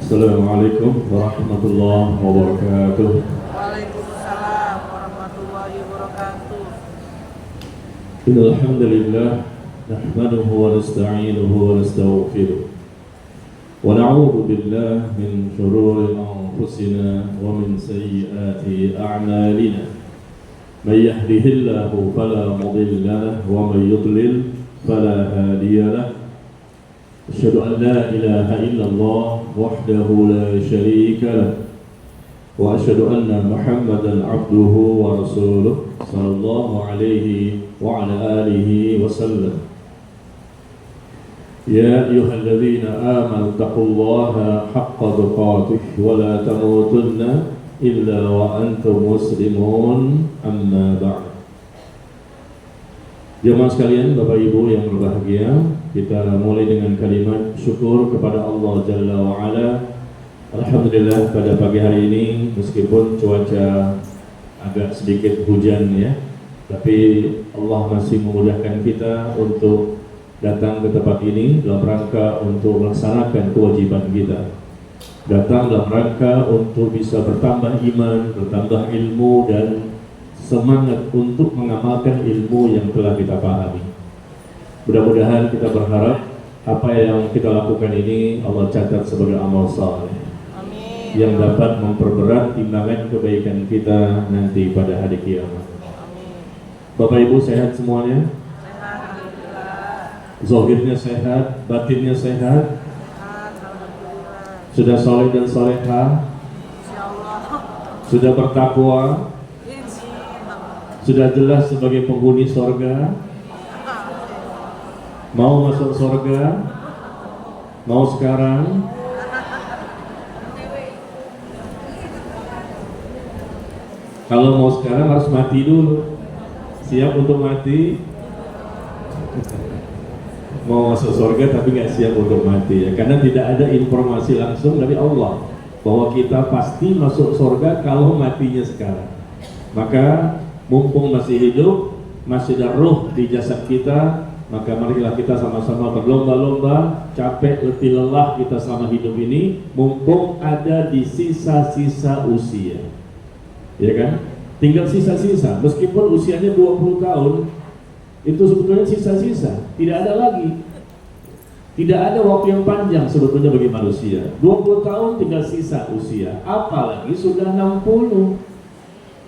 Assalamualaikum warahmatullahi wabarakatuh. Waalaikumsalam warahmatullahi wabarakatuh. Innal hamdalillah nahmaduhu wa nasta'inuhu wa nastaghfiruh. Wa na'udzu billahi min shururi anfusina wa min sayyiati a'malina. May yahdihillahu fala mudilla lahu wa may yudlil fala hadiya lahu. أشهد أن لا إله إلا الله وحده لا شريك له وأشهد أن محمدا عبده ورسوله صلى الله عليه وعلى آله وسلم. يا أيها الذين آمنوا اتقوا الله حق تقاته ولا تموتن إلا وأنتم مسلمون أما بعد. Jemaah sekalian, Bapak Ibu yang berbahagia, kita mulai dengan kalimat syukur kepada Allah Jalla wa'ala. Alhamdulillah pada pagi hari ini, meskipun cuaca agak sedikit hujan ya, tapi Allah masih memudahkan kita untuk datang ke tempat ini dalam rangka untuk melaksanakan kewajiban kita. Datang dalam rangka untuk bisa bertambah iman, bertambah ilmu, dan semangat untuk mengamalkan ilmu yang telah kita pahami. Mudah-mudahan kita berharap apa yang kita lakukan ini Allah catat sebagai amal saleh yang dapat memperberat timbangan kebaikan kita nanti pada hari kiamat. Bapak Ibu sehat semuanya? Zahirnya sehat, batinnya sehat? Sudah soleh dan soleha? Sudah bertakwa? Sudah jelas sebagai penghuni sorga? Mau masuk sorga? Mau sekarang? Kalau mau sekarang harus mati dulu. Siap untuk mati? Mau masuk sorga tapi nggak siap untuk mati ya. Karena tidak ada informasi langsung dari Allah bahwa kita pasti masuk sorga kalau matinya sekarang. Maka mumpung masih hidup, masih ada ruh di jasad kita, maka marilah kita sama-sama berlomba-lomba, capek, letih, lelah kita selama hidup ini, mumpung ada di sisa-sisa usia. Ya kan? Tinggal sisa-sisa, meskipun usianya 20 tahun, itu sebetulnya sisa-sisa, tidak ada lagi. Tidak ada waktu yang panjang sebetulnya bagi manusia. 20 tahun tinggal sisa usia, apalagi sudah 60.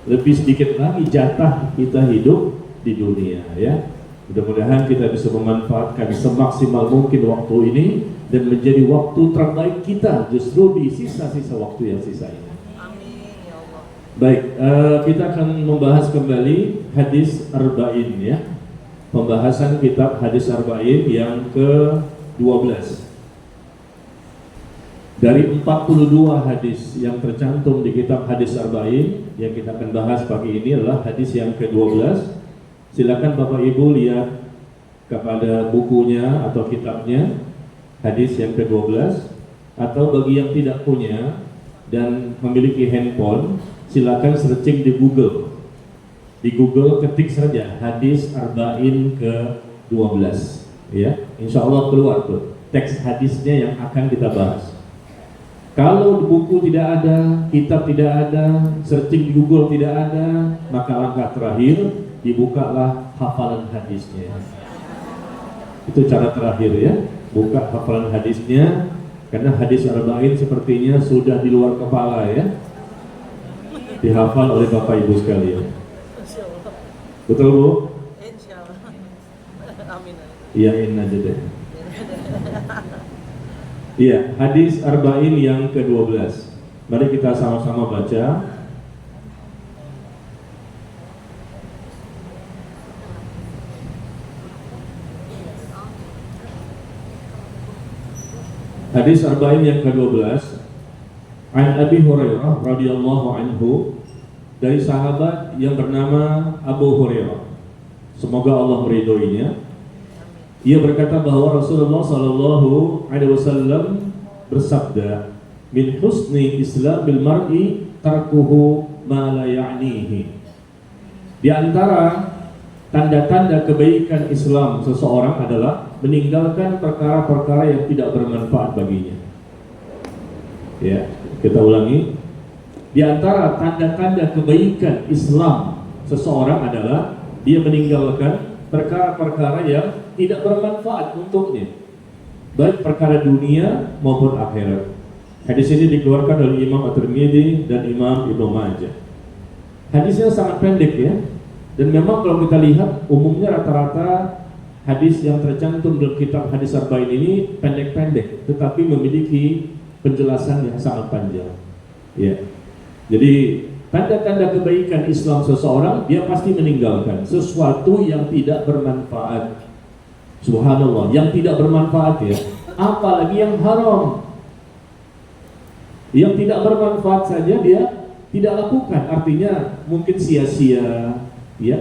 Lebih sedikit lagi jatah kita hidup di dunia ya. Mudah-mudahan kita bisa memanfaatkan semaksimal mungkin waktu ini dan menjadi waktu terbaik kita justru di sisa-sisa waktu yang sisa ini. Amin ya Allah. Baik, kita akan membahas kembali hadis arba'in ya. Pembahasan kitab hadis arba'in yang ke-12. Dari 42 hadis yang tercantum di kitab hadis arba'in yang kita akan bahas pagi ini adalah hadis yang ke-12. Silakan Bapak Ibu lihat kepada bukunya atau kitabnya hadis yang ke-12, atau bagi yang tidak punya dan memiliki handphone, silakan searching di Google. Di Google ketik saja hadis arba'in ke-12 ya. Insya Allah keluar tuh teks hadisnya yang akan kita bahas. Kalau buku tidak ada, kitab tidak ada, searching di Google tidak ada, maka langkah terakhir dibukalah hafalan hadisnya. Itu cara terakhir ya, buka hafalan hadisnya, karena hadis arba'in sepertinya sudah di luar kepala ya, dihafal oleh Bapak Ibu sekalian. Betul Bu? Insyaallah. Amin. Iyain aja deh. Iya, hadis arba'in yang ke-12. Mari kita sama-sama baca. Hadis arba'in yang ke-12. An Abi Hurairah radhiyallahu anhu, dari sahabat yang bernama Abu Hurairah. Semoga Allah meridhoinya. Ia berkata bahwa Rasulullah Sallallahu Alaihi Wasallam bersabda, "Min husni Islamil mar'i tarkuhu ma la ya'nihi." Di antara tanda-tanda kebaikan Islam seseorang adalah meninggalkan perkara-perkara yang tidak bermanfaat baginya. Ya, kita ulangi. Di antara tanda-tanda kebaikan Islam seseorang adalah dia meninggalkan perkara-perkara yang tidak bermanfaat untuknya, baik perkara dunia maupun akhirat. Hadis ini dikeluarkan oleh Imam At-Tirmidzi dan Imam Ibnu Majah. Hadisnya sangat pendek ya. Dan memang kalau kita lihat umumnya rata-rata hadis yang tercantum dalam kitab hadis Arba'in ini pendek-pendek, tetapi memiliki penjelasan yang sangat panjang. Ya. Jadi tanda-tanda kebaikan Islam seseorang, dia pasti meninggalkan sesuatu yang tidak bermanfaat. Subhanallah, yang tidak bermanfaat ya. Apalagi yang haram. Yang tidak bermanfaat saja dia tidak lakukan. Artinya mungkin sia-sia, ya,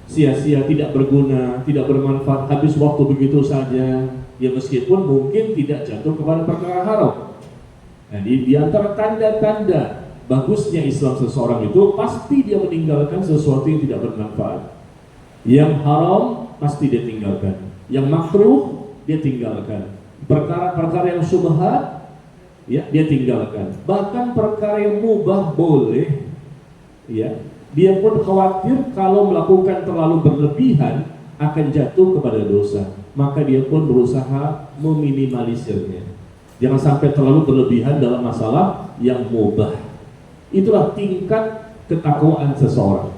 sia-sia, tidak berguna, tidak bermanfaat, habis waktu begitu saja. Ya meskipun mungkin tidak jatuh kepada perkara haram. Nah, di antara tanda-tanda bagusnya Islam seseorang itu pasti dia meninggalkan sesuatu yang tidak bermanfaat. Yang haram pasti dia tinggalkan. Yang makruh dia tinggalkan. Perkara-perkara yang syubhat ya dia tinggalkan. Bahkan perkara yang mubah boleh ya. Dia pun khawatir kalau melakukan terlalu berlebihan akan jatuh kepada dosa. Maka dia pun berusaha meminimalisirnya. Jangan sampai terlalu berlebihan dalam masalah yang mubah. Itulah tingkat ketakwaan seseorang.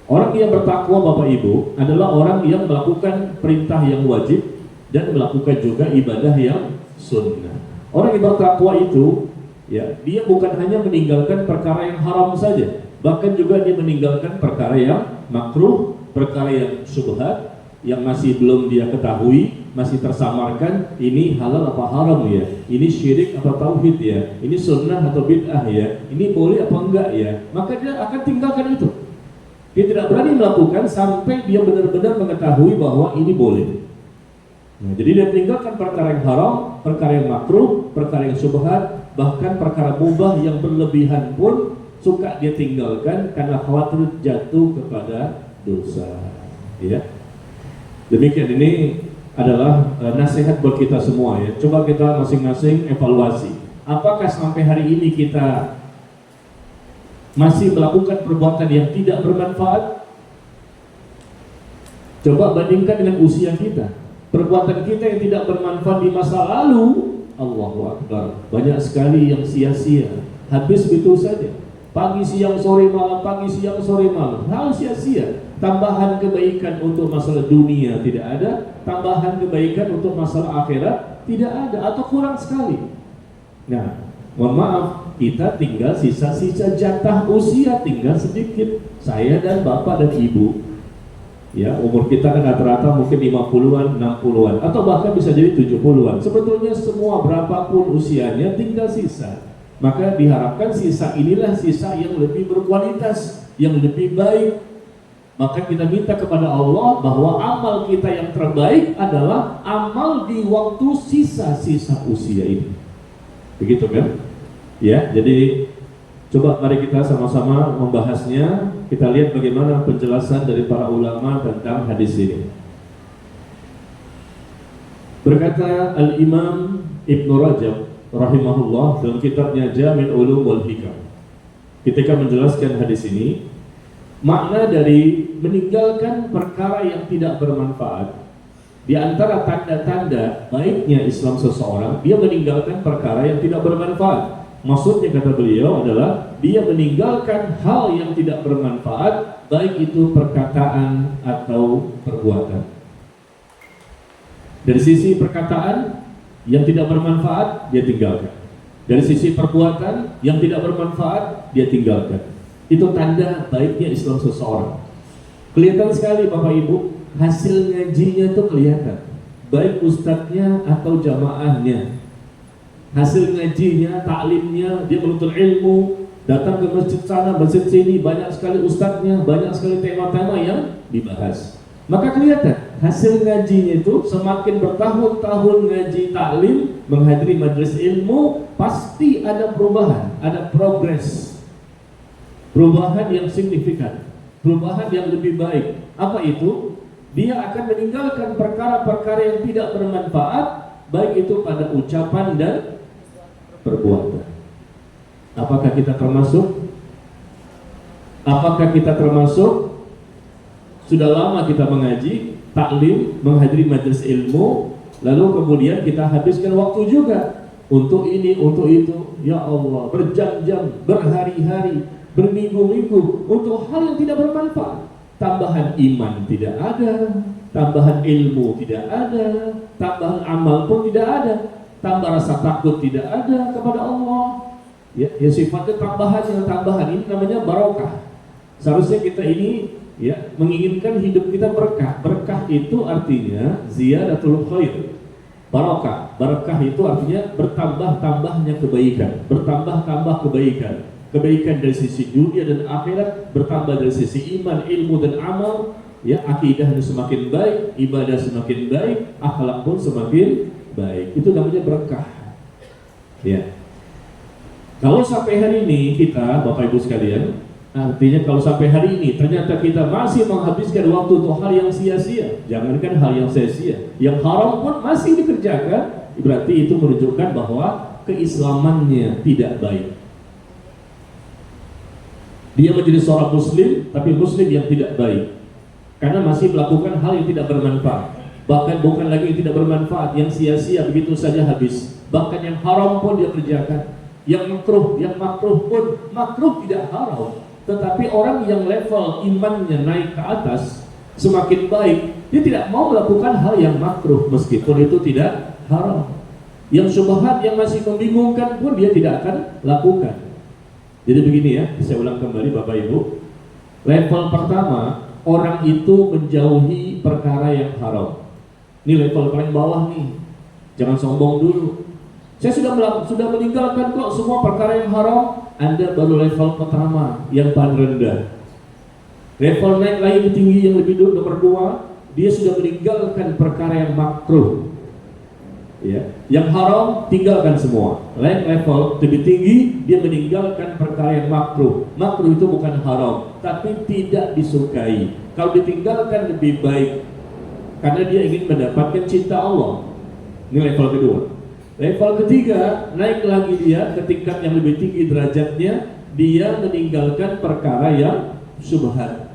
Orang yang bertakwa Bapak Ibu adalah orang yang melakukan perintah yang wajib dan melakukan juga ibadah yang sunnah. Orang yang bertakwa itu ya, dia bukan hanya meninggalkan perkara yang haram saja, bahkan juga dia meninggalkan perkara yang makruh, perkara yang syubhat, yang masih belum dia ketahui, masih tersamarkan, ini halal apa haram ya, ini syirik apa tauhid ya, ini sunnah atau bid'ah ya, ini boleh apa enggak ya, maka dia akan tinggalkan itu. Dia tidak berani melakukan sampai dia benar-benar mengetahui bahwa ini boleh. Nah, jadi dia tinggalkan perkara yang haram, perkara yang makruh, perkara yang syubhat, bahkan perkara mubah yang berlebihan pun suka dia tinggalkan karena khawatir jatuh kepada dosa. Ya. Demikian, ini adalah nasihat buat kita semua ya. Coba kita masing-masing evaluasi. Apakah sampai hari ini kita masih melakukan perbuatan yang tidak bermanfaat? Coba bandingkan dengan usia kita. Perbuatan kita yang tidak bermanfaat di masa lalu, Allahu Akbar, banyak sekali yang sia-sia, habis begitu saja. Pagi, siang, sore, malam, pagi, siang, sore, malam, hal sia-sia. Tambahan kebaikan untuk masalah dunia tidak ada, tambahan kebaikan untuk masalah akhirat tidak ada, atau kurang sekali. Nah, mohon maaf, kita tinggal sisa-sisa jatah usia, tinggal sedikit. Saya dan bapak dan ibu ya, umur kita kan rata-rata mungkin 50-an, 60-an, atau bahkan bisa jadi 70-an. Sebetulnya semua berapapun usianya tinggal sisa. Maka diharapkan sisa inilah sisa yang lebih berkualitas, yang lebih baik. Maka kita minta kepada Allah bahwa amal kita yang terbaik adalah amal di waktu sisa-sisa usia ini. Begitu kan? Ya, jadi coba mari kita sama-sama membahasnya. Kita lihat bagaimana penjelasan dari para ulama tentang hadis ini. Berkata Al-Imam Ibnu Rajab rahimahullah dalam kitabnya Jami' Ulum wal Hikam, ketika menjelaskan hadis ini, makna dari meninggalkan perkara yang tidak bermanfaat, di antara tanda-tanda baiknya Islam seseorang, dia meninggalkan perkara yang tidak bermanfaat. Maksudnya kata beliau adalah dia meninggalkan hal yang tidak bermanfaat, baik itu perkataan atau perbuatan. Dari sisi perkataan yang tidak bermanfaat, dia tinggalkan. Dari sisi perbuatan yang tidak bermanfaat, dia tinggalkan. Itu tanda baiknya Islam seseorang. Kelihatan sekali Bapak Ibu, hasil ngajinya itu kelihatan, baik ustadznya atau jamaahnya. Hasil ngajinya, taklimnya, dia menuntut ilmu, datang ke masjid sana, masjid sini, banyak sekali ustadznya, banyak sekali tema-tema yang dibahas. Maka kelihatan hasil ngajinya itu semakin bertahun-tahun ngaji taklim, menghadiri majelis ilmu, pasti ada perubahan, ada progres, perubahan yang signifikan, perubahan yang lebih baik. Apa itu? Dia akan meninggalkan perkara-perkara yang tidak bermanfaat, baik itu pada ucapan dan perbuatan. Apakah kita termasuk? Apakah kita termasuk? Sudah lama kita mengaji, taklim, menghadiri majelis ilmu, lalu kemudian kita habiskan waktu juga untuk ini, untuk itu. Ya Allah, berjam-jam, berhari-hari, berminggu-minggu untuk hal yang tidak bermanfaat. Tambahan iman tidak ada, tambahan ilmu tidak ada, tambahan amal pun tidak ada, tambah rasa takut tidak ada kepada Allah. Ya sifatnya tambahan ini namanya barokah. Seharusnya kita ini ya menginginkan hidup kita berkah. Berkah itu artinya ziyadatul khair. Barakah itu artinya bertambah-tambahnya kebaikan, bertambah-tambah kebaikan. Kebaikan dari sisi dunia dan akhirat, bertambah dari sisi iman, ilmu dan amal. Ya, akidahnya semakin baik, ibadah semakin baik, akhlak pun semakin baik. Itu namanya berkah. Ya. Kalau sampai hari ini kita, Bapak Ibu sekalian, artinya kalau sampai hari ini ternyata kita masih menghabiskan waktu untuk hal yang sia-sia, jangankan hal yang sia-sia, yang haram pun masih dikerjakan, berarti itu menunjukkan bahwa keislamannya tidak baik. Dia menjadi seorang muslim, tapi muslim yang tidak baik, karena masih melakukan hal yang tidak bermanfaat. Bahkan bukan lagi yang tidak bermanfaat, yang sia-sia begitu saja habis. Bahkan yang haram pun dia kerjakan. Yang makruh pun makruh tidak haram. Tetapi orang yang level imannya naik ke atas, semakin baik, dia tidak mau melakukan hal yang makruh meskipun itu tidak haram. Yang syubhat yang masih membingungkan pun dia tidak akan lakukan. Jadi begini ya, saya ulang kembali Bapak Ibu. Level pertama, orang itu menjauhi perkara yang haram. Ini level paling bawah nih. Jangan sombong dulu. Saya sudah meninggalkan kok semua perkara yang haram. Anda baru level pertama yang paling rendah. Level naik lagi ke tinggi yang lebih dulu, nomor 2, dia sudah meninggalkan perkara yang makruh. Ya, yang haram tinggalkan semua. Lain level lebih tinggi, dia meninggalkan perkara yang makruh. Makruh itu bukan haram, tapi tidak disukai. Kalau ditinggalkan lebih baik, karena dia ingin mendapatkan cinta Allah. Ini level kedua. Level ketiga, naik lagi dia ke tingkat yang lebih tinggi derajatnya, dia meninggalkan perkara yang syubhat.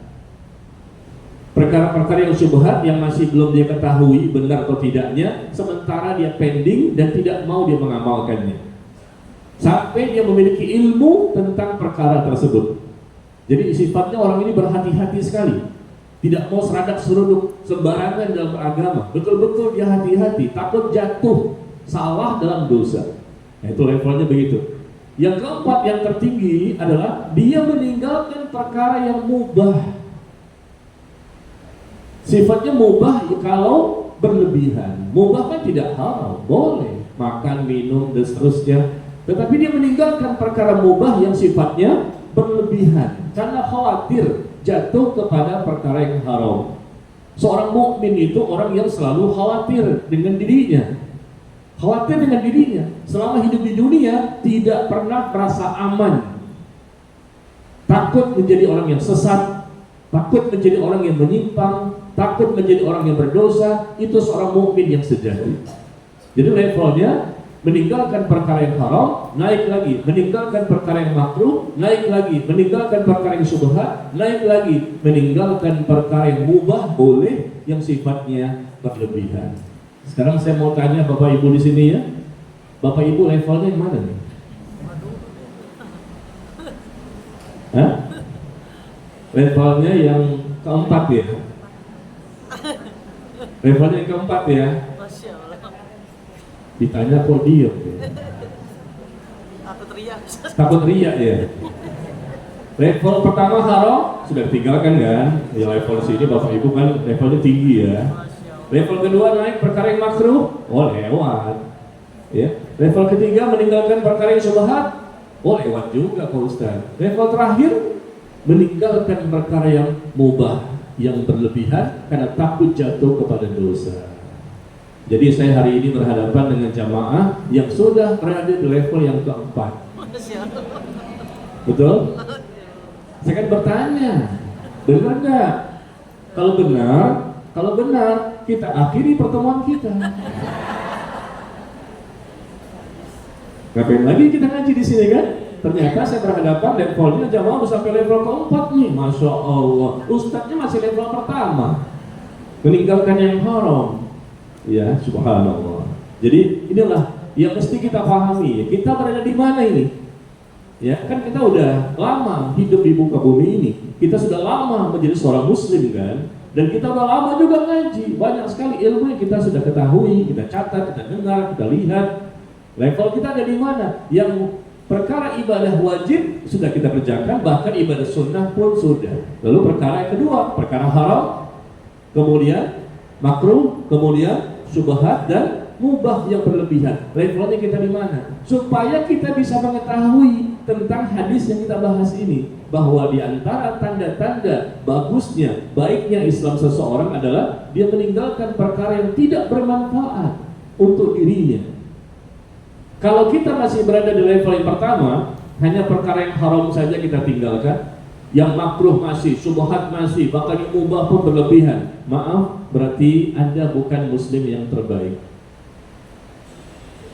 Perkara-perkara yang syubhat yang masih belum dia ketahui benar atau tidaknya, sementara dia pending dan tidak mau dia mengamalkannya. Sampai dia memiliki ilmu tentang perkara tersebut. Jadi sifatnya orang ini berhati-hati sekali. Tidak mau seradak seruduk sembarangan dalam beragama. Betul-betul dia hati-hati, takut jatuh salah dalam dosa. Nah, itu levelnya begitu. Yang keempat, yang tertinggi adalah dia meninggalkan perkara yang mubah. Sifatnya mubah kalau berlebihan. Mubah kan tidak haram, boleh makan, minum dan seterusnya. Tetapi dia meninggalkan perkara mubah yang sifatnya berlebihan karena khawatir jatuh kepada perkara yang haram. Seorang mukmin itu orang yang selalu khawatir dengan dirinya. Khawatir dengan dirinya, selama hidup di dunia tidak pernah merasa aman. Takut menjadi orang yang sesat, takut menjadi orang yang menyimpang, takut menjadi orang yang berdosa. Itu seorang mukmin yang sejati. Jadi levelnya meninggalkan perkara yang haram, naik lagi, meninggalkan perkara yang makruh, naik lagi, meninggalkan perkara yang syubhat, naik lagi, meninggalkan perkara yang mubah, boleh, yang sifatnya berlebihan. Sekarang saya mau tanya Bapak Ibu di sini ya, Bapak Ibu levelnya yang mana nih? Hah? Levelnya yang keempat ya? Levelnya yang keempat ya? Masya Allah. Ditanya kok diem ya? Aku teriak. Takut riak ya? Level pertama haram sudah ditinggalkan kan? Ya level sini Bapak Ibu kan levelnya tinggi ya. Level kedua naik perkara yang makruh, lewat. Ya. Level ketiga meninggalkan perkara yang syubhat, lewat juga Pak Ustaz. Level terakhir meninggalkan perkara yang mubah, yang berlebihan karena takut jatuh kepada dosa. Jadi saya hari ini berhadapan dengan jamaah yang sudah berada di level yang keempat. Betul? Saya kan bertanya, benar nggak? Kalau benar, kita akhiri pertemuan kita. Ngapain lagi kita ngaji di sini kan? ternyata saya berhadapan levelnya jamaah udah sampai level keempat nih, masya Allah. Ustadznya masih level pertama, meninggalkan yang haram. Ya, subhanallah. Jadi inilah yang mesti kita pahami. Kita berada di mana ini? Ya, kan kita udah lama hidup di muka bumi ini. Kita sudah lama menjadi seorang muslim kan? Dan kita udah lama juga ngaji. Banyak sekali ilmu yang kita sudah ketahui, kita catat, kita dengar, kita lihat. Level kita ada di mana? Yang perkara ibadah wajib sudah kita kerjakan, bahkan ibadah sunnah pun sudah. Lalu perkara yang kedua, perkara haram, kemudian makruh, kemudian syubhat dan mubah yang berlebihan. Levelnya kita di mana? Supaya kita bisa mengetahui tentang hadis yang kita bahas ini, bahwa di antara tanda-tanda bagusnya, baiknya Islam seseorang adalah dia meninggalkan perkara yang tidak bermanfaat untuk dirinya. Kalau kita masih berada di level yang pertama, hanya perkara yang haram saja kita tinggalkan, yang makruh masih, syubhat masih, bahkan yang mubah pun berlebihan. Maaf, berarti Anda bukan muslim yang terbaik.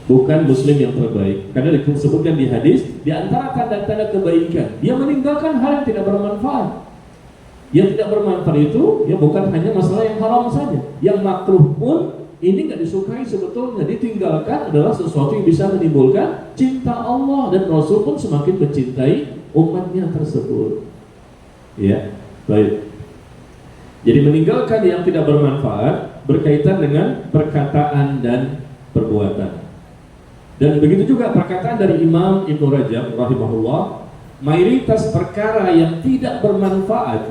Bukan muslim yang terbaik. Karena disebutkan di hadis, di antara tanda-tanda kebaikan, dia meninggalkan hal yang tidak bermanfaat. Yang tidak bermanfaat itu, ya bukan hanya masalah yang haram saja. Yang makruh pun, ini nggak disukai sebetulnya, ditinggalkan adalah sesuatu yang bisa menimbulkan cinta Allah, dan Rasul pun semakin mencintai umatnya tersebut. Ya, baik. Jadi meninggalkan yang tidak bermanfaat berkaitan dengan perkataan dan perbuatan. Dan begitu juga perkataan dari Imam Ibnu Rajab rahimahullah, mayoritas perkara yang tidak bermanfaat,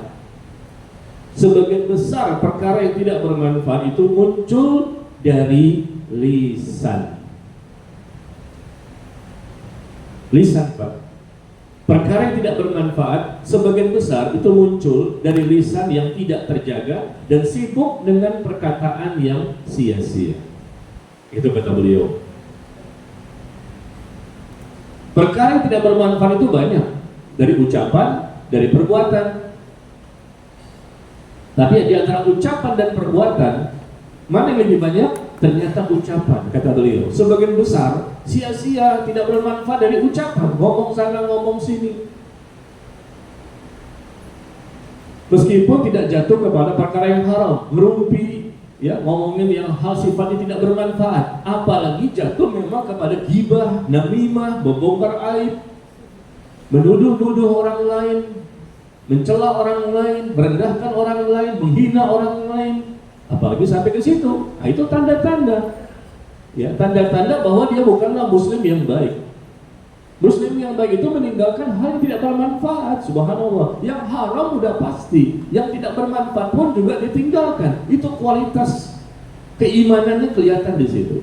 sebagian besar perkara yang tidak bermanfaat itu muncul dari lisan. Lisan, Pak. Perkara yang tidak bermanfaat sebagian besar itu muncul dari lisan yang tidak terjaga dan sibuk dengan perkataan yang sia-sia. Itu kata beliau. Perkara yang tidak bermanfaat itu banyak, dari ucapan, dari perbuatan. Tapi di antara ucapan dan perbuatan, mana yang lebih banyak? Ternyata ucapan, kata beliau. Sebagian besar sia-sia, tidak bermanfaat dari ucapan, ngomong sana ngomong sini. Meskipun tidak jatuh kepada perkara yang haram, ngerumpi, ya, ngomongin yang hal sifatnya tidak bermanfaat, apalagi jatuh memang kepada ghibah, namimah, membongkar aib, menuduh-nuduh orang lain, mencela orang lain, merendahkan orang lain, menghina orang lain, apalagi sampai ke situ. Nah, itu tanda-tanda, ya, tanda-tanda bahwa dia bukanlah muslim yang baik. Muslim yang baik itu meninggalkan hal yang tidak bermanfaat. Subhanallah. Yang haram udah pasti, yang tidak bermanfaat pun juga ditinggalkan. Itu kualitas keimanannya kelihatan di situ.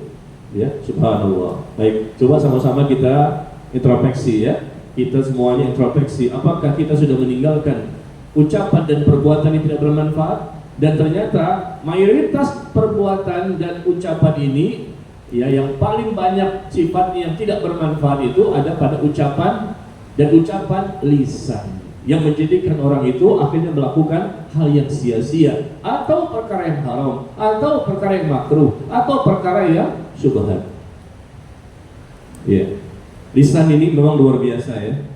Ya, subhanallah. Baik, coba sama-sama kita introspeksi ya. Kita semuanya introspeksi. Apakah kita sudah meninggalkan ucapan dan perbuatan yang tidak bermanfaat? Dan ternyata mayoritas perbuatan dan ucapan ini, ya, yang paling banyak sifatnya yang tidak bermanfaat itu ada pada ucapan dan ucapan lisan, yang menjadikan orang itu akhirnya melakukan hal yang sia-sia, atau perkara yang haram, atau perkara yang makruh, atau perkara yang syubhat. Ya, lisan ini memang luar biasa ya.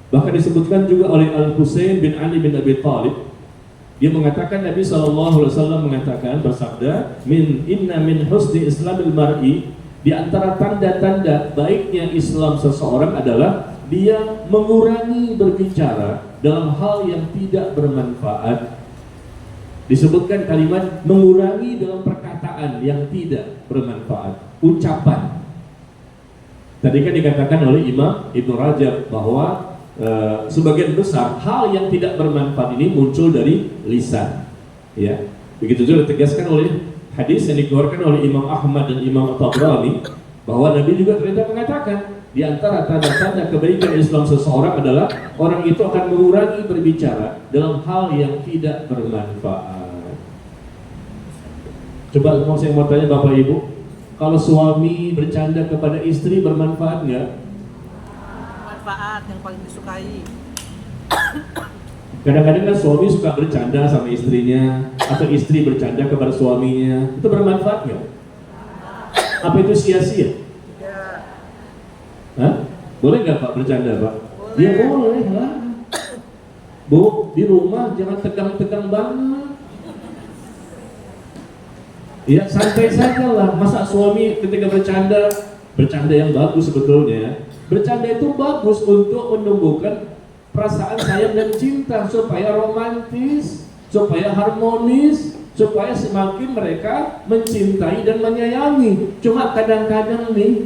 Bahkan disebutkan juga oleh Al-Husain bin Ali bin Abi Thalib. Dia mengatakan, Nabi SAW mengatakan, bersabda, inna min husni islamil mar'i, di antara tanda-tanda baiknya Islam seseorang adalah dia mengurangi berbicara dalam hal yang tidak bermanfaat. Disebutkan kalimat mengurangi dalam perkataan yang tidak bermanfaat, ucapan. Tadi kan dikatakan oleh Imam Ibnu Rajab bahwa sebagian besar hal yang tidak bermanfaat ini muncul dari lisan. Ya, begitu juga ditegaskan oleh hadis yang dikeluarkan oleh Imam Ahmad dan Imam Tabrani, bahwa Nabi juga ternyata mengatakan di antara tanda-tanda kebaikan Islam seseorang adalah orang itu akan mengurangi berbicara dalam hal yang tidak bermanfaat. Coba saya mau tanya Bapak Ibu, kalau suami bercanda kepada istri bermanfaat nggak? Manfaat yang paling disukai. Kadang-kadang kan suami suka bercanda sama istrinya, atau istri bercanda kepada suaminya. Itu bermanfaat nggak? Apa itu sia-sia? Tidak. Hah? Boleh nggak Pak bercanda Pak? Boleh. Ya boleh lah. Bu, di rumah jangan tegang-tegang banget. Ya santai saja lah. Masa suami ketika bercanda yang bagus sebetulnya. Bercanda itu bagus untuk menumbuhkan perasaan sayang dan cinta supaya romantis, supaya harmonis, supaya semakin mereka mencintai dan menyayangi. Cuma kadang-kadang nih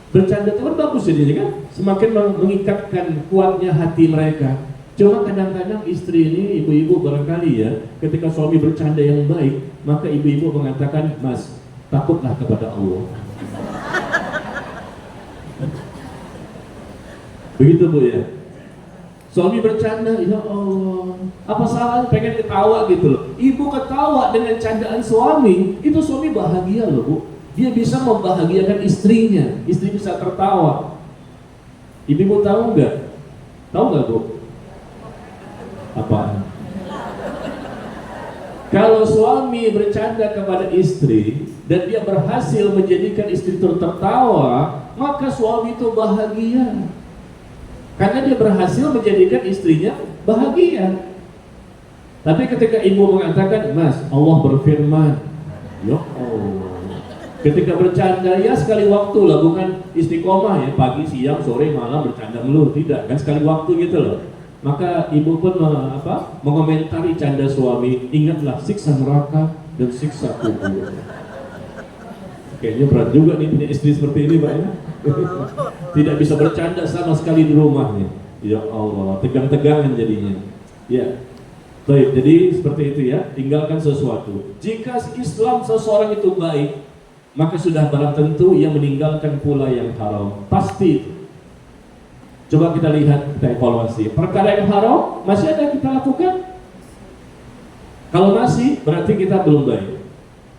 bercanda itu kan bagus jadinya kan, semakin mengikatkan kuatnya hati mereka. Cuma kadang-kadang istri ini, ibu-ibu barangkali ya, ketika suami bercanda yang baik, maka ibu-ibu mengatakan, Mas, takutlah kepada Allah. Begitu Bu ya. Suami bercanda, ya Allah, apa salah pengen ketawa gitu loh. Ibu ketawa dengan candaan suami, itu suami bahagia loh Bu. Dia bisa membahagiakan istrinya, istri bisa tertawa. Ibu tahu nggak? Tahu nggak Bu? Apa? Kalau suami bercanda kepada istri dan dia berhasil menjadikan istri tertawa, maka suami itu bahagia. Karena dia berhasil menjadikan istrinya bahagia. Tapi ketika ibu mengatakan, Mas, Allah berfirman, ya Allah. Ketika bercanda ya sekali waktu lah, bukan istiqomah ya, pagi, siang, sore, malam bercanda melulu, tidak kan, sekali waktu gitu loh. Maka ibu pun mengomentari canda suami, ingatlah siksa neraka dan siksa kubur. Kayaknya berat juga nih punya istri seperti ini Pak ya. Tidak bisa bercanda sama sekali di rumahnya. Ya Allah, tegang-tegangan jadinya. Ya. Baik, jadi seperti itu ya, tinggalkan sesuatu. Jika Islam seseorang itu baik, maka sudah barang tentu ia meninggalkan pula yang haram. Pasti itu. Coba kita lihat, kita evaluasi. Perkara yang haram masih ada kita lakukan? Kalau masih, berarti kita belum baik.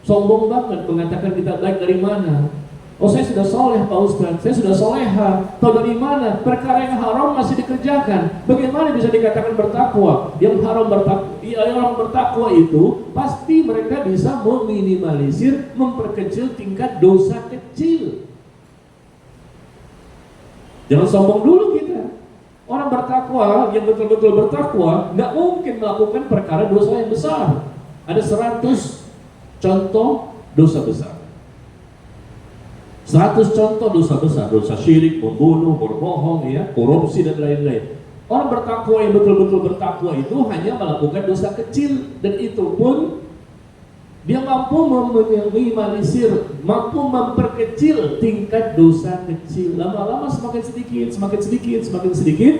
Sombong banget mengatakan kita baik dari mana? Oh, saya sudah soleh Pak Ustadz, saya sudah soleha. Tahu dari mana? Perkara yang haram masih dikerjakan. Bagaimana bisa dikatakan bertakwa? Yang orang bertakwa itu pasti mereka bisa meminimalisir, memperkecil tingkat dosa kecil. Jangan sombong dulu kita. Orang bertakwa, yang betul-betul bertakwa, nggak mungkin melakukan perkara dosa yang besar. Ada 100 contoh dosa besar. 100 contoh dosa besar, dosa syirik, membunuh, berbohong, ya, korupsi dan lain-lain. Orang bertakwa yang betul-betul bertakwa itu hanya melakukan dosa kecil, dan itu pun dia mampu meminimalisir, mampu memperkecil tingkat dosa kecil. Lama-lama semakin sedikit, semakin sedikit, semakin sedikit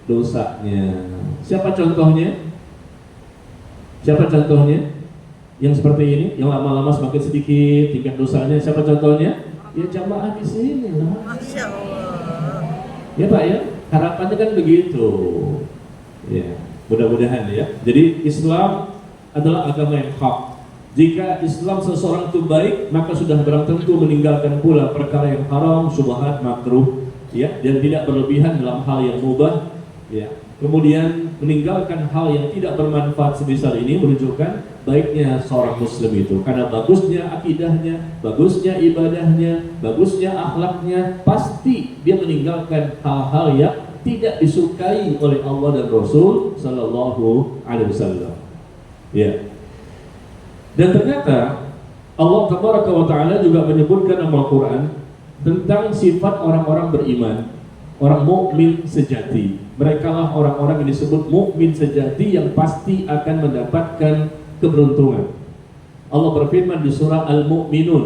dosanya. Siapa contohnya? Siapa contohnya? Yang seperti ini, yang lama-lama semakin sedikit tingkat dosanya. Siapa contohnya? Ya jamaah di sini lah. Masya Allah. Ya Pak ya, harapannya kan begitu. Ya, mudah-mudahan ya. Jadi Islam adalah agama yang hak. Jika Islam seseorang itu baik, maka sudah barang tentu meninggalkan pula perkara yang haram, syubhat, makruh, ya, dan tidak berlebihan dalam hal yang mubah, ya. Kemudian meninggalkan hal yang tidak bermanfaat sebesar ini menunjukkan baiknya seorang muslim itu, karena bagusnya akidahnya, bagusnya ibadahnya, bagusnya akhlaknya, pasti dia meninggalkan hal-hal yang tidak disukai oleh Allah dan Rasul Sallallahu Alaihi Wasallam. Ya. Dan ternyata Allah Tabaraka wa Ta'ala juga menyebutkan dalam Al-Quran tentang sifat orang-orang beriman, orang mukmin sejati. Mereka lah orang-orang yang disebut mukmin sejati yang pasti akan mendapatkan keberuntungan. Allah berfirman di surah Al-Mu'minun.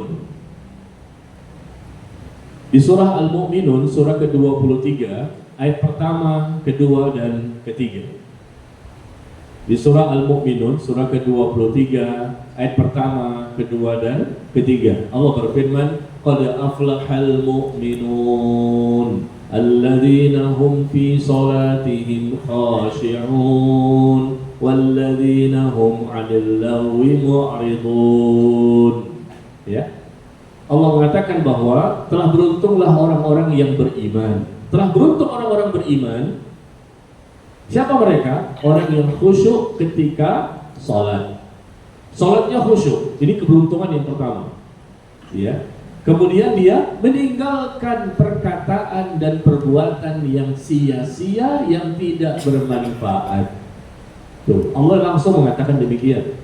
Di surah Al-Mu'minun, surah ke-23, ayat pertama, kedua, dan ketiga. Di surah Al-Mu'minun, surah ke-23, ayat pertama, kedua, dan ketiga. Allah berfirman, Qad aflahal mu'minun alladzina hum fi salatihim khashi'un walladzina hum 'anil lagwi mu'ridun. Ya. Allah mengatakan bahwa telah beruntunglah orang-orang yang beriman. Telah beruntung orang-orang beriman. Siapa mereka? Orang yang khusyuk ketika sholat. Sholatnya khusyuk. Ini keberuntungan yang pertama. Ya. Kemudian dia meninggalkan perkataan dan perbuatan yang sia-sia, yang tidak bermanfaat. Tuh, Allah langsung mengatakan demikian.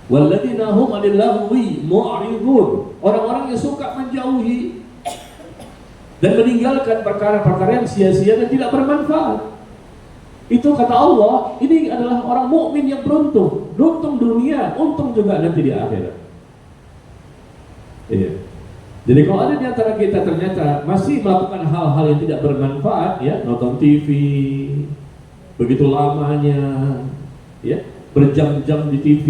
Walladzina hum 'anil lahwi mu'ridun. Orang-orang yang suka menjauhi dan meninggalkan perkara-perkara yang sia-sia dan tidak bermanfaat. Itu kata Allah, ini adalah orang mukmin yang beruntung. Beruntung dunia, untung juga nanti di akhirat. Iya. Jadi kalau ada di antara kita ternyata masih melakukan hal-hal yang tidak bermanfaat, ya, nonton TV begitu lamanya, ya, berjam-jam di TV,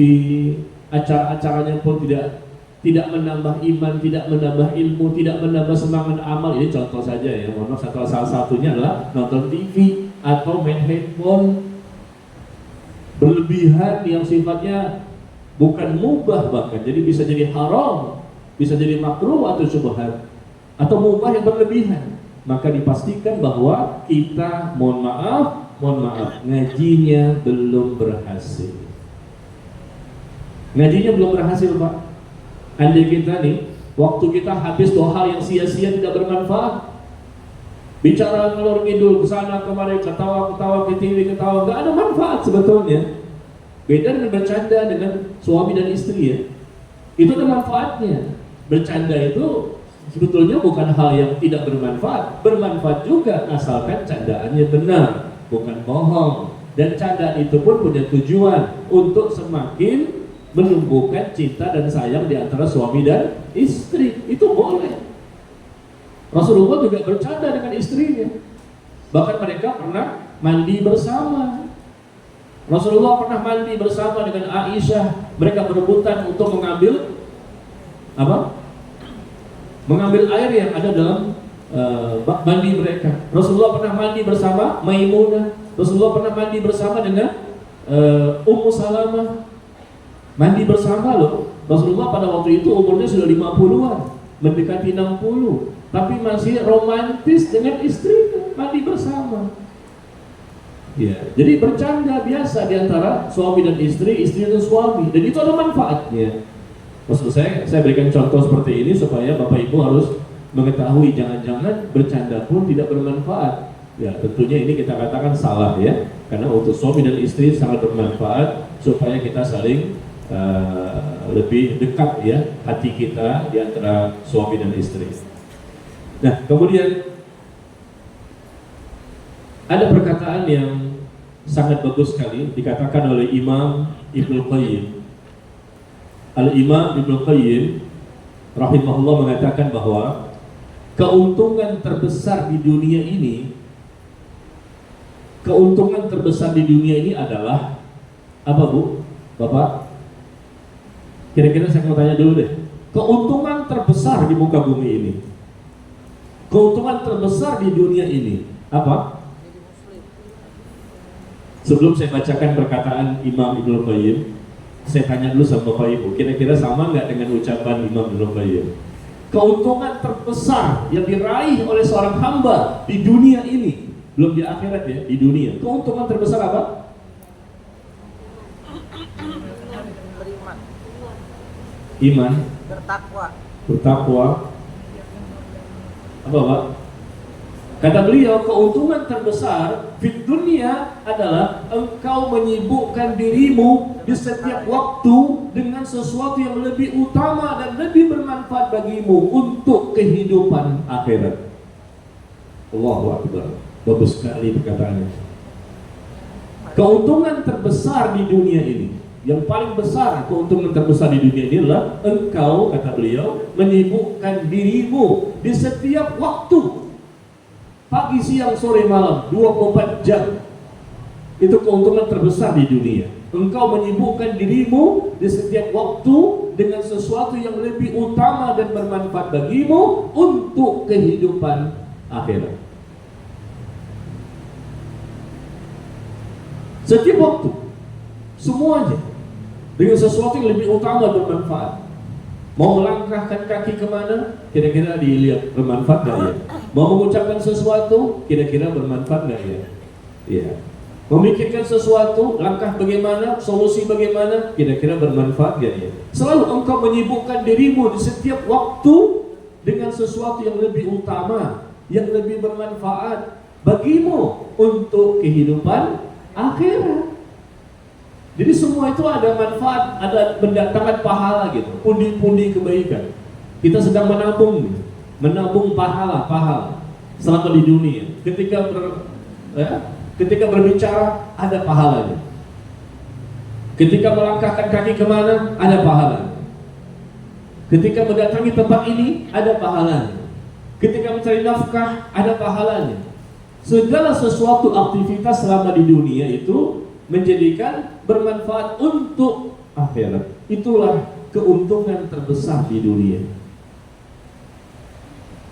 acara-acaranya pun tidak menambah iman, tidak menambah ilmu, tidak menambah semangat amal. Ini contoh saja ya, mohon maaf, salah satunya adalah nonton TV atau main handphone berlebihan yang sifatnya bukan mubah, bahkan jadi bisa jadi haram, bisa jadi makruh atau syubhat atau mubah yang berlebihan. Maka dipastikan bahwa kita mohon maaf ngajinya belum berhasil. Ngajinya belum berhasil, Pak. Andai kita nih, waktu kita habis doa hal yang sia-sia tidak bermanfaat, bicara ngalor ngidul kesana kemari, ketawa ke TV, nggak ada manfaat sebetulnya. Beda dengan bercanda dengan suami dan istri, ya. Itu ada manfaatnya. Bercanda itu sebetulnya bukan hal yang tidak bermanfaat. Bermanfaat juga asalkan candaannya benar, bukan bohong. Dan candaan itu pun punya tujuan untuk semakin menumbuhkan cinta dan sayang di antara suami dan istri. Itu boleh. Rasulullah juga bercanda dengan istrinya. Bahkan mereka pernah mandi bersama. Rasulullah pernah mandi bersama dengan Aisyah. Mereka berebutan untuk mengambil apa? Mengambil air yang ada dalam bak mandi mereka. Rasulullah pernah mandi bersama Maimunah. Rasulullah pernah mandi bersama dengan Ummu Salamah. Mandi bersama loh. Rasulullah pada waktu itu umurnya sudah 50-an, mendekati 60, tapi masih romantis dengan istrinya, mandi bersama. Ya, jadi bercanda biasa di antara suami dan istri dan suami, dan itu ada manfaatnya. Maksud saya berikan contoh seperti ini supaya Bapak Ibu harus mengetahui, jangan-jangan bercanda pun tidak bermanfaat. Ya, tentunya ini kita katakan salah, ya, karena untuk suami dan istri sangat bermanfaat supaya kita saling lebih dekat, ya, hati kita di antara suami dan istri. Nah, kemudian ada perkataan yang sangat bagus sekali dikatakan oleh Imam Ibnu Qayyim. Al-Imam Ibnu Qayyim rahimahullah mengatakan bahwa keuntungan terbesar di dunia ini adalah apa, Bu? Bapak? Kira-kira saya mau tanya dulu deh. Keuntungan terbesar di muka bumi ini, keuntungan terbesar di dunia ini apa? Sebelum saya bacakan perkataan Imam Ibnu Qayyim, saya tanya dulu sama Bapak Ibu, kira-kira sama nggak dengan ucapan Imam Ibnu Qayyim? Keuntungan terbesar yang diraih oleh seorang hamba di dunia ini, belum di akhirat, ya, di dunia. Keuntungan terbesar apa? Beriman, Iman, bertakwa. Apa, Pak? Kata beliau, keuntungan terbesar di dunia adalah engkau menyibukkan dirimu di setiap waktu dengan sesuatu yang lebih utama dan lebih bermanfaat bagimu untuk kehidupan akhirat. Allahu Akbar. Bagus sekali perkataannya. Keuntungan terbesar di dunia ini, yang paling besar keuntungan terbesar di dunia ini adalah engkau, kata beliau, menyibukkan dirimu di setiap waktu, pagi, siang, sore, malam, 24 jam. Itu keuntungan terbesar di dunia. Engkau menyibukkan dirimu di setiap waktu dengan sesuatu yang lebih utama dan bermanfaat bagimu untuk kehidupan akhirat. Setiap waktu, semuanya dengan sesuatu yang lebih utama dan bermanfaat. Mau melangkahkan kaki kemana, kira-kira dilihat bermanfaat gak ya? Mau mengucapkan sesuatu, kira-kira bermanfaat gak ya? Ya. Memikirkan sesuatu, langkah bagaimana, solusi bagaimana, kira-kira bermanfaat gak ya? Selalu engkau menyibukkan dirimu di setiap waktu dengan sesuatu yang lebih utama, yang lebih bermanfaat bagimu untuk kehidupan akhirat. Jadi semua itu ada manfaat, ada mendatangkan pahala gitu, pundi-pundi kebaikan. Kita sedang menabung pahala selama di dunia. Ketika berbicara ada pahalanya. Ketika melangkahkan kaki kemana ada pahalanya. Ketika mendatangi tempat ini ada pahalanya. Ketika mencari nafkah ada pahalanya. Segala sesuatu aktivitas selama di dunia itu menjadikan bermanfaat untuk akhirat. Itulah keuntungan terbesar di dunia.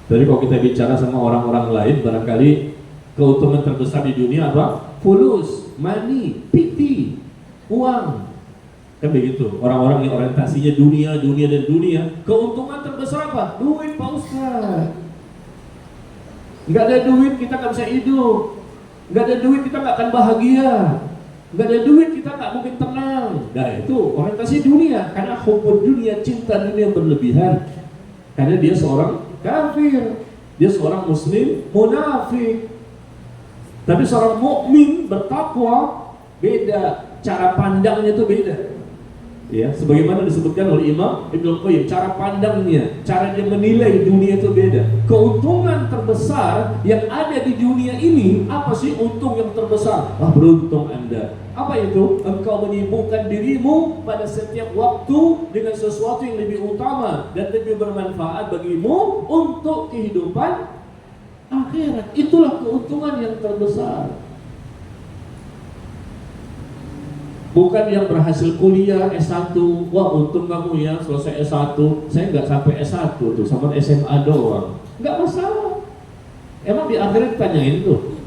Jadi kalau kita bicara sama orang-orang lain, barangkali keuntungan terbesar di dunia apa? Fulus, money, piti, uang. Kan begitu. Orang-orang yang orientasinya dunia dan dunia. Keuntungan terbesar apa? Duit, Pak Ustaz. Nggak ada duit kita nggak bisa hidup. Nggak ada duit kita nggak akan bahagia. Nggak ada duit kita nggak mungkin tenang. Nah itu orientasi dunia. Karena hubbud dunia, cinta dunia berlebihan. Karena dia seorang kafir, dia seorang muslim munafik. Tapi seorang mukmin bertakwa beda, cara pandangnya itu beda. Ya, sebagaimana disebutkan oleh Imam Ibnu Qayyim, cara pandangnya, cara dia menilai dunia itu beda. Keuntungan terbesar yang ada di dunia ini, apa sih untung yang terbesar? Ah, beruntung Anda. Apa itu? Engkau menyibukkan dirimu pada setiap waktu dengan sesuatu yang lebih utama dan lebih bermanfaat bagimu untuk kehidupan akhirat. Itulah keuntungan yang terbesar. Bukan yang berhasil kuliah S1, wah untung kamu ya selesai S1. Saya nggak sampai S1 tuh, sama SMA doang. Nggak masalah. Emang di akhirat tanyain tuh,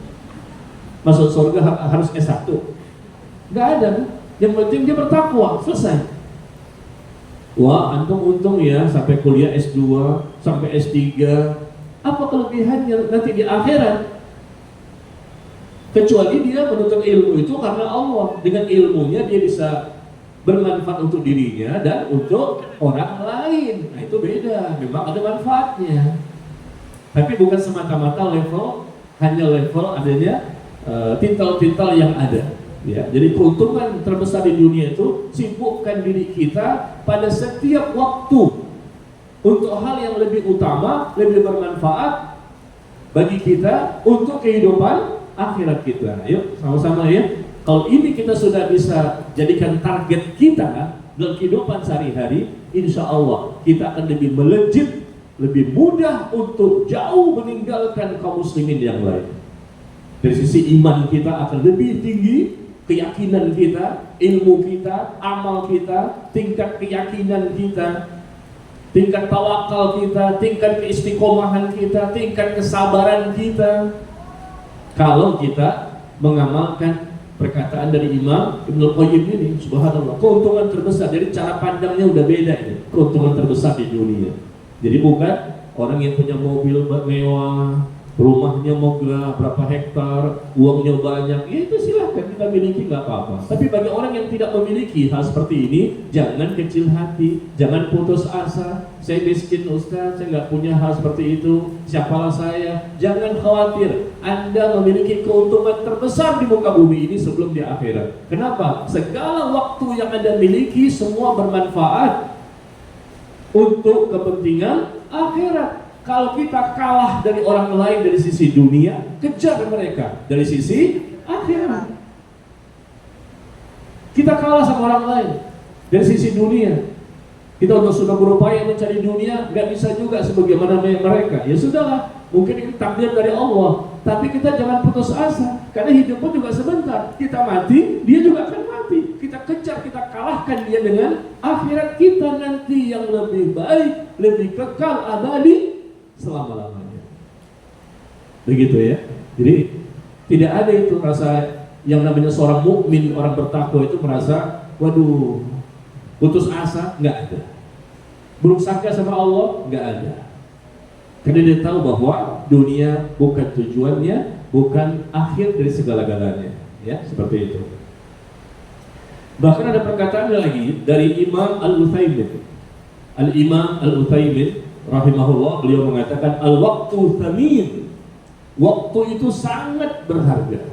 masuk surga harus S1? Nggak ada. Yang penting dia bertakwa, selesai. Wah antum untung ya sampai kuliah S2, sampai S3. Apa kelebihannya nanti di akhirat? Kecuali dia menuntut ilmu itu karena Allah. Dengan ilmunya dia bisa bermanfaat untuk dirinya dan untuk orang lain. Nah itu beda, memang ada manfaatnya. Tapi bukan semata-mata hanya level adanya tintal-tintal yang ada. Ya, jadi keuntungan terbesar di dunia itu sibukkan diri kita pada setiap waktu untuk hal yang lebih utama, lebih bermanfaat bagi kita untuk kehidupan akhirat kita. Yuk sama-sama ya. Kalau ini kita sudah bisa jadikan target kita dalam kehidupan sehari-hari, insya Allah kita akan lebih melejit, lebih mudah untuk jauh meninggalkan kaum muslimin yang lain. Dari sisi iman kita akan lebih tinggi, keyakinan kita, ilmu kita, amal kita, tingkat keyakinan kita, tingkat tawakal kita, tingkat keistiqomahan kita, tingkat kesabaran kita. Kalau kita mengamalkan perkataan dari Imam Ibnu Qayyim ini, subhanallah, keuntungan terbesar. Jadi cara pandangnya udah beda ini, keuntungan terbesar di dunia. Jadi bukan orang yang punya mobil mewah, rumahnya megah, berapa hektar, uangnya banyak, ya itu silahkan kita miliki, nggak apa-apa. Tapi bagi orang yang tidak memiliki hal seperti ini, jangan kecil hati, jangan putus asa. Saya miskin Ustaz, saya nggak punya hal seperti itu, siapalah saya. Jangan khawatir, Anda memiliki keuntungan terbesar di muka bumi ini sebelum di akhirat. Kenapa? Segala waktu yang Anda miliki semua bermanfaat untuk kepentingan akhirat. Kalau kita kalah dari orang lain dari sisi dunia, kejar mereka dari sisi akhirat. Kita kalah sama orang lain dari sisi dunia. Kita sudah berupaya mencari dunia, nggak bisa juga sebagaimana mereka. Ya sudahlah, mungkin itu takdir dari Allah. Tapi kita jangan putus asa, karena hidup pun juga sebentar. Kita mati, dia juga akan mati. Kita kejar, kita kalahkan dia dengan akhirat kita nanti yang lebih baik, lebih kekal, abadi, selama-lamanya. Begitu ya. Jadi tidak ada itu rasa yang namanya seorang mukmin, orang bertakwa itu merasa waduh putus asa, nggak ada. Buruk sangka sama Allah, nggak ada. Karena dia tahu bahwa dunia bukan tujuannya, bukan akhir dari segala-galanya. Ya, seperti itu. Bahkan ada perkataan lagi dari Imam Al-Utsaimin. Al-Imam Al-Utsaimin rahimahullah, beliau mengatakan al-waqtu thamin. Waktu itu sangat berharga.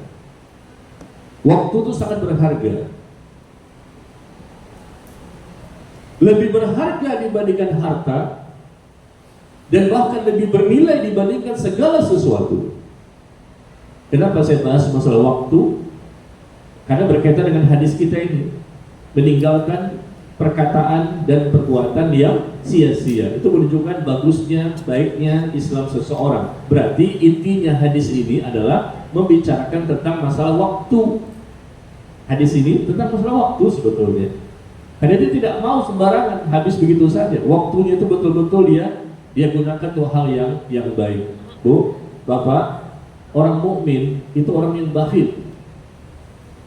Waktu itu sangat berharga. Lebih berharga dibandingkan harta, dan bahkan lebih bernilai dibandingkan segala sesuatu. Kenapa saya bahas masalah waktu? Karena berkaitan dengan hadis kita ini, meninggalkan perkataan dan perbuatan yang sia-sia. Itu menunjukkan bagusnya, baiknya Islam seseorang. Berarti intinya hadis ini adalah membicarakan tentang masalah waktu. Hadis ini tentang masalah waktu sebetulnya. Karena dia tidak mau sembarangan habis begitu saja. Waktunya itu betul-betul dia gunakan untuk hal yang baik. Bu, Bapak, orang mukmin itu orang yang bakhil.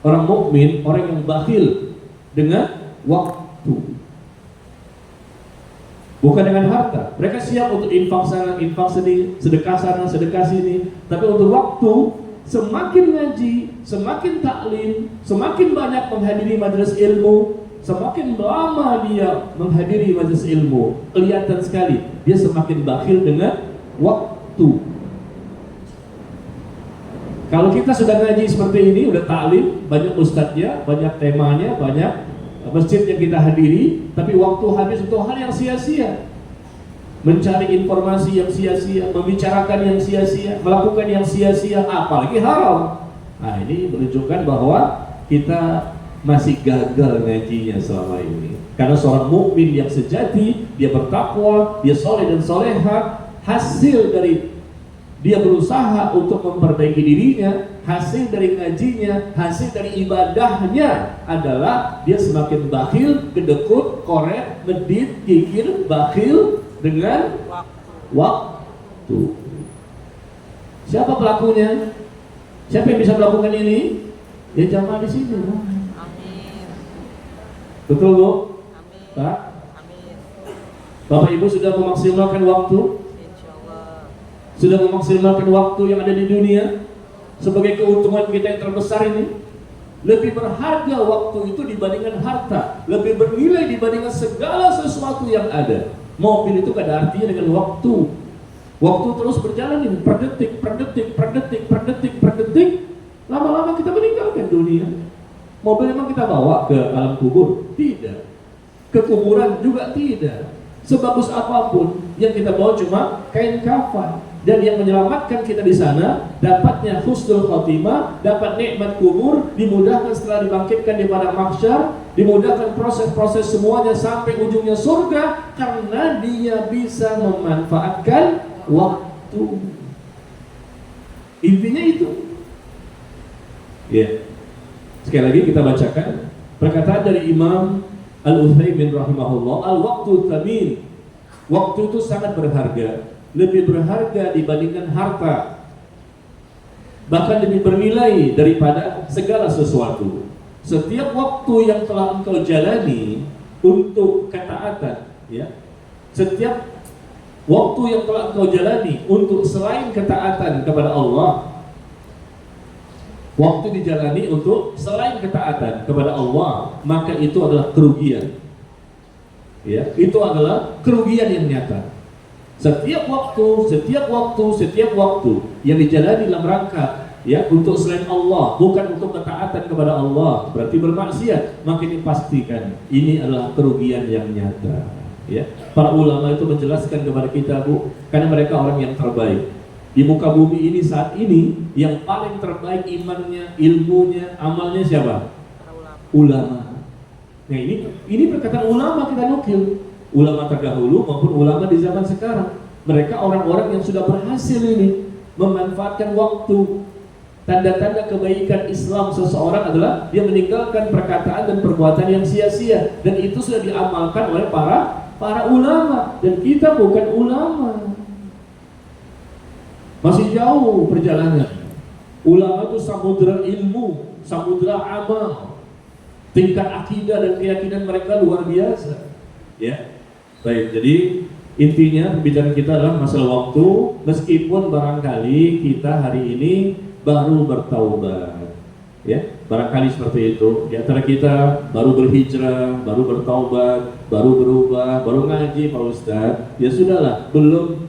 Orang mukmin orang yang bakhil dengan waktu, bukan dengan harta. Mereka siap untuk infak sana, infak sini, sedekah sana, sedekah sini. Tapi untuk waktu, semakin ngaji, semakin taklim, semakin banyak menghadiri majelis ilmu, semakin lama dia menghadiri majelis ilmu, kelihatan sekali dia semakin bakhil dengan waktu. Kalau kita sudah ngaji seperti ini, udah taklim, banyak ustadznya, banyak temanya, banyak masjid yang kita hadiri, tapi waktu habis untuk hal yang sia-sia, mencari informasi yang sia-sia, membicarakan yang sia-sia, melakukan yang sia-sia, apalagi haram. Nah, ini menunjukkan bahwa kita masih gagal ngajinya selama ini. Karena seorang mukmin yang sejati, dia bertakwa, dia soleh dan soleha, hasil dari dia berusaha untuk memperbaiki dirinya, hasil dari ngajinya, hasil dari ibadahnya adalah dia semakin bakhil, kedekut, korek, medit, kikir, bakhil dengan waktu. Siapa pelakunya? Siapa yang bisa melakukan ini? Ya jamaah di sini. Amin. Betul, Bu? Amin. Pak? Amin. Bapak Ibu sudah memaksimalkan waktu? Insyaallah. Sudah memaksimalkan waktu yang ada di dunia sebagai keuntungan kita yang terbesar ini. Lebih berharga waktu itu dibandingkan harta, lebih bernilai dibandingkan segala sesuatu yang ada. Mobil itu gak ada artinya dengan waktu. Waktu terus berjalan ini, per detik, per detik, per detik, per detik, per detik. Lama-lama kita meninggalkan dunia. Mobil memang kita bawa ke alam kubur? Tidak. Ke kuburan juga tidak. Sebagus apapun yang kita bawa cuma kain kafan. Dan yang menyelamatkan kita di sana, dapatnya husnul khotimah, dapat nikmat kubur, dimudahkan setelah dibangkitkan di padang mahsyar, dimudahkan proses-proses semuanya sampai ujungnya surga, karena dia bisa memanfaatkan waktu. Intinya itu. Ya. Sekali lagi kita bacakan perkataan dari Imam Al-Utsaimin rahimahullah, al-waqtu tsamin. Waktu itu sangat berharga, lebih berharga dibandingkan harta, bahkan lebih bernilai daripada segala sesuatu. Setiap waktu yang telah engkau jalani untuk ketaatan, ya, setiap waktu yang telah engkau jalani untuk selain ketaatan kepada Allah, waktu dijalani untuk selain ketaatan kepada Allah, maka itu adalah kerugian. Ya, itu adalah kerugian yang nyata. Setiap waktu yang dijalani dalam rangka ya untuk selain Allah, bukan untuk ketaatan kepada Allah, berarti bermaksiat, maka dipastikan ini adalah kerugian yang nyata. Ya, para ulama itu menjelaskan kepada kita, Bu, karena mereka orang yang terbaik di muka bumi ini saat ini. Yang paling terbaik imannya, ilmunya, amalnya siapa? Ulama. Nah, ini perkataan ulama kita nukil. Ulama terdahulu maupun ulama di zaman sekarang. Mereka orang-orang yang sudah berhasil ini memanfaatkan waktu. Tanda-tanda kebaikan Islam seseorang adalah dia meninggalkan perkataan dan perbuatan yang sia-sia, dan itu sudah diamalkan oleh para ulama, dan kita bukan ulama. Masih jauh perjalanan. Ulama itu samudra ilmu, samudra amal. Tingkat akidah dan keyakinan mereka luar biasa. Ya. Baik, jadi intinya pembicaraan kita adalah masalah waktu. Meskipun barangkali kita hari ini baru bertaubat, Ya, barangkali seperti itu. Di antara kita baru berhijrah, baru bertaubat, baru berubah, baru ngaji Pak Ustadz. Ya sudahlah, belum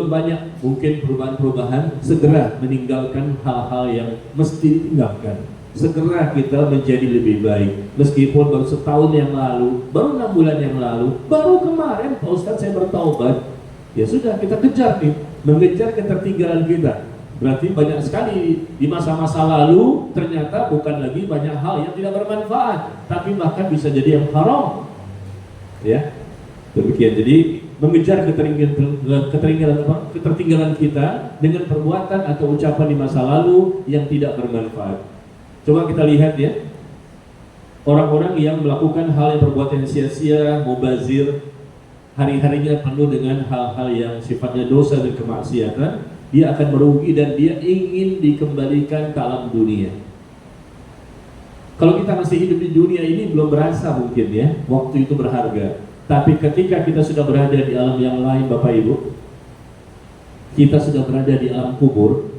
banyak mungkin perubahan-perubahan. Segera meninggalkan hal-hal yang mesti ditinggalkan. Segera kita menjadi lebih baik. Meskipun baru setahun yang lalu, baru 6 bulan yang lalu, baru kemarin Pak Ustadz saya bertaubat. Ya sudah, kita kejar nih, mengejar ketertinggalan kita. Berarti banyak sekali di masa-masa lalu ternyata bukan lagi banyak hal yang tidak bermanfaat, tapi bahkan bisa jadi yang haram. Ya, demikian. Jadi mengejar ketertinggalan kita dengan perbuatan atau ucapan di masa lalu yang tidak bermanfaat. Coba kita lihat ya, orang-orang yang melakukan hal yang perbuatan sia-sia, mubazir, hari-harinya penuh dengan hal-hal yang sifatnya dosa dan kemaksiatan, dia akan merugi dan dia ingin dikembalikan ke alam dunia. Kalau kita masih hidup di dunia ini belum berasa mungkin ya, waktu itu berharga. Tapi ketika kita sudah berada di alam yang lain Bapak Ibu, kita sudah berada di alam kubur,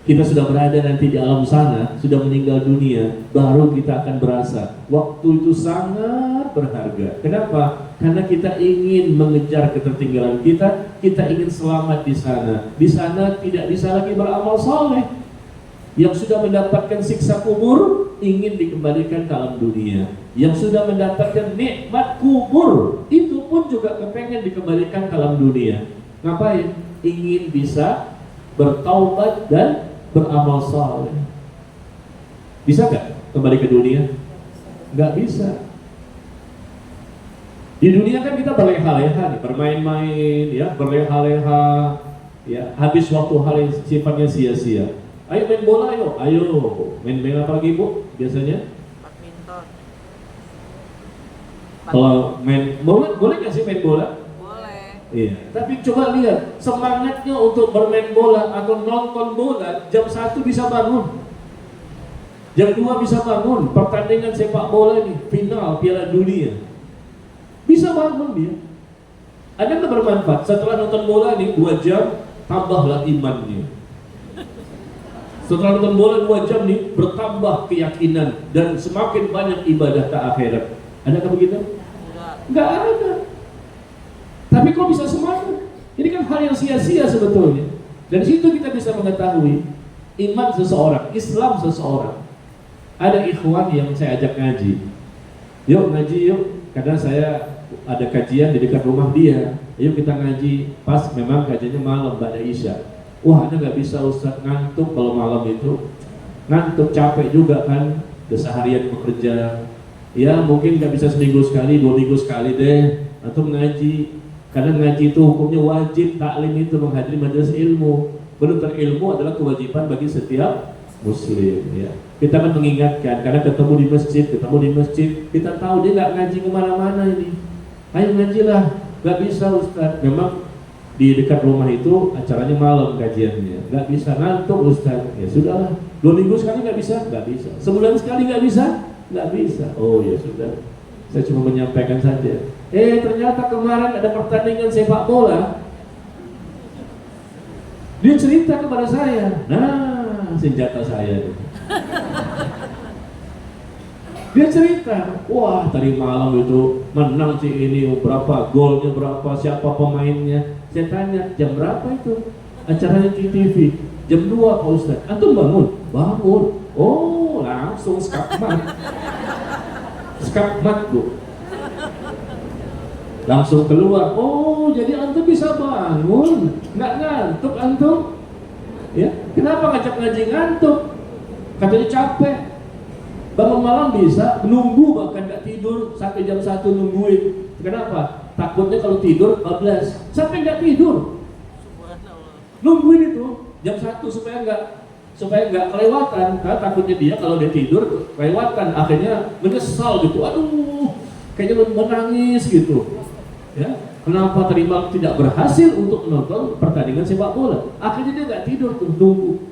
kita sudah berada nanti di alam sana, sudah meninggal dunia, baru kita akan berasa waktu itu sangat berharga. Kenapa? Karena kita ingin mengejar ketertinggalan kita ingin selamat di sana. Di sana tidak bisa lagi beramal soleh. Yang sudah mendapatkan siksa kubur ingin dikembalikan ke alam dunia. Yang sudah mendapatkan nikmat kubur itu pun juga kepengen dikembalikan ke alam dunia. Ngapain? Ingin bisa bertaubat dan beramal saleh. Bisa gak kembali ke dunia? Gak bisa. Di dunia kan kita berleha-leha nih, bermain-main, ya, berleha-leha, ya, habis waktu hal yang sifatnya sia-sia. Ayo main bola, ayo main apa lagi Bu? Biasanya? Badminton. Kalau main bola, boleh nggak sih main bola? Boleh. Iya. Tapi coba lihat semangatnya untuk bermain bola atau nonton bola, jam 1 bisa bangun, jam 2 bisa bangun, pertandingan sepak bola nih, final Piala Dunia. Bisa bangun dia. Ada nggak bermanfaat? Setelah nonton bola nih 2 jam, tambahlah imannya. Setelah nonton bola 2 jam nih, bertambah keyakinan dan semakin banyak ibadah ke akhirat. Adakah begitu? Nggak ada. Tapi kok bisa semangat? Ini kan hal yang sia-sia sebetulnya. Dari situ kita bisa mengetahui iman seseorang, Islam seseorang. Ada ikhwan yang saya ajak ngaji. Yuk ngaji yuk, karena saya ada kajian di dekat rumah dia. Ayo kita ngaji. Pas memang kajiannya malam, Ba'da Isya. Wah, Anda nggak bisa Ustaz, ngantuk kalau malam itu. Ngantuk, capek juga kan, udah seharian bekerja. Ya mungkin nggak bisa seminggu sekali, 2 minggu sekali deh atau ngaji. Karena ngaji itu hukumnya wajib, taklim itu menghadiri majelis ilmu. Menuntut ilmu adalah kewajiban bagi setiap muslim. Ya. Kita kan mengingatkan, karena ketemu di masjid, kita tahu dia nggak ngaji kemana-mana ini. Ayo ngajilah, nggak bisa Ustaz. Memang di dekat rumah itu acaranya malam kajiannya, nggak bisa, ngantuk Ustaz. Ya sudahlah, 2 minggu sekali nggak bisa, sebulan sekali nggak bisa. Oh ya sudah, saya cuma menyampaikan saja. Ternyata kemarin ada pertandingan sepak bola. Dia cerita kepada saya, nah senjata saya. Dia cerita, wah tadi malam itu menang si ini, berapa golnya, berapa, siapa pemainnya. Saya tanya, jam berapa itu? Acaranya di TV. Jam 2 Pak Ustaz. Antum bangun? Bangun. Oh langsung skakmat Bu. Langsung keluar. Oh jadi antum bisa bangun, nggak ngantuk antum? Ya, kenapa ngajak ngaji ngantuk? Katanya capek. Bangun malam bisa, nunggu bahkan nggak tidur sampai jam 1 nungguin. Kenapa? Takutnya kalau tidur 14 sampai nggak tidur. Nungguin itu jam 1 supaya nggak kelewatan. Karena takutnya dia kalau dia tidur kelewatan, akhirnya menyesal gitu. Aduh, kayaknya menangis gitu. Ya, kenapa tadi malam tidak berhasil untuk menonton pertandingan sepak bola? Akhirnya dia nggak tidur tuh, nunggu.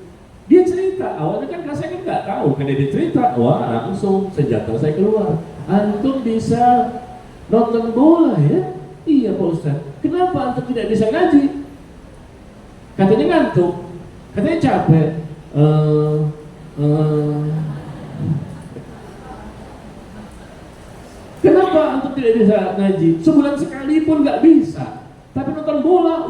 Dia cerita, awalnya kan saya kan nggak tahu, karena dia cerita, wah langsung senjata saya keluar. Antum bisa nonton bola ya? Iya Pak Ustaz. Kenapa antum tidak bisa ngaji? Katanya ngantuk, katanya capek. Kenapa antum tidak bisa ngaji? Sebulan sekali pun nggak bisa. Tapi nonton bola,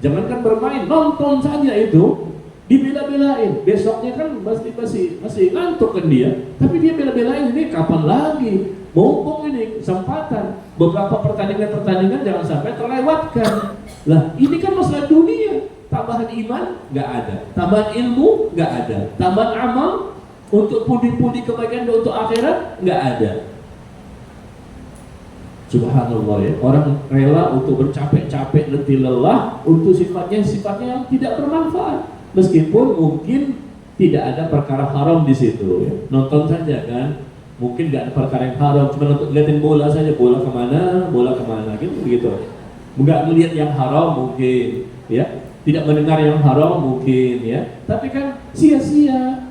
jangankan bermain, nonton saja itu dibela-belain. Besoknya kan masih ngantuk kan dia, tapi dia bela-belain. Ini kapan lagi? Mumpung ini kesempatan. Beberapa pertandingan jangan sampai terlewatkan. Lah, ini kan masalah dunia. Tambahan iman nggak ada, tambahan ilmu nggak ada, tambahan amal untuk pundi-pundi kebahagiaan untuk akhirat nggak ada. Subhanallah ya, orang rela untuk bercapek-capek, letih lelah untuk sifatnya yang tidak bermanfaat. Meskipun mungkin tidak ada perkara haram di situ ya. Nonton saja kan, mungkin nggak ada perkara yang haram, cuma untuk liatin bola saja, bola kemana gitu. Nggak melihat yang haram mungkin ya, tidak mendengar yang haram mungkin ya. Tapi kan sia-sia.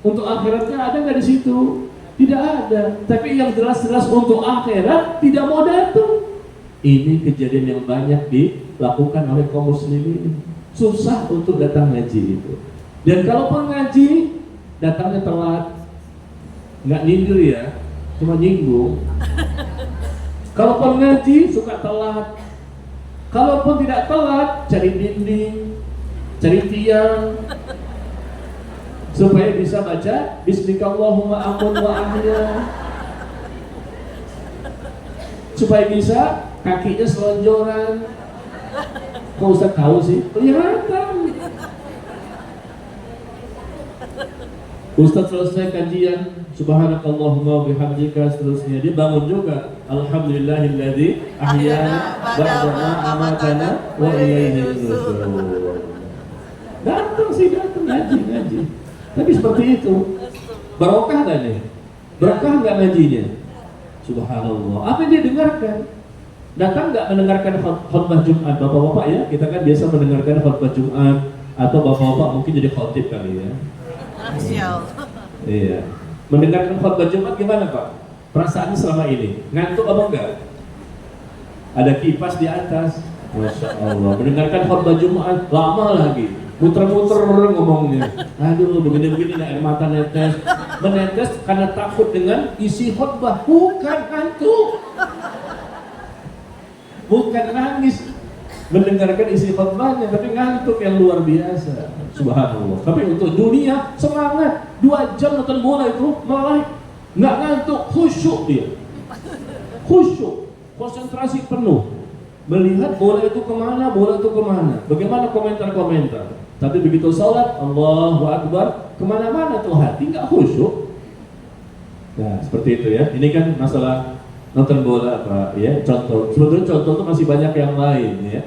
Untuk akhiratnya ada nggak di situ? Tidak ada. Tapi yang jelas-jelas untuk akhirat tidak mau datang. Ini kejadian yang banyak dilakukan oleh kaum muslimin. Susah untuk datang ngaji itu. Dan kalaupun ngaji, datangnya telat. Nggak nyindir ya, cuma nyinggung. Kalaupun ngaji suka telat. Kalaupun tidak telat, cari dinding, cari tiang, supaya bisa baca Bismillahirrahmanirrahim amun wa ahya, supaya bisa kakinya selonjoran. Kok Ustaz tahu sih? Kelihatan. Ustaz selesai kajian Subhanakallahumma bihamdika, seterusnya dia bangun juga Alhamdulillahilladzi ahyana ba'da ma amatana wa ilaihi nusyur. Datang ngaji. Tapi seperti itu. Barokah enggak nih? Barokah enggak ngajinya? Subhanallah. Apa yang dia dengarkan? Datang enggak mendengarkan khutbah Jumat? Bapak-bapak ya, kita kan biasa mendengarkan khutbah Jumat, atau bapak-bapak mungkin jadi khotib kali ya. Iya. Mendengarkan khutbah Jumat gimana Pak? Perasaannya selama ini? Ngantuk apa enggak? Ada kipas di atas. Masya Allah. Mendengarkan khutbah Jumat lama lagi. Muter-muter ngomongnya. Aduh, begini-begini air mata netes. Menetes karena takut dengan isi khutbah. Bukan ngantuk. Bukan nangis mendengarkan isi khutbahnya, tapi ngantuk yang luar biasa. Subhanallah. Tapi untuk dunia semangat. 2 jam nonton bola itu malah nggak ngantuk, khusyuk dia. Khusyuk, konsentrasi penuh. Melihat bola itu kemana. Bagaimana komentar-komentar. Tapi begitu sholat, Allahu Akbar, kemana-mana tuh hati nggak khusyuk. Nah, seperti itu ya. Ini kan masalah nonton bola Pak ya. Contoh. Sebetulnya contoh itu masih banyak yang lain ya.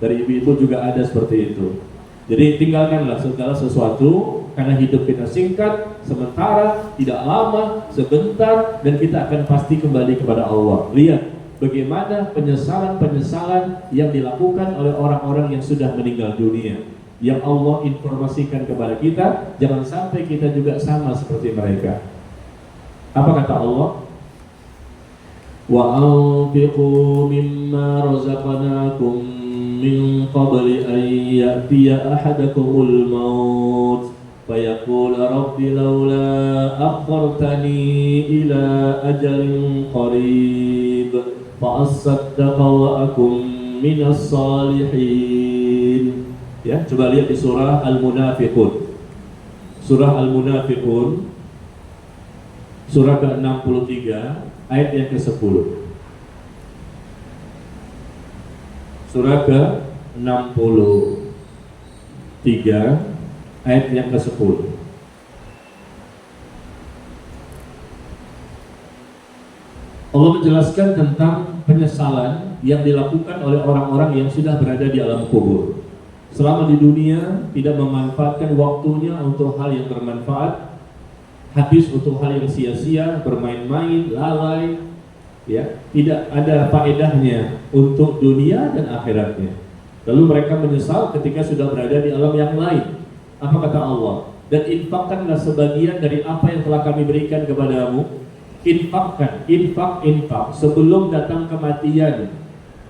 Dari ibu-ibu juga ada seperti itu. Jadi tinggalkanlah segala sesuatu, karena hidup kita singkat, sementara, tidak lama, sebentar, dan kita akan pasti kembali kepada Allah. Lihat bagaimana penyesalan-penyesalan yang dilakukan oleh orang-orang yang sudah meninggal dunia, yang Allah informasikan kepada kita. Jangan sampai kita juga sama seperti mereka. Apa kata Allah? Wa anfiqu mimma razaqnakum min qabli an ya'tiya ahadakumul maut fayaqul rabbi laula akhartani ila ajalin qarib fa asaddaqa wa akum minas salihin. Ya, coba lihat di surah Al-Munafiqun. Surah Al-Munafiqun, surah ke-63 ayat yang ke-10. Surah ke-63 ayat yang ke-10. Allah menjelaskan tentang penyesalan yang dilakukan oleh orang-orang yang sudah berada di alam kubur. Selama di dunia tidak memanfaatkan waktunya untuk hal yang bermanfaat, habis untuk hal yang sia-sia, bermain-main, lalai, ya, tidak ada faedahnya untuk dunia dan akhiratnya. Lalu mereka menyesal ketika sudah berada di alam yang lain. Apa kata Allah? Dan infakkanlah sebagian dari apa yang telah kami berikan kepadamu. Infakkan, infak sebelum datang kematian.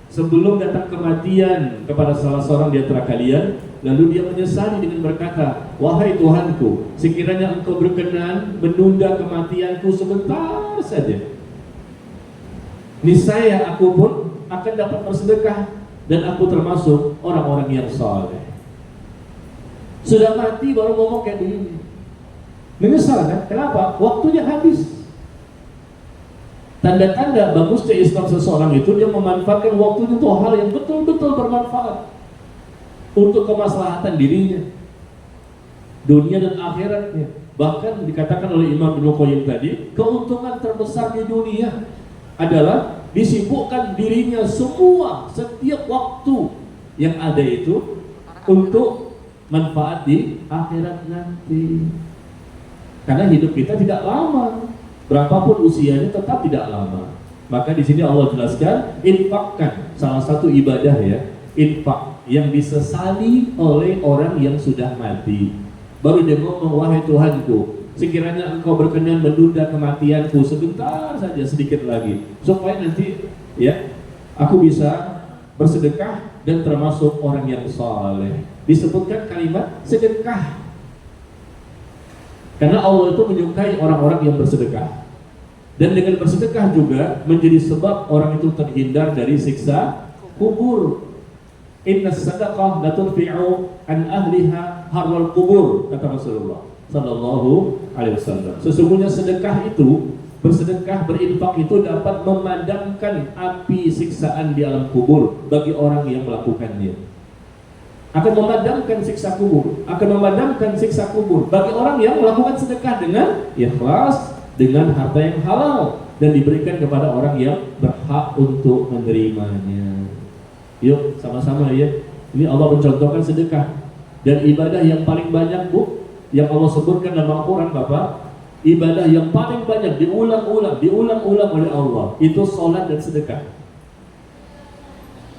sebelum datang kematian kepada salah seorang di antara kalian, lalu dia menyesali dengan berkata, wahai Tuhanku, sekiranya engkau berkenan menunda kematianku sebentar saja, niscaya aku pun akan dapat bersedekah dan aku termasuk orang-orang yang saleh. Sudah mati baru ngomong kayak begini. Menyesal kan? Kenapa? Waktunya habis. Tanda-tanda bagusnya Islam seseorang itu dia memanfaatkan waktunya untuk hal yang betul-betul bermanfaat untuk kemaslahatan dirinya, dunia dan akhiratnya. Bahkan dikatakan oleh Imam Ibnu Qayyim tadi, keuntungan terbesar di dunia adalah disibukkan dirinya semua setiap waktu yang ada itu untuk manfaat di akhirat nanti. Karena hidup kita tidak lama, berapapun usianya tetap tidak lama. Maka di sini Allah jelaskan, infakkan, salah satu ibadah ya, infak yang disesali oleh orang yang sudah mati. Baru dia ngomong, wahai Tuhanku, sekiranya engkau berkenan menunda kematianku sebentar saja, sedikit lagi, supaya nanti ya aku bisa bersedekah dan termasuk orang yang saleh. Disebutkan kalimat sedekah karena Allah itu menyukai orang-orang yang bersedekah, dan dengan bersedekah juga menjadi sebab orang itu terhindar dari siksa kubur. Inna sadaqah la turfi'u an ahliha harwal kubur, kata Rasulullah sallallahu alaihi wasallam. Sesungguhnya sedekah itu, bersedekah, berinfak itu dapat memadamkan api siksaan di alam kubur bagi orang yang melakukannya. Akan memadamkan siksa kubur, akan memadamkan siksa kubur bagi orang yang melakukan sedekah dengan ikhlas, dengan harta yang halal dan diberikan kepada orang yang berhak untuk menerimanya. Yuk sama-sama ya. Ini Allah mencontohkan sedekah dan ibadah yang paling banyak yang Allah sebutkan dalam Al-Quran, Bapak. Ibadah yang paling banyak diulang-ulang oleh Allah itu sholat dan sedekah.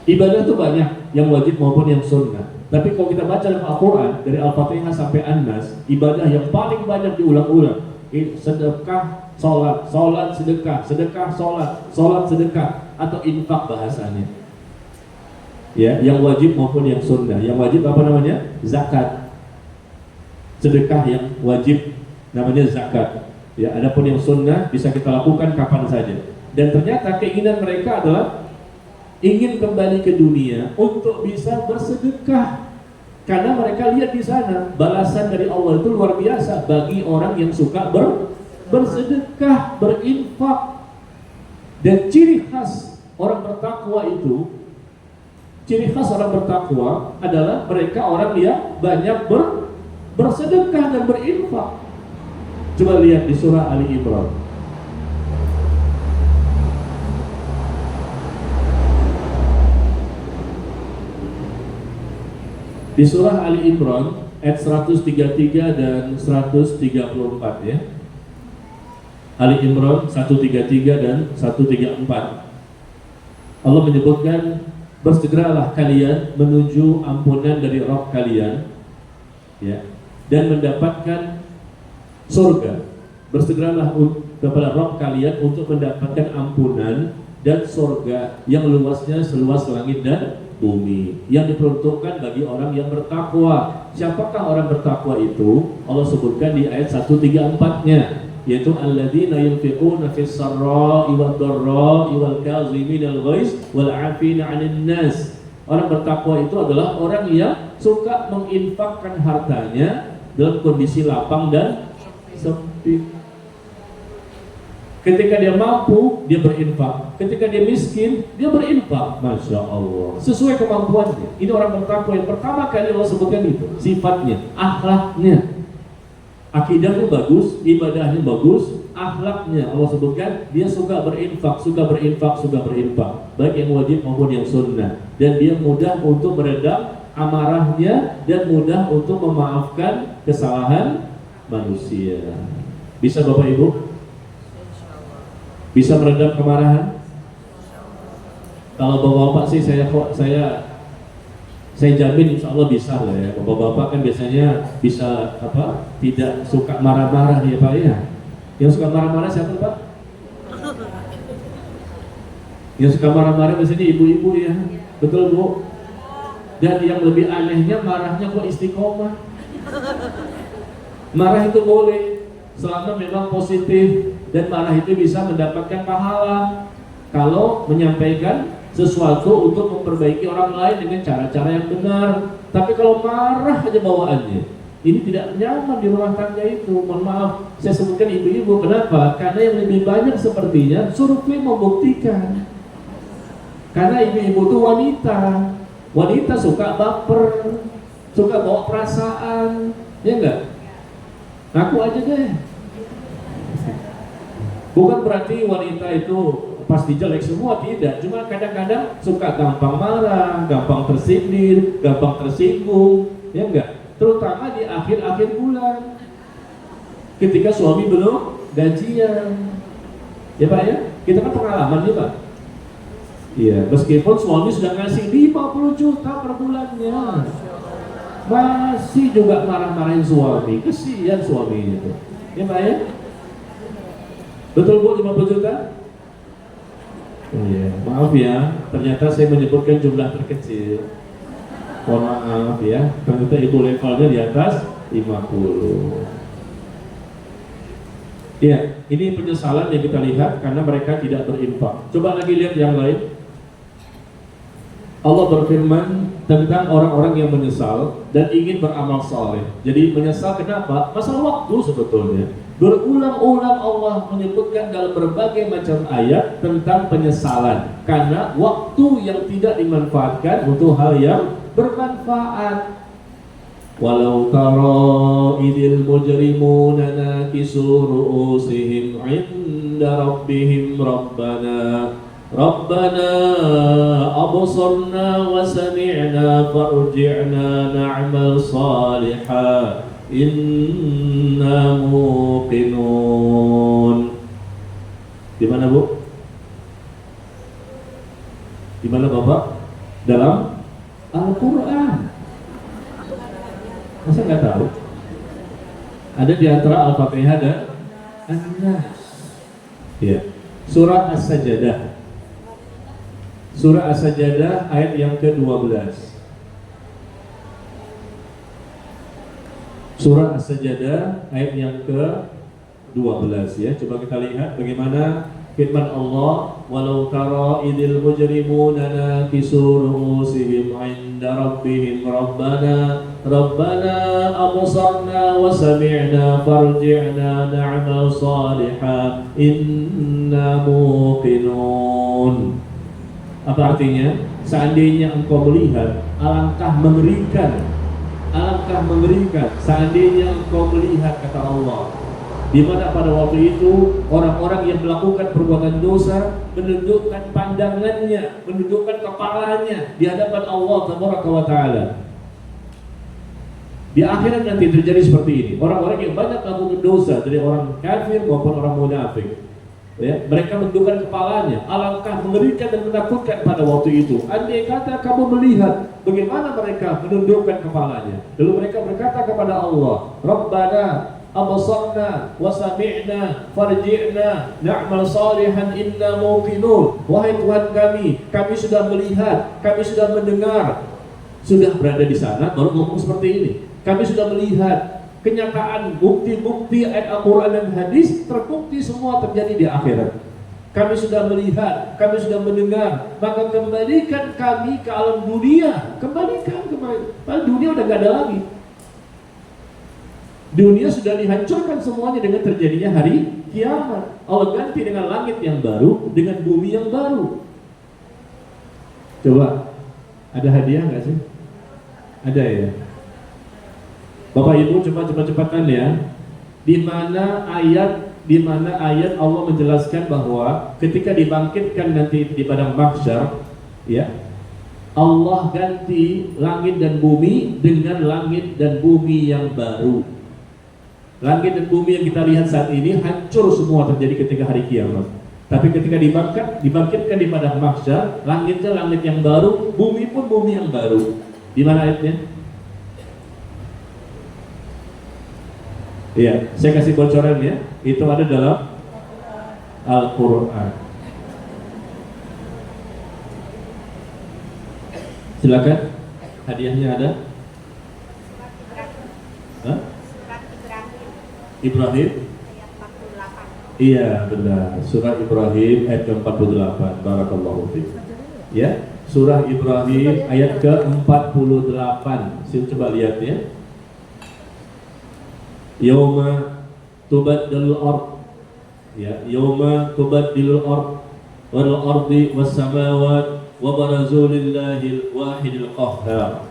Ibadah itu banyak, yang wajib maupun yang sunnah. Tapi kalau kita baca dalam Al-Quran dari Al-Fatihah sampai An-Nas, ibadah yang paling banyak diulang-ulang sedekah, sholat, sedekah, sholat, sedekah, atau infak bahasanya. Ya, yang wajib maupun yang sunnah. Yang wajib apa namanya? Zakat. Sedekah yang wajib namanya zakat. Ya, adapun yang sunnah bisa kita lakukan kapan saja. Dan ternyata keinginan mereka adalah ingin kembali ke dunia untuk bisa bersedekah, karena mereka lihat di sana balasan dari Allah itu luar biasa bagi orang yang suka bersedekah, berinfak. Dan ciri khas orang bertakwa adalah mereka orang yang banyak bersedekah dan berinfak. Coba lihat di surah Ali Imran. Di surah Ali Imran ayat 133 dan 134 ya. Ali Imran 133 dan 134. Allah menyebutkan, bersegeralah kalian menuju ampunan dari Rabb kalian ya, dan mendapatkan surga. Bersegeralah kepada Rabb kalian untuk mendapatkan ampunan dan surga yang luasnya seluas langit dan bumi, yang diperuntukkan bagi orang yang bertakwa. Siapakah orang bertakwa itu? Allah sebutkan di ayat 134-nya, yaitu alladzina yunfiquna fis sarra'i wad dharra'i wal kaziminal ghaiz wal 'afina 'anil nas. Orang bertakwa itu adalah orang yang suka menginfakkan hartanya dalam kondisi lapang dan sempit. Ketika dia mampu, dia berinfak. Ketika dia miskin, dia berinfak. Masya Allah, sesuai kemampuannya. Ini orang bertakwa yang pertama kali Allah sebutkan itu. Sifatnya, akhlaknya, akidahnya bagus, ibadahnya bagus, akhlaknya Allah sebutkan dia suka berinfak, baik yang wajib maupun yang sunnah. Dan dia mudah untuk meredam amarahnya dan mudah untuk memaafkan kesalahan manusia. Bisa Bapak Ibu? Bisa meredam kemarahan? Kalau bapak-bapak sih saya jamin insya Allah bisa lah ya. Bapak-bapak kan biasanya bisa tidak suka marah-marah ya Pak ya. Yang suka marah-marah siapa Pak? Yang suka marah-marah di sini ibu-ibu ya, betul Bu? Dan yang lebih anehnya marahnya kok istiqomah. Marah itu boleh selama memang positif, dan marah itu bisa mendapatkan pahala kalau menyampaikan sesuatu untuk memperbaiki orang lain dengan cara-cara yang benar. Tapi kalau marah aja bawaannya, ini tidak nyaman di rumah tangga itu. Mohon maaf, saya sebutkan ibu-ibu. Kenapa? Karena yang lebih banyak sepertinya survei membuktikan. Karena ibu-ibu itu wanita suka baper, suka bawa perasaan, ya enggak? Ngaku aja deh. Bukan berarti wanita itu pasti jelek semua, tidak. Cuma kadang-kadang suka gampang marah, gampang tersindir, gampang tersinggung, ya enggak? Terutama di akhir-akhir bulan, ketika suami belum gajian. Ya Pak ya? Kita kan pengalaman nih Pak. Iya, meskipun suami sudah ngasih 50 juta per bulannya, masih juga marah-marahin suami. Kesian suami itu. Ya Pak ya? Betul Bu, 50 juta? Oh iya, maaf ya, ternyata saya menyebutkan jumlah terkecil. Mohon maaf ya, ternyata itu levelnya di atas 50. Ya, ini penyesalan yang kita lihat karena mereka tidak berinfak. Coba lagi lihat yang lain. Allah berfirman tentang orang-orang yang menyesal dan ingin beramal saleh. Jadi menyesal kenapa? Masalah waktu sebetulnya. Berulang-ulang Allah menyebutkan dalam berbagai macam ayat tentang penyesalan karena waktu yang tidak dimanfaatkan untuk hal yang bermanfaat. Walau tara idil mujrimuna nakisu ru'usihim 'inda rabbihim Rabbana absarna wa sami'na farji'na na'mal salihan inna muqinun. Di mana Bu? Di mana Bapak? Dalam Al-Quran. Masa nggak tahu? Ada di antara Al-Fatihah dan An-Nas. Ya. Surah As-Sajdah. Surah As-Sajdah ayat yang ke-12. Surah As-Sajdah ayat yang ke-12 ya. Coba kita lihat bagaimana firman Allah, walau tara idil mujrimuna nakisu ru'usihim 'inda rabbihim rabbana absarna wa sami'na farji'na na'mal salihan inna muqinun. Apa artinya? Seandainya engkau melihat, alangkah mengerikan seandainya engkau melihat, kata Allah, di mana pada waktu itu orang-orang yang melakukan perbuatan dosa menundukkan pandangannya, menundukkan kepalanya di hadapan Allah Tabaraka wa Ta'ala. Di akhirat nanti terjadi seperti ini. Orang-orang yang banyak melakukan dosa dari orang kafir maupun orang munafik, ya, mereka menundukkan kepalanya. Alangkah mengerikan dan menakutkan pada waktu itu. Andai kata kamu melihat bagaimana mereka menundukkan kepalanya, lalu mereka berkata kepada Allah, Rabbana absarna wa sami'na farji'na na'mal salihan inna muqinun. Wahai Tuhan kami sudah melihat, kami sudah mendengar, sudah berada di sana baru ngomong seperti ini. Kami sudah melihat kenyataan, bukti-bukti ayat Al-Quran dan hadis terbukti semua terjadi di akhirat. Kami sudah melihat, kami sudah mendengar, maka kembalikan kami ke alam dunia. Kembalikan kembali. Padahal dunia udah gak ada lagi. Dunia sudah dihancurkan semuanya dengan terjadinya hari kiamat. Allah ganti dengan langit yang baru, dengan bumi yang baru. Coba, ada hadiah nggak sih? Ada ya. Bapak Ibu coba cepat-cepatan ya. Di mana ayat Allah menjelaskan bahwa ketika dibangkitkan nanti di padang mahsyar, ya, Allah ganti langit dan bumi dengan langit dan bumi yang baru. Langit dan bumi yang kita lihat saat ini hancur semua terjadi ketika hari kiamat. Tapi ketika dibangkitkan di padang mahsyar, langitnya langit yang baru, bumi pun bumi yang baru. Di mana ayatnya? Iya, saya kasih bocoran ya. Itu ada dalam Al-Quran. Silakan. Hadiahnya ada? Hah? Ibrahim? Iya, benar. Surah Ibrahim ayat ke-48. Barakallahu fiik. Ya, surah Ibrahim ayat ke-48. Saya coba lihat ya. Yauma tubaddalul ard. Ya, yauma tubaddalul ard wal ardi was samawati wa barazu lillahil wahidil qahhar.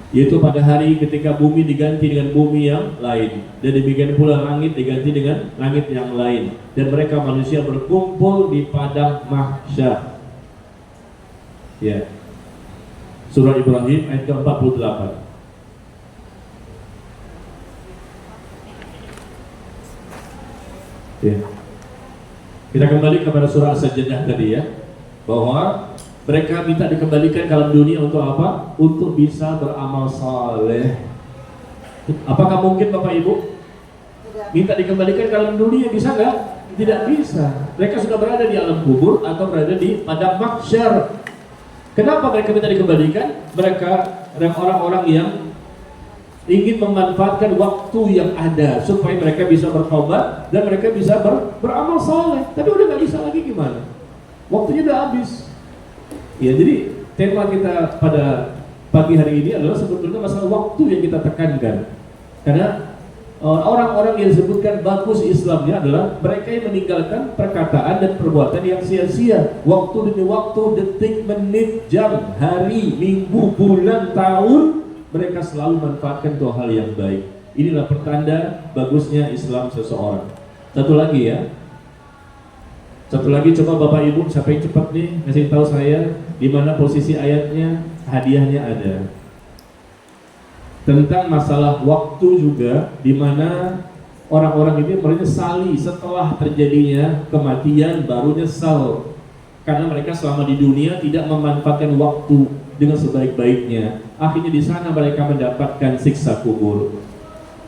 Yaitu pada hari ketika bumi diganti dengan bumi yang lain, dan demikian pula langit diganti dengan langit yang lain, dan mereka manusia berkumpul di padang mahsyar. Ya. Surah Ibrahim ayat ke-48. Ya. Kita kembali kepada surah As-Sajdah tadi ya, bahwa mereka minta dikembalikan ke alam dunia untuk apa? Untuk bisa beramal saleh. Apakah mungkin Bapak Ibu minta dikembalikan ke alam dunia? Bisa nggak? Tidak bisa. Mereka sudah berada di alam kubur atau berada di padang mahsyar. Kenapa mereka minta dikembalikan? Mereka adalah orang-orang yang ingin memanfaatkan waktu yang ada supaya mereka bisa bertobat dan mereka bisa beramal saleh. Tapi udah nggak bisa lagi, gimana? Waktunya udah habis. Ya, jadi tema kita pada pagi hari ini adalah sebetulnya masalah waktu yang kita tekankan. Karena orang-orang yang disebutkan bagus Islamnya adalah mereka yang meninggalkan perkataan dan perbuatan yang sia-sia. Waktu demi waktu, detik, menit, jam, hari, minggu, bulan, tahun, mereka selalu manfaatkan untuk hal yang baik. Inilah pertanda bagusnya Islam seseorang. Satu lagi ya. Satu lagi, coba Bapak Ibu siapa yang cepat nih ngasih tahu saya di mana posisi ayatnya, hadiahnya ada. Tentang masalah waktu juga, di mana orang-orang ini menyesali setelah terjadinya kematian baru nyesal karena mereka selama di dunia tidak memanfaatkan waktu dengan sebaik-baiknya. Akhirnya di sana mereka mendapatkan siksa kubur.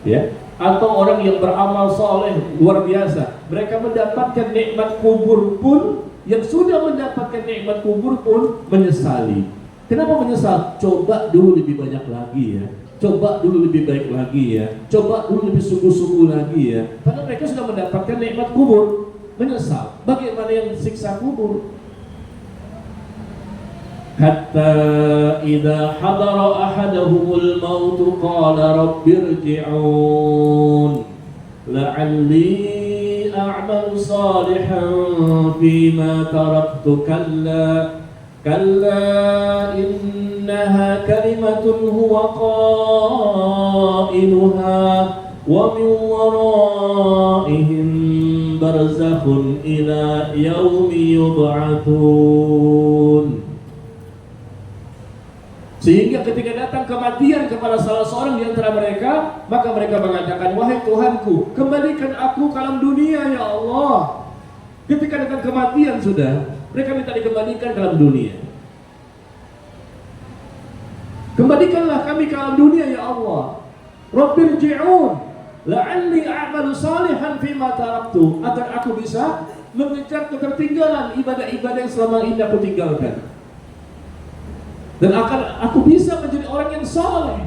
Ya. Atau orang yang beramal soleh luar biasa, mereka mendapatkan nikmat kubur pun, yang sudah mendapatkan nikmat kubur pun menyesali. Kenapa menyesal? Coba dulu lebih banyak lagi ya, coba dulu lebih baik lagi ya, coba dulu lebih sungguh-sungguh lagi ya. Karena mereka sudah mendapatkan nikmat kubur, menyesal. Bagaimana yang siksa kubur? Hatta idza hadara ahadahumul maut qala rabbirji'un la'alli a'malu salihan fima taraktu kalla innaha kalimatun huwa qailuha wa min waraihim barzakhun ila yaumi yub'atsun. Sehingga ketika datang kematian kepada salah seorang di antara mereka, maka mereka mengatakan, wahai Tuhanku, kembalikan aku ke alam dunia ya Allah. Ketika datang kematian sudah, mereka minta dikembalikan ke alam dunia. Kembalikanlah kami ke alam dunia ya Allah. Rabbirji'un la'alli a'malu salihan fima taraktu, agar aku bisa mengejar ketertinggalan ibadah-ibadah yang selama ini aku tinggalkan, dan akan aku bisa menjadi orang yang saleh.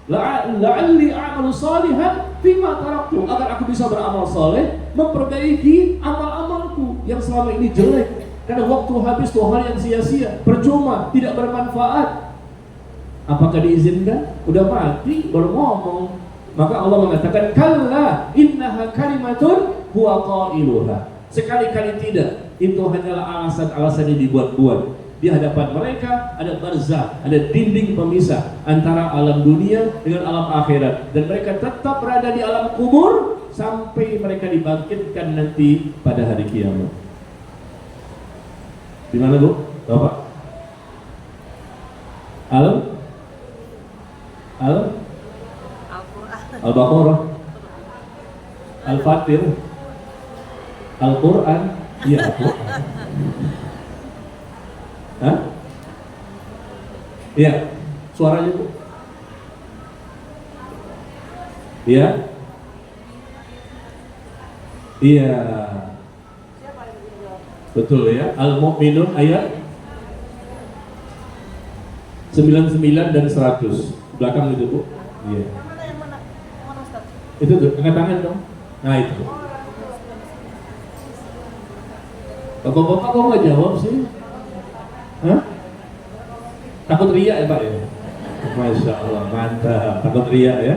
La'alli a'malu salihan fima taraktu, agar aku bisa beramal saleh, memperbaiki amal-amalku yang selama ini jelek. Karena waktu habis tuh hal yang sia-sia, percuma, tidak bermanfaat. Apakah diizinkan? Udah mati baru ngomong. Maka Allah mengatakan, kalla innaha kalimatun huwa qailuha. Sekali-kali tidak. Itu hanyalah alasan-alasan yang dibuat-buat. Di hadapan mereka ada barzah, ada dinding pemisah antara alam dunia dengan alam akhirat, dan mereka tetap berada di alam kubur sampai mereka dibangkitkan nanti pada hari kiamat. Di mana Bu? Bapak? Al-Baqarah, Al-Fatir, Al-Quran, iya Al-Quran. Hah? Iya, suaranya Bu. Iya. Iya. Betul ya. Al-Mu'minun ayat 99 dan 100. Belakang itu, Bu. Iya. Yang mana Ustaz? Itu tuh, angkat tangan dong. Nah, itu. Bapak-bapak kok nggak jawab sih? Hah? Takut riak ya, Pak ya? Masya Allah, mantap. Takut riak ya?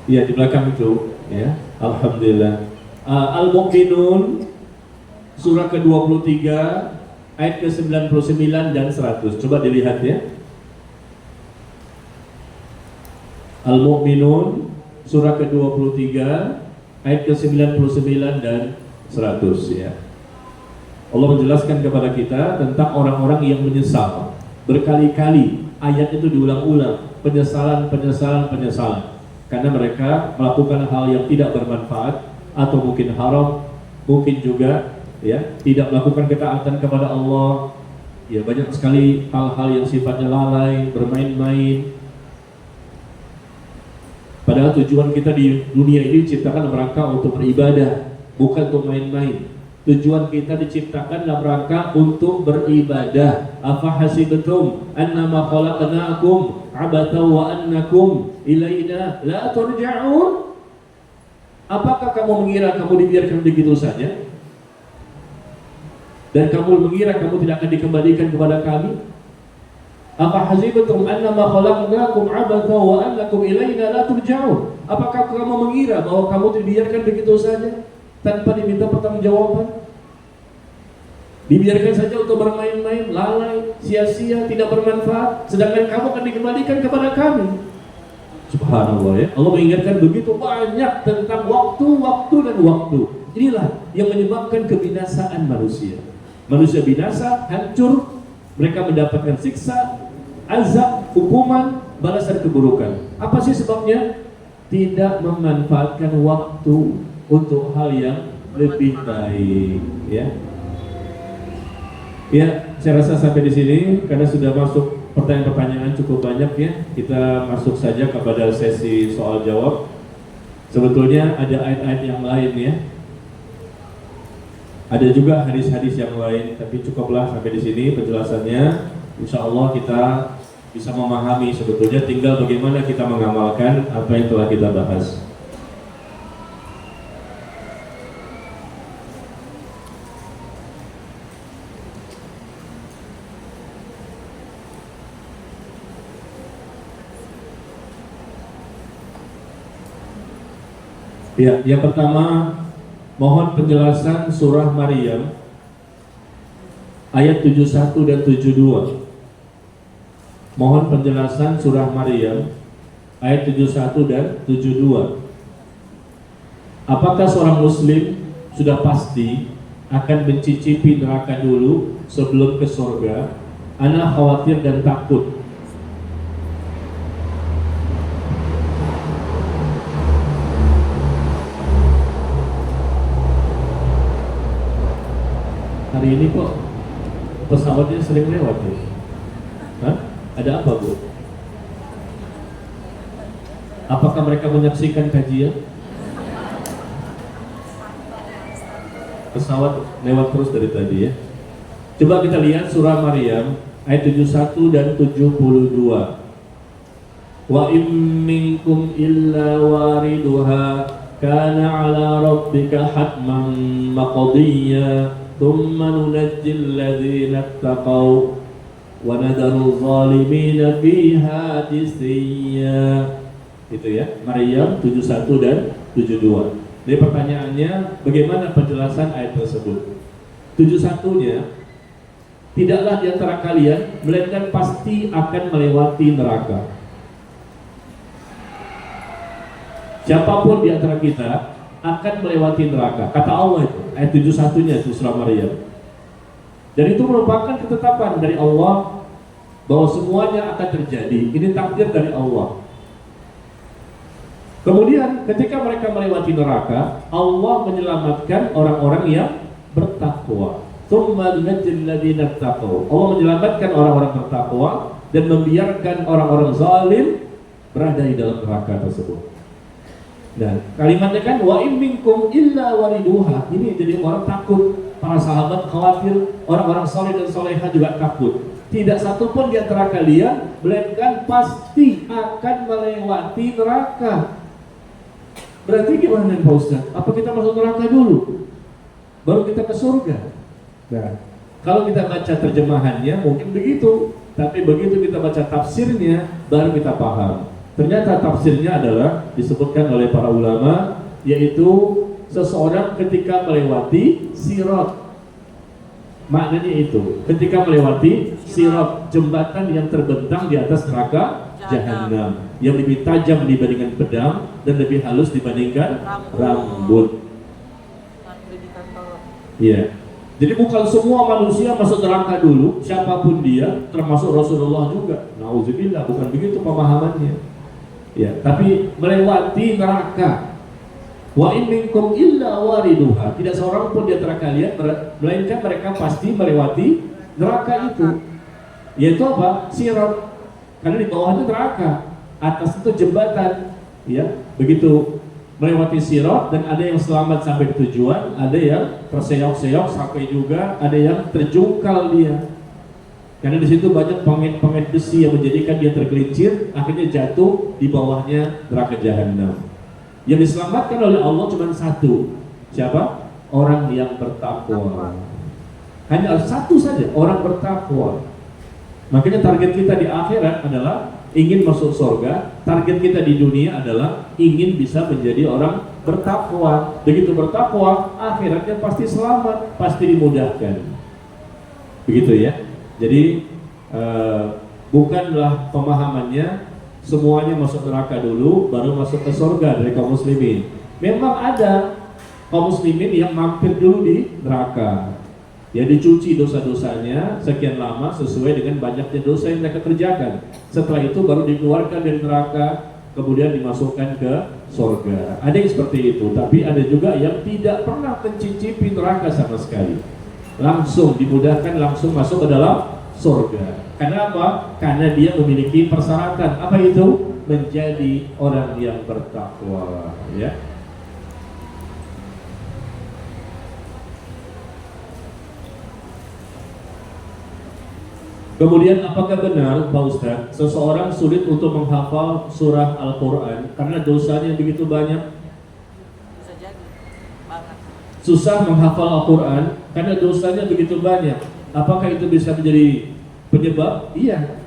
Iya, di belakang itu, ya. Alhamdulillah. Al-Mu'minun surah ke-23 ayat ke-99 dan 100. Coba dilihat ya. Al-Mu'minun surah ke-23 ayat ke-99 dan 100 ya. Allah menjelaskan kepada kita tentang orang-orang yang menyesal. Berkali-kali ayat itu diulang-ulang, penyesalan karena mereka melakukan hal yang tidak bermanfaat atau mungkin haram, mungkin juga ya tidak melakukan ketaatan kepada Allah. Ya, banyak sekali hal-hal yang sifatnya lalai, bermain-main. Padahal tujuan kita di dunia ini diciptakan dalam rangka untuk beribadah, bukan untuk main-main. Tujuan kita diciptakan dalam rangka untuk beribadah. Afa hasibtum annama khalaqnakum abatha wa annakum ilaina la turja'un? Apakah kamu mengira kamu dibiarkan begitu saja? Dan kamu mengira kamu tidak akan dikembalikan kepada kami? Apa hasibtum annama khalaqnakum abatha wa annakum ilaina la turja'un? Apakah kamu mengira bahwa kamu dibiarkan begitu saja tanpa diminta pertanggungjawaban? Dibiarkan saja untuk bermain-main, lalai, sia-sia, tidak bermanfaat, sedangkan kamu akan dikembalikan kepada kami. Subhanallah ya. Allah mengingatkan begitu banyak tentang waktu dan waktu. Inilah yang menyebabkan kebinasaan manusia. Manusia binasa, hancur, mereka mendapatkan siksa, azab, hukuman, balasan keburukan. Apa sih sebabnya? Tidak memanfaatkan waktu untuk hal yang lebih baik, ya. Ya, saya rasa sampai di sini karena sudah masuk pertanyaan-pertanyaan cukup banyak ya. Kita masuk saja kepada sesi soal jawab. Sebetulnya ada ayat-ayat yang lain ya. Ada juga hadis-hadis yang lain, tapi cukuplah sampai di sini penjelasannya. Insya Allah kita bisa memahami sebetulnya, tinggal bagaimana kita mengamalkan apa yang telah kita bahas. Ya, yang pertama mohon penjelasan surah Maryam ayat 71 dan 72. Mohon penjelasan surah Maryam ayat 71 dan 72. Apakah seorang muslim sudah pasti akan mencicipi neraka dulu sebelum ke surga? Ana khawatir dan takut. Hari ini kok pesawatnya sering lewat ya? Hah? Ada apa, Bu? Apakah mereka menyaksikan kajian? Pesawat lewat terus dari tadi ya. Coba kita lihat surah Maryam ayat 71 dan 72. Wa im minkum illa wariduha kana ala rabbika hatman maqdiyya thumma nunajjil ladzina ittaqaw wa nadaru zalimina fiha jisiyya. Itu ya, Maryam 71 dan 72. Jadi pertanyaannya, bagaimana penjelasan ayat tersebut? 71-nya, tidaklah di antara kalian melainkan pasti akan melewati neraka. Siapapun di antara kita akan melewati neraka. Kata Allah itu, ayat 71-nya itu surah Maryam. Dan itu merupakan ketetapan dari Allah bahwa semuanya akan terjadi. Ini takdir dari Allah. Kemudian ketika mereka melewati neraka, Allah menyelamatkan orang-orang yang bertakwa. Tsumma nunajjil ladzina taqaw. Allah menyelamatkan orang-orang bertakwa dan membiarkan orang-orang zalim berada di dalam neraka tersebut. Nah, kalimatnya kan wa in minkum illa wariduha. Ini jadi orang takut. para sahabat khawatir, orang-orang soleh dan soleha juga takut. Tidak satu pun di antara kalian melainkan pasti akan melewati neraka. Berarti gimana nih Pak Ustaz? Apa kita masuk neraka dulu, baru kita ke surga? Nah, kalau kita baca terjemahannya mungkin begitu, tapi begitu kita baca tafsirnya baru kita paham. Ternyata tafsirnya adalah disebutkan oleh para ulama, yaitu seseorang ketika melewati sirat. Maknanya itu, ketika melewati sirat, jembatan yang terbentang di atas neraka Jahanam, yang lebih tajam dibandingkan pedang dan lebih halus dibandingkan rambut. Iya. Jadi bukan semua manusia masuk neraka dulu, siapapun dia, termasuk Rasulullah juga. Nauzubillah, bukan begitu pemahamannya. Ya, tapi melewati neraka. Wa in minkum illa wariduha. Tidak seorang pun di antara kalian melainkan mereka pasti melewati neraka itu. Yaitu apa? Sirat. Karena di bawah itu neraka, atas itu jembatan. Ya, begitu melewati sirat dan ada yang selamat sampai tujuan, ada yang terseok-seok sampai juga, ada yang terjungkal dia. Karena di situ banyak pengait-pengait besi yang menjadikan dia tergelincir, akhirnya jatuh di bawahnya neraka Jahanam. Yang diselamatkan oleh Allah cuma satu. Siapa? Orang yang bertakwa. Hanya satu saja, orang bertakwa. Makanya target kita di akhirat adalah ingin masuk surga. Target kita di dunia adalah ingin bisa menjadi orang bertakwa. Begitu bertakwa, akhiratnya pasti selamat, pasti dimudahkan. Begitu ya. Jadi bukanlah pemahamannya semuanya masuk neraka dulu baru masuk ke surga dari kaum muslimin. Memang ada kaum muslimin yang mampir dulu di neraka, ya dicuci dosa-dosanya sekian lama sesuai dengan banyaknya dosa yang mereka kerjakan. Setelah itu baru dikeluarkan dari neraka, kemudian dimasukkan ke surga. Ada yang seperti itu, tapi ada juga yang tidak pernah mencicipi neraka sama sekali, langsung dimudahkan, langsung masuk ke dalam surga. Karena apa? Karena dia memiliki persyaratan. Apa itu? Menjadi orang yang bertakwa, ya. Kemudian apakah benar Pak Ustaz, seseorang sulit untuk menghafal surah Al-Quran karena dosanya begitu banyak? Bisa jadi banget. Susah menghafal Al-Quran karena dosanya begitu banyak. Apakah itu bisa menjadi penyebab? Iya.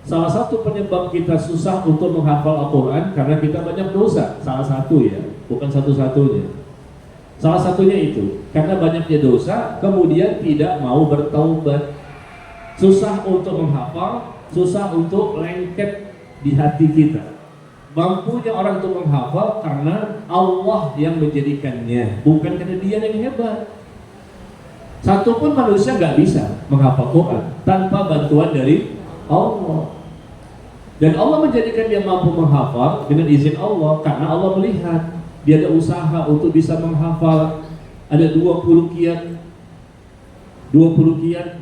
Salah satu penyebab kita susah untuk menghafal Al-Quran karena kita banyak dosa. Salah satu ya, bukan satu-satunya. Salah satunya itu, karena banyaknya dosa, kemudian tidak mau bertaubat. Susah untuk menghafal, susah untuk lengket di hati kita. Mampunya orang untuk menghafal karena Allah yang menjadikannya, bukan karena dia yang hebat. Satu pun manusia nggak bisa menghafal Quran tanpa bantuan dari Allah. Dan Allah menjadikan dia mampu menghafal dengan izin Allah karena Allah melihat dia ada usaha untuk bisa menghafal. Ada 20 kiat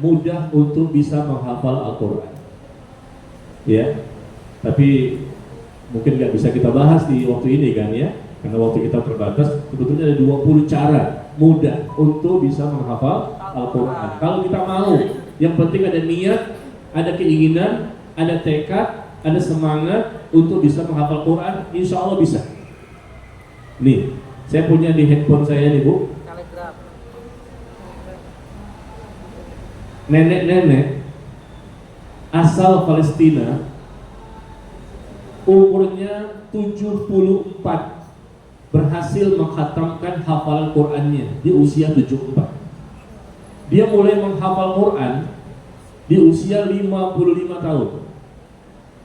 mudah untuk bisa menghafal Al-Quran. Ya, tapi mungkin nggak bisa kita bahas di waktu ini kan ya, karena waktu kita terbatas. Sebetulnya ada 20 cara mudah untuk bisa menghafal Al-Quran. Kalau kita mau, yang penting ada niat, ada keinginan, ada tekad, ada semangat untuk bisa menghafal Quran, insya Allah bisa. Nih, saya punya di handphone saya nih Bu, Telegram. nenek-nenek asal Palestina, umurnya 74, berhasil menghatamkan hafalan Qurannya di usia 74. Dia mulai menghafal Quran di usia 55 tahun.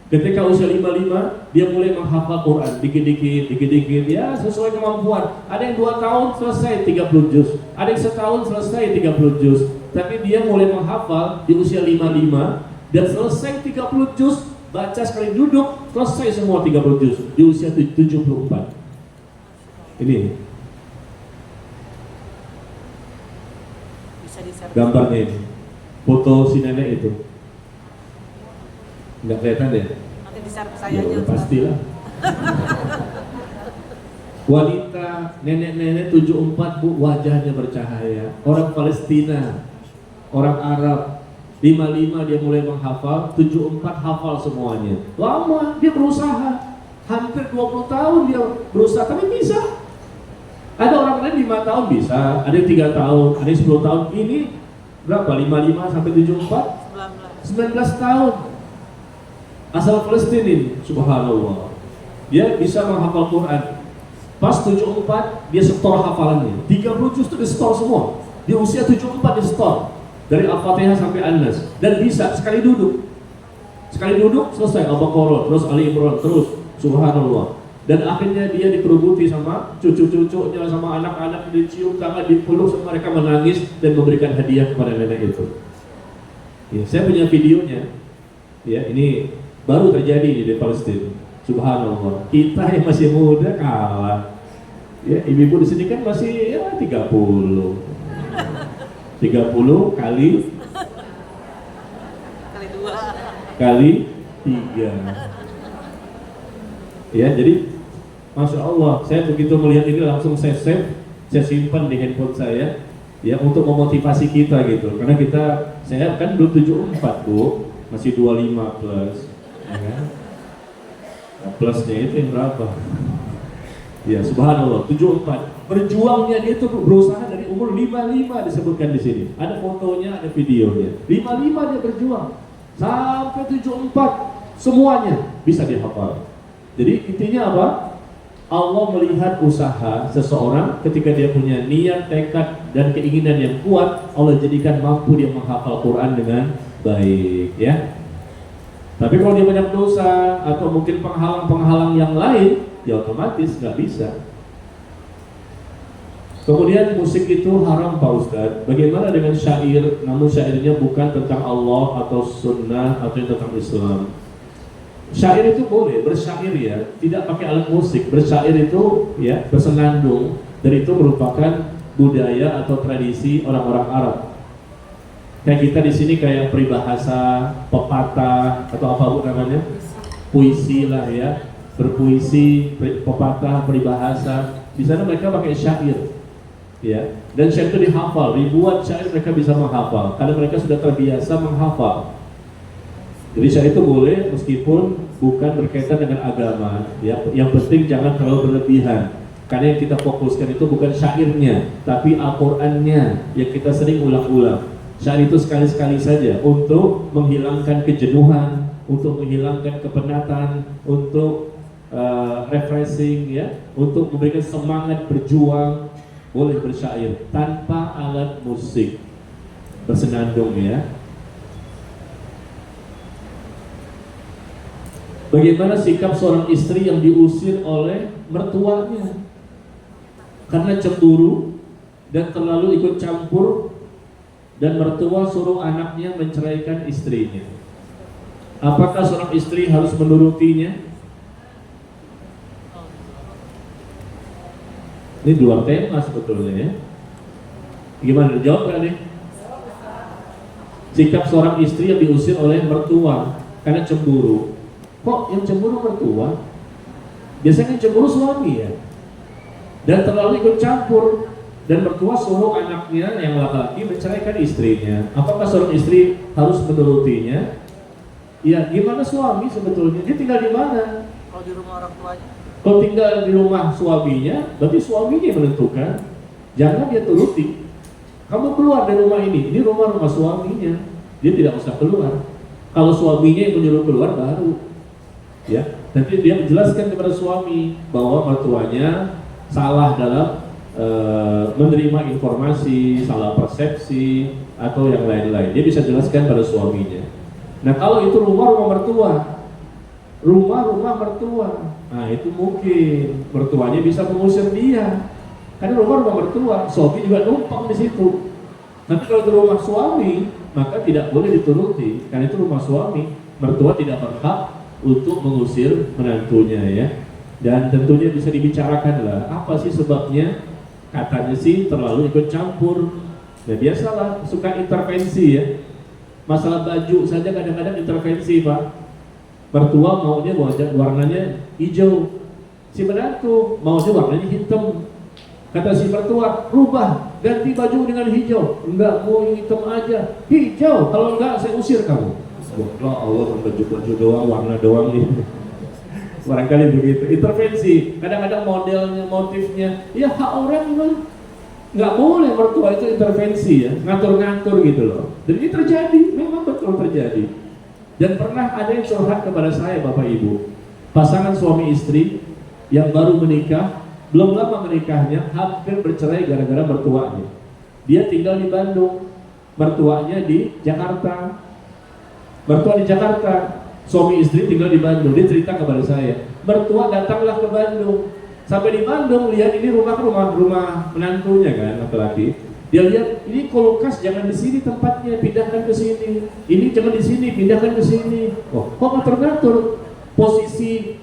Ketika usia 55, dia mulai menghafal Quran dikit-dikit ya sesuai kemampuan. Ada yang 2 tahun selesai 30 juz, ada yang setahun selesai 30 juz. Tapi dia mulai menghafal di usia 55 dan selesai 30 juz, baca sekali duduk, selesai semua 30 juz di usia 74. Ini Bisa di-share. gambarnya ini, foto si nenek itu. Nggak kelihatan deh? Nanti di-share ke saya Ya aja. udah pastilah. Wanita, nenek-nenek 74 Bu, wajahnya bercahaya. Orang Palestina, orang Arab, 55 dia mulai menghafal, 74 hafal semuanya. Lama dia berusaha, hampir 20 tahun dia berusaha, tapi bisa. Ada orang lain 5 tahun bisa, ada yang 3 tahun, ada yang 10 tahun. Ini berapa? 55 sampai 74? 19 tahun. Asal Palestina ini, subhanallah. Dia bisa menghafal Quran. Pas 74 dia setor hafalannya. 30 juz itu dia setor semua. Di usia 74 dia setor. Dari Al-Fatihah sampai An-Nas. Dan bisa sekali duduk. Sekali duduk selesai Al-Baqarah, terus Ali Imran, terus subhanallah. Dan akhirnya dia dikerubuti sama cucu-cucunya, sama anak-anak, dicium tangan, dipeluk, sama mereka menangis dan memberikan hadiah kepada nenek itu. Ya, saya punya videonya. Ya, ini baru terjadi di Palestina. Subhanallah, kita yang masih muda kalah. Ya, ibu-ibu di sini kan masih ya 30 kali 2 kali 3. Ya, jadi Masya Allah, saya begitu melihat ini langsung saya save, saya simpan di handphone saya, ya, untuk memotivasi kita gitu. Karena saya kan belum 74 Bu, masih 25 plus, ya kan? Nah, plusnya itu yang berapa? Ya, subhanallah, 74. Berjuangnya dia itu berusaha dari umur 55 disebutkan di sini. Ada fotonya, ada videonya. 55 dia berjuang sampai 74 semuanya bisa dihafal. Jadi intinya apa? Allah melihat usaha seseorang ketika dia punya niat, tekad, dan keinginan yang kuat, Allah jadikan mampu dia menghafal Quran dengan baik, ya. Tapi kalau dia banyak dosa atau mungkin penghalang-penghalang yang lain, ya otomatis nggak bisa. Kemudian musik itu haram Pak Ustadz. Bagaimana dengan syair? Namun syairnya bukan tentang Allah atau sunnah atau yang tentang Islam. Syair itu boleh, bersyair ya, tidak pakai alat musik. Bersyair itu ya bersenandung, dan itu merupakan budaya atau tradisi orang-orang Arab. Kayak kita di sini kayak peribahasa, pepatah atau apa Bu namanya? Puisi lah ya, berpuisi, pepatah, peribahasa. Di sana mereka pakai syair, ya. Dan syair itu dihafal, ribuan syair mereka bisa menghafal karena mereka sudah terbiasa menghafal. Jadi syair itu boleh meskipun bukan berkaitan dengan agama, ya. Yang penting jangan terlalu berlebihan. Karena yang kita fokuskan itu bukan syairnya, tapi Al-Qur'annya yang kita sering ulang-ulang. Syair itu sekali-sekali saja untuk menghilangkan kejenuhan, untuk menghilangkan kepenatan, untuk refreshing, ya, untuk memberikan semangat berjuang. Boleh bersyair tanpa alat musik, bersenandung, ya. Bagaimana sikap seorang istri yang diusir oleh mertuanya karena cemburu dan terlalu ikut campur, dan mertua suruh anaknya menceraikan istrinya? Apakah seorang istri harus menurutinya? Ini dua tema sebetulnya, ya. Gimana, dijawab gak nih? Sikap seorang istri yang diusir oleh mertua karena cemburu. Kok yang cemburu mertua? Biasanya yang cemburu suami, ya. Dan terlalu ikut campur, dan mertua suruh anaknya yang laki-laki menceraikan istrinya. Apakah seorang istri harus menurutinya? Ya, gimana suami sebetulnya? Dia tinggal di mana? Kalau di rumah orang tuanya? Kalau tinggal di rumah suaminya, berarti suaminya yang menentukan. Jangan dia turuti. Kamu keluar dari rumah ini rumah suaminya. Dia tidak usah keluar. Kalau suaminya yang menyuruh keluar baru, ya. Nanti dia menjelaskan kepada suami bahwa mertuanya salah dalam menerima informasi, salah persepsi, atau yang lain-lain. Dia bisa jelaskan pada suaminya. Nah, kalau itu rumah mertua, rumah mertua, nah itu mungkin mertuanya bisa mengusir dia, karena rumah mertua, suami juga numpang di situ. Tapi kalau itu rumah suami, maka tidak boleh dituruti, karena itu rumah suami. Mertua tidak berhak untuk mengusir menantunya, ya. Dan tentunya bisa dibicarakan lah, apa sih sebabnya? Katanya sih terlalu ikut campur. Ya biasalah, suka intervensi, ya. Masalah baju saja kadang-kadang intervensi, Pak. Mertua maunya warnanya hijau, Si menantu maunya warnanya hitam. Kata si mertua, rubah, ganti baju dengan hijau. Enggak, mau hitam aja. Hijau, kalau enggak saya usir kamu. Ya Allah, baju-baju doang, warna doang ini. Barangkali begitu. Intervensi, kadang-kadang modelnya, motifnya, ya hak orang kan. Nggak boleh mertua itu intervensi ya, ngatur-ngatur gitu loh. Dan ini terjadi, memang betul terjadi. Dan pernah ada yang curhat kepada saya, Bapak Ibu, pasangan suami istri yang baru menikah, belum lama menikahnya, hampir bercerai gara-gara mertuanya. Dia tinggal di Bandung, mertuanya di Jakarta. Mertua di Jakarta, suami istri tinggal di Bandung. Dia cerita kepada saya, mertua datanglah ke Bandung. Sampai di Bandung, lihat ini rumah menantunya kan, laki-laki. Dia lihat, ini kulkas jangan di sini tempatnya, pindahkan ke sini. Ini jangan di sini, pindahkan ke sini. Oh, kok ngatur-ngatur posisi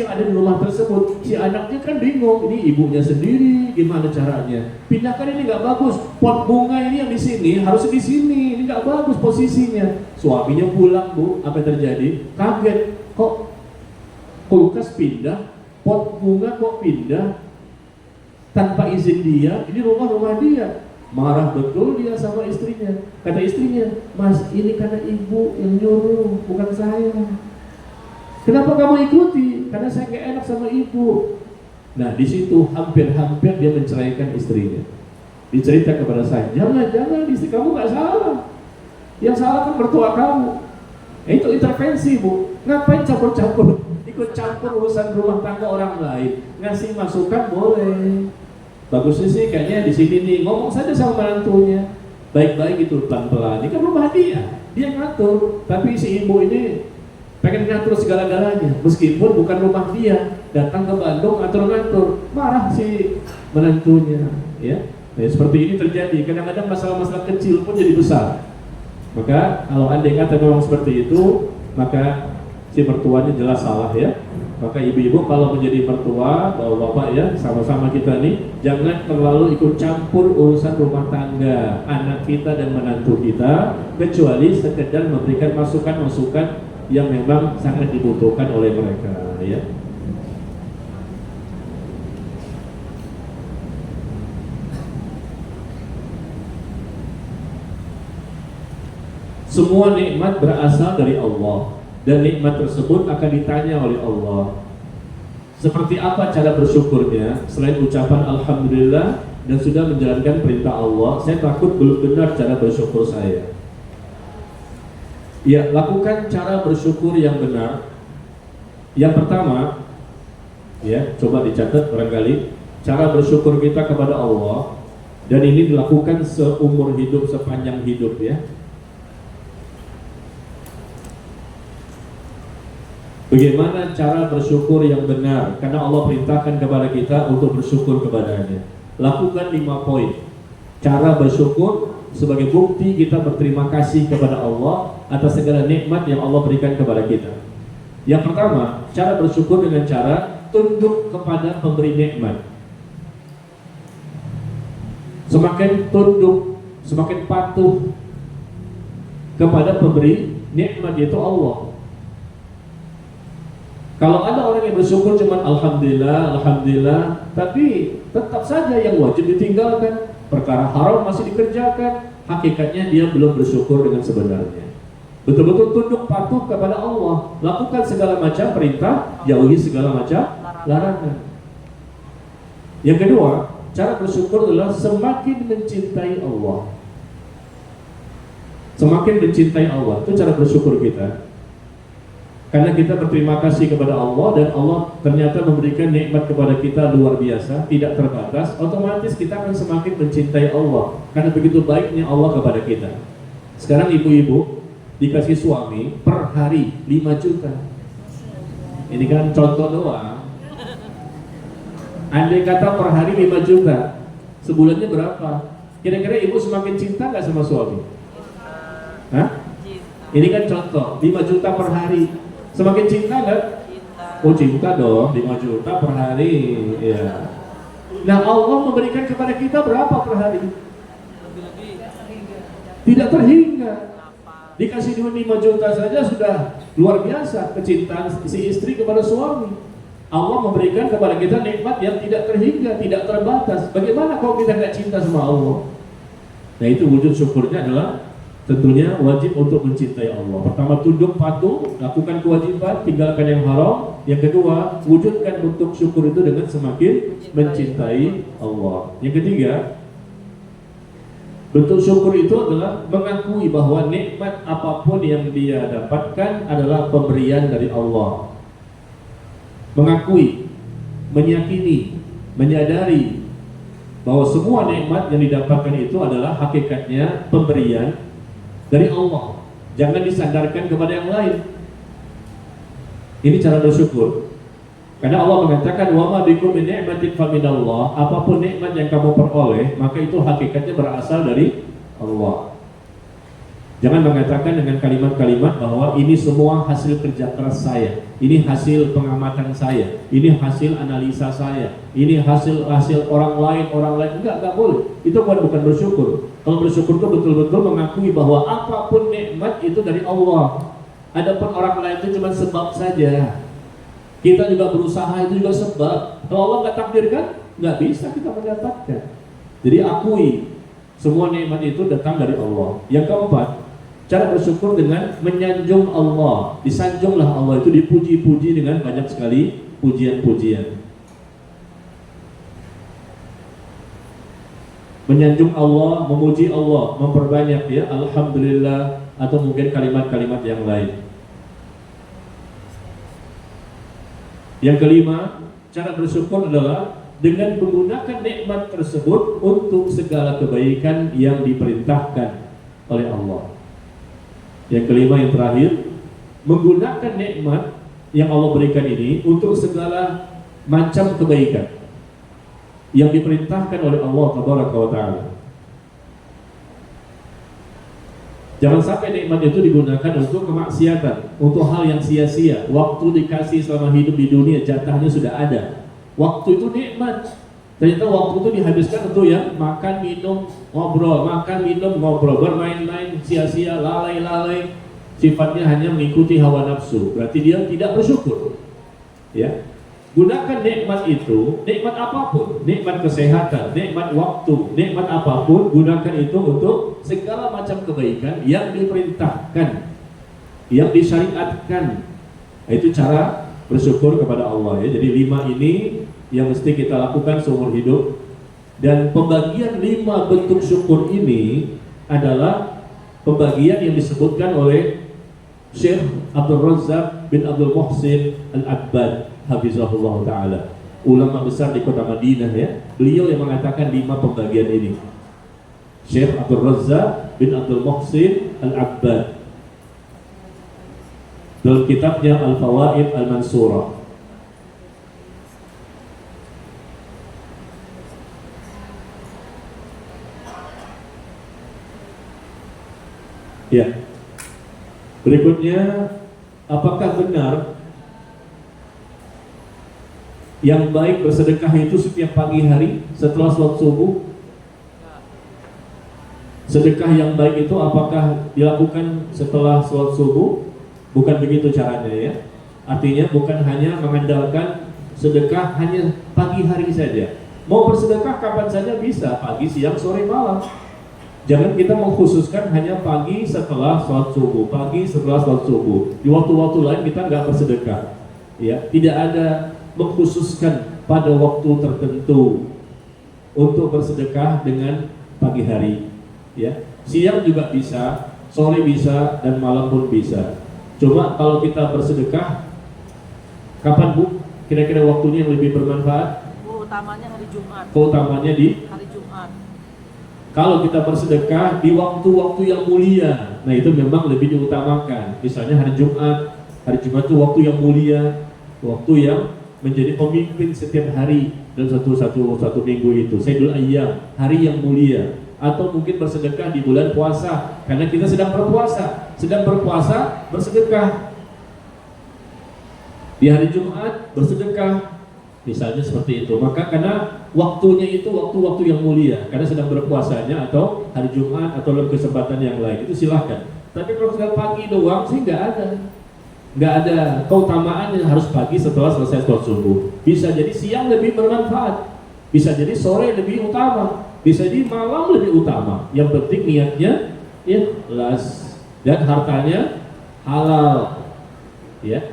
yang ada di rumah tersebut. Si anaknya kan bingung, ini ibunya sendiri, gimana caranya? Pindahkan ini nggak bagus. Pot bunga ini yang di sini harus di sini, ini nggak bagus posisinya. Suaminya pulang, Bu, apa yang terjadi? Kaget, kok kulkas pindah, pot bunga kok pindah tanpa izin dia, ini rumah dia. Marah betul dia sama istrinya. Kata istrinya, Mas, ini karena ibu yang nyuruh, bukan saya. Kenapa kamu ikuti? Karena saya gak enak sama ibu. Nah, di situ hampir-hampir dia menceraikan istrinya. Dicerita kepada saya, jangan, istri kamu gak salah. Yang salah kan mertua kamu. Itu intervensi, Bu. Ngapain campur-campur? Ikut campur urusan rumah tangga orang lain. Ngasih masukan boleh. Bagusnya sih kayaknya di sini nih, ngomong saja sama menantunya. Baik-baik gitu, pelan-pelan. Ini kan rumah dia ngatur. Tapi si ibu ini pengen ngatur segala-galanya, meskipun bukan rumah dia. Datang ke Bandung ngatur-ngatur, marah si menantunya, ya. Nah, seperti ini terjadi. Kadang-kadang masalah-masalah kecil pun jadi besar. Maka kalau andai kata memang seperti itu, maka si mertuanya jelas salah ya. Maka ibu-ibu kalau menjadi mertua, bapak-bapak ya, sama-sama kita nih, jangan terlalu ikut campur urusan rumah tangga anak kita dan menantu kita, kecuali sekedar memberikan masukan-masukan yang memang sangat dibutuhkan oleh mereka ya. Semua nikmat berasal dari Allah dan nikmat tersebut akan ditanya oleh Allah. Seperti apa cara bersyukurnya? Selain ucapan alhamdulillah dan sudah menjalankan perintah Allah, saya takut belum benar cara bersyukur saya. Ya, lakukan cara bersyukur yang benar. Yang pertama, ya, coba dicatat barangkali cara bersyukur kita kepada Allah, dan ini dilakukan seumur hidup, sepanjang hidup ya. Bagaimana cara bersyukur yang benar? Karena Allah perintahkan kepada kita untuk bersyukur kepadanya. Lakukan 5 poin. Cara bersyukur sebagai bukti kita berterima kasih kepada Allah atas segala nikmat yang Allah berikan kepada kita. Yang pertama, cara bersyukur dengan cara tunduk kepada pemberi nikmat. Semakin tunduk, semakin patuh kepada pemberi nikmat, yaitu Allah. Kalau ada orang yang bersyukur cuma alhamdulillah, alhamdulillah, tapi tetap saja yang wajib ditinggalkan, perkara haram masih dikerjakan, hakikatnya dia belum bersyukur dengan sebenarnya. Betul-betul tunduk patuh kepada Allah, lakukan segala macam perintah, jauhi segala macam larangan. Yang kedua, cara bersyukur adalah semakin mencintai Allah. Semakin mencintai Allah, itu cara bersyukur kita. Karena kita berterima kasih kepada Allah dan Allah ternyata memberikan nikmat kepada kita luar biasa, tidak terbatas, otomatis kita akan semakin mencintai Allah karena begitu baiknya Allah kepada kita. Sekarang ibu-ibu dikasih suami per hari 5 juta. Ini kan contoh doang. Andai kata per hari 5 juta, sebulannya berapa? Kira-kira ibu semakin cinta nggak sama suami? Hah? Ini kan contoh, 5 juta per hari. Semakin cinta nggak? Oh cinta dong, 5 juta per hari ya. Nah Allah memberikan kepada kita berapa per hari? Tidak terhingga. Dikasih duit 5 juta saja sudah luar biasa kecintaan si istri kepada suami. Allah memberikan kepada kita nikmat yang tidak terhingga, tidak terbatas. Bagaimana kalau kita tidak cinta sama Allah? Nah, itu wujud syukurnya adalah tentunya wajib untuk mencintai Allah. Pertama, tunduk patuh, lakukan kewajiban, tinggalkan yang haram. Yang kedua, wujudkan bentuk syukur itu dengan semakin mencintai Allah. Yang ketiga, bentuk syukur itu adalah mengakui bahwa nikmat apapun yang dia dapatkan adalah pemberian dari Allah. Mengakui, meyakini, menyadari bahwa semua nikmat yang didapatkan itu adalah hakikatnya pemberian dari Allah. Jangan disandarkan kepada yang lain. Ini cara bersyukur. Karena Allah mengatakan wa ma bikum min ni'matin faminallah, apapun nikmat yang kamu peroleh, maka itu hakikatnya berasal dari Allah. Jangan mengatakan dengan kalimat-kalimat bahwa ini semua hasil kerja keras saya, ini hasil pengamatan saya, ini hasil analisa saya, ini hasil orang lain. Enggak boleh. Itu bukan bersyukur. Kalau bersyukur itu betul-betul mengakui bahwa apapun nikmat itu dari Allah. Adapun orang lain itu cuma sebab saja. Kita juga berusaha, itu juga sebab. Kalau Allah nggak takdirkan, nggak bisa kita mendapatkan. Jadi akui semua nikmat itu datang dari Allah. Yang keempat, cara bersyukur dengan menyanjung Allah. Disanjunglah Allah, itu dipuji-puji dengan banyak sekali pujian-pujian. Menyanjung Allah, memuji Allah, memperbanyak ya, alhamdulillah, atau mungkin kalimat-kalimat yang lain. Yang kelima, cara bersyukur adalah dengan menggunakan nikmat tersebut untuk segala kebaikan yang diperintahkan oleh Allah. Yang kelima, yang terakhir, menggunakan nikmat yang Allah berikan ini untuk segala macam kebaikan yang diperintahkan oleh Allah Tabaraka wa Ta'ala. Jangan sampai nikmat itu digunakan untuk kemaksiatan, untuk hal yang sia-sia. Waktu dikasih selama hidup di dunia, jatahnya sudah ada. Waktu itu nikmat. Ternyata waktu itu dihabiskan untuk yang makan, minum, ngobrol, bermain-main, sia-sia, lalai-lalai. Sifatnya hanya mengikuti hawa nafsu. Berarti dia tidak bersyukur. Ya. Gunakan nikmat itu, nikmat apapun, nikmat kesehatan, nikmat waktu, nikmat apapun, gunakan itu untuk segala macam kebaikan yang diperintahkan, yang disyariatkan. Itu cara bersyukur kepada Allah ya. Jadi 5 ini yang mesti kita lakukan seumur hidup. Dan pembagian 5 bentuk syukur ini adalah pembagian yang disebutkan oleh Syekh Abdul Razzaq bin Abdul Muhsin Al-Abbad Hafizahullah Ta'ala, ulama besar di kota Madinah ya. Beliau yang mengatakan 5 pembagian ini. Syekh Abdul Razzaq bin Abdul Muhsin Al-Abbad dalam kitabnya Al-Fawaid Al-Mansurah. Ya. Berikutnya, apakah benar yang baik bersedekah itu setiap pagi hari setelah sholat subuh? Sedekah yang baik itu apakah dilakukan setelah sholat subuh? Bukan begitu caranya ya. Artinya bukan hanya mengandalkan sedekah hanya pagi hari saja. Mau bersedekah kapan saja bisa, pagi, siang, sore, malam. Jangan kita mengkhususkan hanya pagi setelah sholat subuh, pagi setelah sholat subuh. Di waktu-waktu lain kita nggak bersedekah. Ya, tidak ada mengkhususkan pada waktu tertentu untuk bersedekah dengan pagi hari ya. Siang juga bisa, sore bisa, dan malam pun bisa. Cuma kalau kita bersedekah kapan Bu? Kira-kira waktunya yang lebih bermanfaat? Utamanya hari Jumat. Utamanya di hari Jumat. Kalau kita bersedekah di waktu-waktu yang mulia, nah itu memang lebih diutamakan. Misalnya hari Jumat. Hari Jumat itu waktu yang mulia, waktu yang menjadi pemimpin setiap hari dalam satu minggu itu. Sayyidul Ayyam, hari yang mulia. Atau mungkin bersedekah di bulan puasa, karena kita sedang berpuasa. Sedang berpuasa, bersedekah. Di hari Jumat, bersedekah. Misalnya seperti itu. Maka karena waktunya itu waktu-waktu yang mulia, karena sedang berpuasanya atau hari Jumat atau dalam kesempatan yang lain, itu silahkan. Tapi kalau sudah pagi doang sih nggak ada keutamaan yang harus pagi setelah selesai sholat subuh. Bisa jadi siang lebih bermanfaat, bisa jadi sore lebih utama, bisa jadi malam lebih utama. Yang penting niatnya ikhlas dan hartanya halal, ya.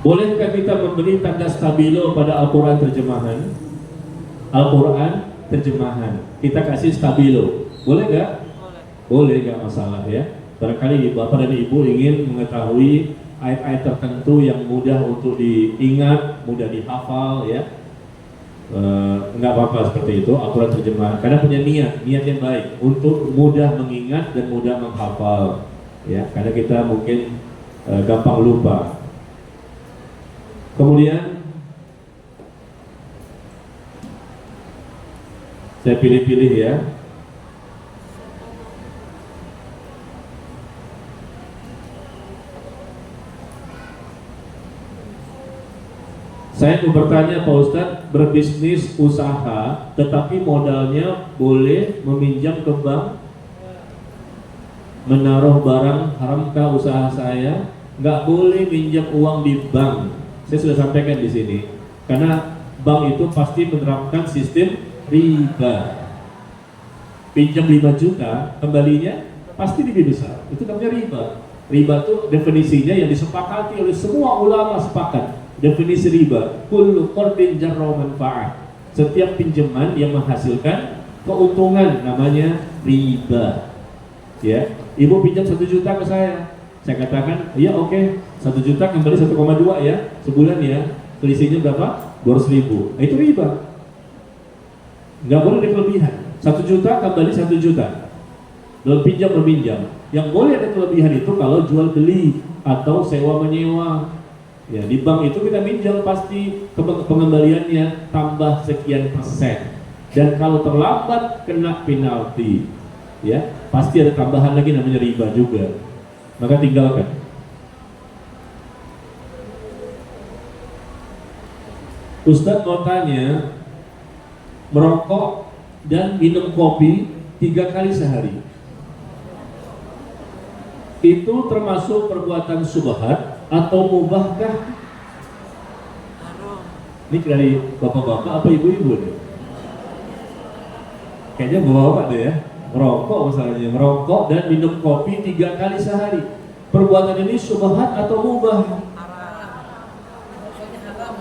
Bolehkah kita memberi tanda stabilo pada Al-Quran terjemahan? Al-Quran terjemahan, kita kasih stabilo, boleh nggak? Boleh, nggak masalah ya. Barangkali Bapak dan Ibu ingin mengetahui ayat-ayat tertentu yang mudah untuk diingat, mudah dihafal ya. Nggak apa-apa seperti itu, Al-Quran terjemahan. Karena punya niat yang baik untuk mudah mengingat dan mudah menghafal ya. Karena kita mungkin gampang lupa. Kemudian saya pilih-pilih ya. Saya mau bertanya Pak Ustadz, berbisnis usaha tetapi modalnya boleh meminjam ke bank, menaruh barang, haramkah usaha saya? Nggak boleh minjam uang di bank. Saya sudah sampaikan di sini, karena bank itu pasti menerapkan sistem riba. Pinjam 5 juta, kembalinya pasti lebih besar. Itu namanya riba. Riba itu definisinya yang disepakati oleh semua ulama sepakat. Definisi riba, kullu qardin jarra manfa'ah. Setiap pinjaman yang menghasilkan keuntungan namanya riba. Ya, Ibu pinjam 1 juta ke saya katakan, iya oke, 1 juta kembali 1,2 ya, sebulan ya, selisihnya berapa? 200.000. Nah, itu riba. Nggak boleh ada kelebihan. 1 juta kembali 1 juta. Dalam pinjam meminjam. Yang boleh ada kelebihan itu kalau jual beli atau sewa menyewa. Ya, di bank itu kita minjam pasti pengembaliannya tambah sekian persen. Dan kalau terlambat kena penalti. Ya, pasti ada tambahan lagi namanya riba juga. Maka tinggalkan. Ustadz mau tanya, merokok dan minum kopi 3 kali sehari itu termasuk perbuatan subhat atau mubahkah? Ini dari bapak-bapak apa ibu-ibu nih? Kayaknya bapak-bapak deh ya. Merokok misalnya, merokok dan minum kopi 3 kali sehari. Perbuatan ini subhat atau mubah?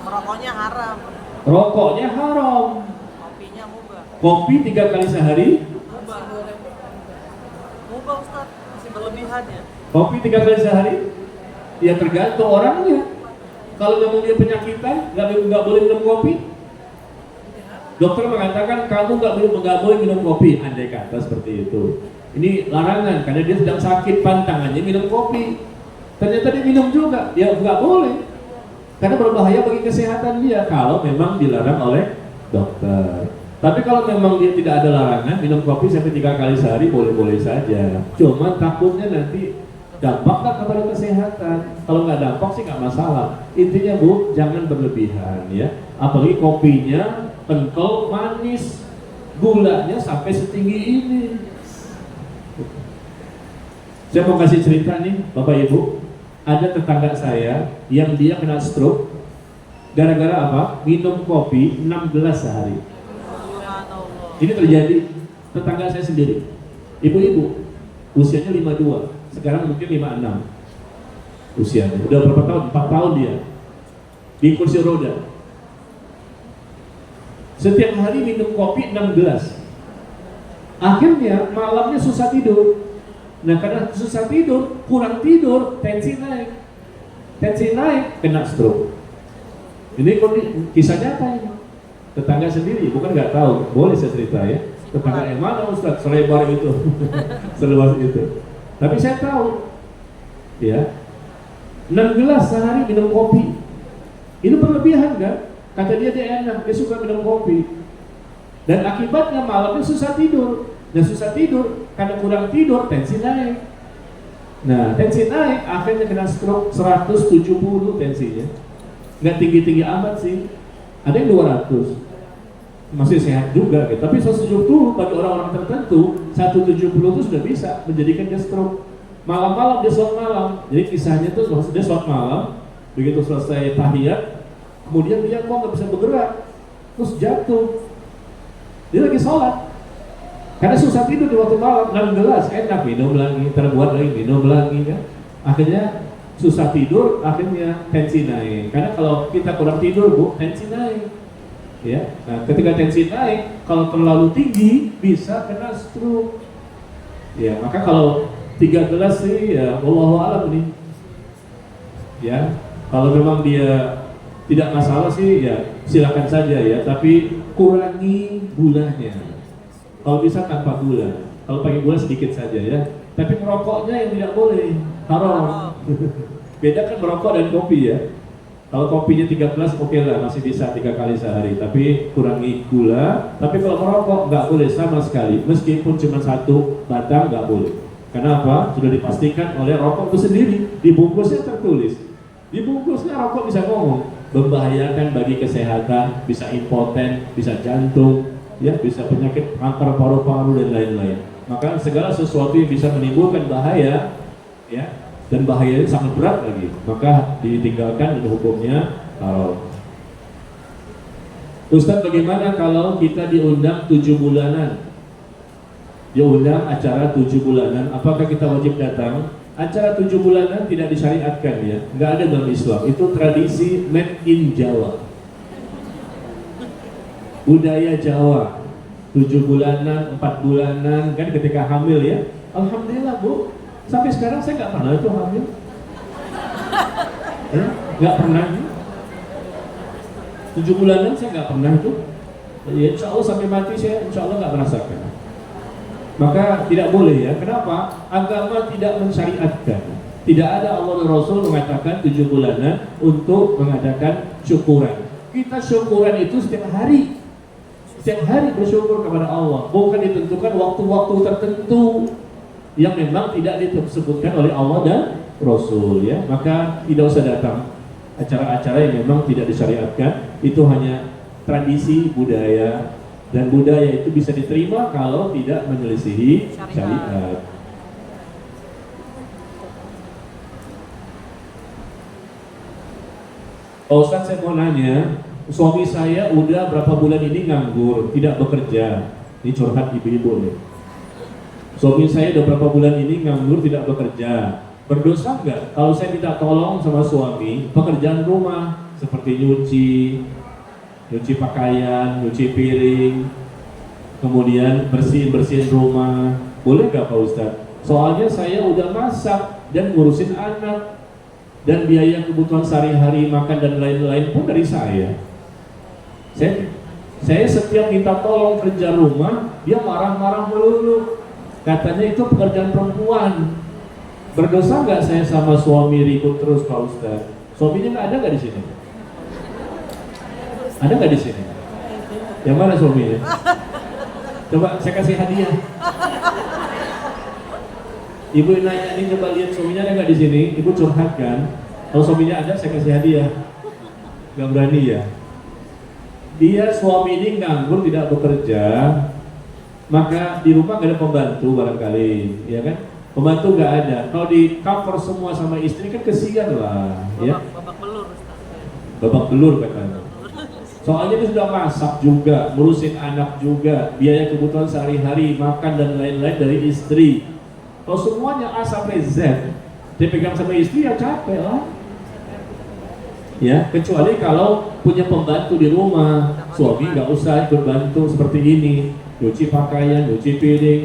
Merokoknya haram. Rokoknya haram. Kopinya mubah. Kopi 3 kali sehari? Mubah. Mubah Ustaz, masih berlebihannya. Kopi 3 kali sehari? Ya tergantung orangnya. Kalau memang dia penyakitan, nggak boleh minum kopi. Dokter mengatakan kamu nggak boleh minum kopi, andai kata seperti itu. Ini larangan karena dia sedang sakit pantangannya minum kopi. Ternyata dia minum juga, ya nggak boleh. Karena berbahaya bagi kesehatan dia kalau memang dilarang oleh dokter. Tapi kalau memang dia tidak ada larangan minum kopi sampai 3 kali sehari boleh-boleh saja. Cuma takutnya nanti dampaknya kepada kesehatan. Kalau nggak dampak sih nggak masalah. Intinya Bu, jangan berlebihan ya. Apalagi kopinya kental, manis, gulanya sampai setinggi ini. Saya mau kasih cerita nih Bapak Ibu. Ada tetangga saya yang dia kena stroke gara-gara apa? Minum kopi 6 gelas sehari. Ini terjadi tetangga saya sendiri. Ibu-ibu usianya 52, sekarang mungkin 56 usianya. Udah berapa tahun? 4 tahun dia di kursi roda. Setiap hari minum kopi 6 gelas. Akhirnya malamnya susah tidur. Nah karena susah tidur, kurang tidur, tensi naik. Tensi naik, kena stroke. Ini kisah nyata ini. Tetangga sendiri, bukan nggak tahu. Boleh saya cerita ya. Tetangga yang mana Ustaz? Selebar itu. Seluas itu. Tapi saya tahu. Ya. 6 gelas sehari minum kopi. Ini berlebihan kan? Kata dia enak, dia suka minum kopi. Dan akibatnya malamnya susah tidur. Dan susah tidur, karena kurang tidur, tensi naik. Nah, tensi naik, akhirnya kena stroke 170 tensinya. Nggak tinggi-tinggi amat sih. ada yang 200, masih sehat juga gitu. Tapi 170 bagi orang-orang tertentu, 170 itu sudah bisa menjadikan dia stroke. Malam-malam dia sholat malam. Jadi kisahnya tuh dia sholat malam, begitu selesai tahiyat, kemudian dia kok nggak bisa bergerak, terus jatuh. Dia lagi sholat, karena susah tidur di waktu malam, 6 gelas enak minum lagi, terbuat lagi minum lagi kan. Akhirnya susah tidur, akhirnya tensi naik. Karena kalau kita kurang tidur bu, tensi naik. Ya, nah ketika tensi naik, kalau terlalu tinggi bisa kena stroke. Ya, maka kalau 3 gelas sih ya wallahu a'lam nih. Ya, kalau memang dia tidak masalah sih ya silakan saja ya, tapi kurangi gulanya. Kalau bisa tanpa gula, kalau pakai gula sedikit saja ya. Tapi merokoknya yang tidak boleh, haram. Beda kan merokok dan kopi ya. Kalau kopinya 3 gelas oke lah, masih bisa 3 kali sehari, tapi kurangi gula. Tapi kalau merokok nggak boleh sama sekali, meskipun cuma 1 batang nggak boleh. Karena apa? Sudah dipastikan oleh rokok itu sendiri, di bungkusnya tertulis. Di bungkusnya rokok bisa ngomong, membahayakan bagi kesehatan, bisa impoten, bisa jantung, ya bisa penyakit kanker paru-paru dan lain-lain. Maka segala sesuatu yang bisa menimbulkan bahaya, ya, dan bahayanya sangat berat lagi, maka ditinggalkan dan hukumnya haram. Ustaz, bagaimana kalau kita diundang 7 bulanan? Diundang acara 7 bulanan, apakah kita wajib datang? Acara 7 bulanan tidak disyariatkan ya, nggak ada dalam Islam. Itu tradisi made in Jawa, budaya Jawa. 7 bulanan, 4 bulanan, kan ketika hamil ya. Alhamdulillah bu, sampai sekarang saya nggak pernah itu hamil, nggak pernah. 7 bulanan saya nggak pernah itu. Ya, insya Allah sampai mati saya insya Allah nggak merasakan. Maka tidak boleh ya. Kenapa? Agama tidak mensyariatkan. Tidak ada Allah dan Rasul mengatakan 7 bulanan untuk mengadakan syukuran. Kita syukuran itu setiap hari. Setiap hari bersyukur kepada Allah. Bukan ditentukan waktu-waktu tertentu yang memang tidak disebutkan oleh Allah dan Rasul ya. Maka tidak usah datang acara-acara yang memang tidak disyariatkan. Itu hanya tradisi budaya, dan budaya itu bisa diterima kalau tidak menyelisihi syariat. Ustaz, saya mau nanya, suami saya udah berapa bulan ini nganggur, tidak bekerja. Ini curhat ibu-ibu nih. Suami saya udah berapa bulan ini nganggur, tidak bekerja. Berdosa nggak kalau saya minta tolong sama suami pekerjaan rumah seperti nyuci pakaian, nyuci piring, kemudian bersihin rumah, boleh nggak Pak Ustadz? Soalnya saya udah masak dan ngurusin anak, dan biaya kebutuhan sehari-hari makan dan lain-lain pun dari saya. Saya setiap minta tolong kerja rumah, dia marah-marah melulu. Katanya itu pekerjaan perempuan. Berdosa nggak saya sama suami ribut terus Pak Ustadz? Suaminya nggak ada nggak di sini? Ada nggak di sini? Yang mana suaminya? Coba saya kasih hadiah. Ibu nanya ini, coba lihat suaminya ada nggak di sini? Ibu curhat kan? Kalau suaminya ada, saya kasih hadiah. Nggak berani ya? Dia suami ini nganggur tidak bekerja, maka di rumah nggak ada pembantu barangkali, ya kan? Pembantu nggak ada. Kalau di cover semua sama istri kan kesian lah, ya? Babak belur. Babak belur katanya. Soalnya dia sudah masak juga, ngurusin anak juga, biaya kebutuhan sehari-hari, makan dan lain-lain dari istri. Kalau semuanya A sampai Z, dia pegang sama istri ya capek lah. Ya, kecuali kalau punya pembantu di rumah, suami nggak usah ikut bantu seperti ini, nyuci pakaian, nyuci piring,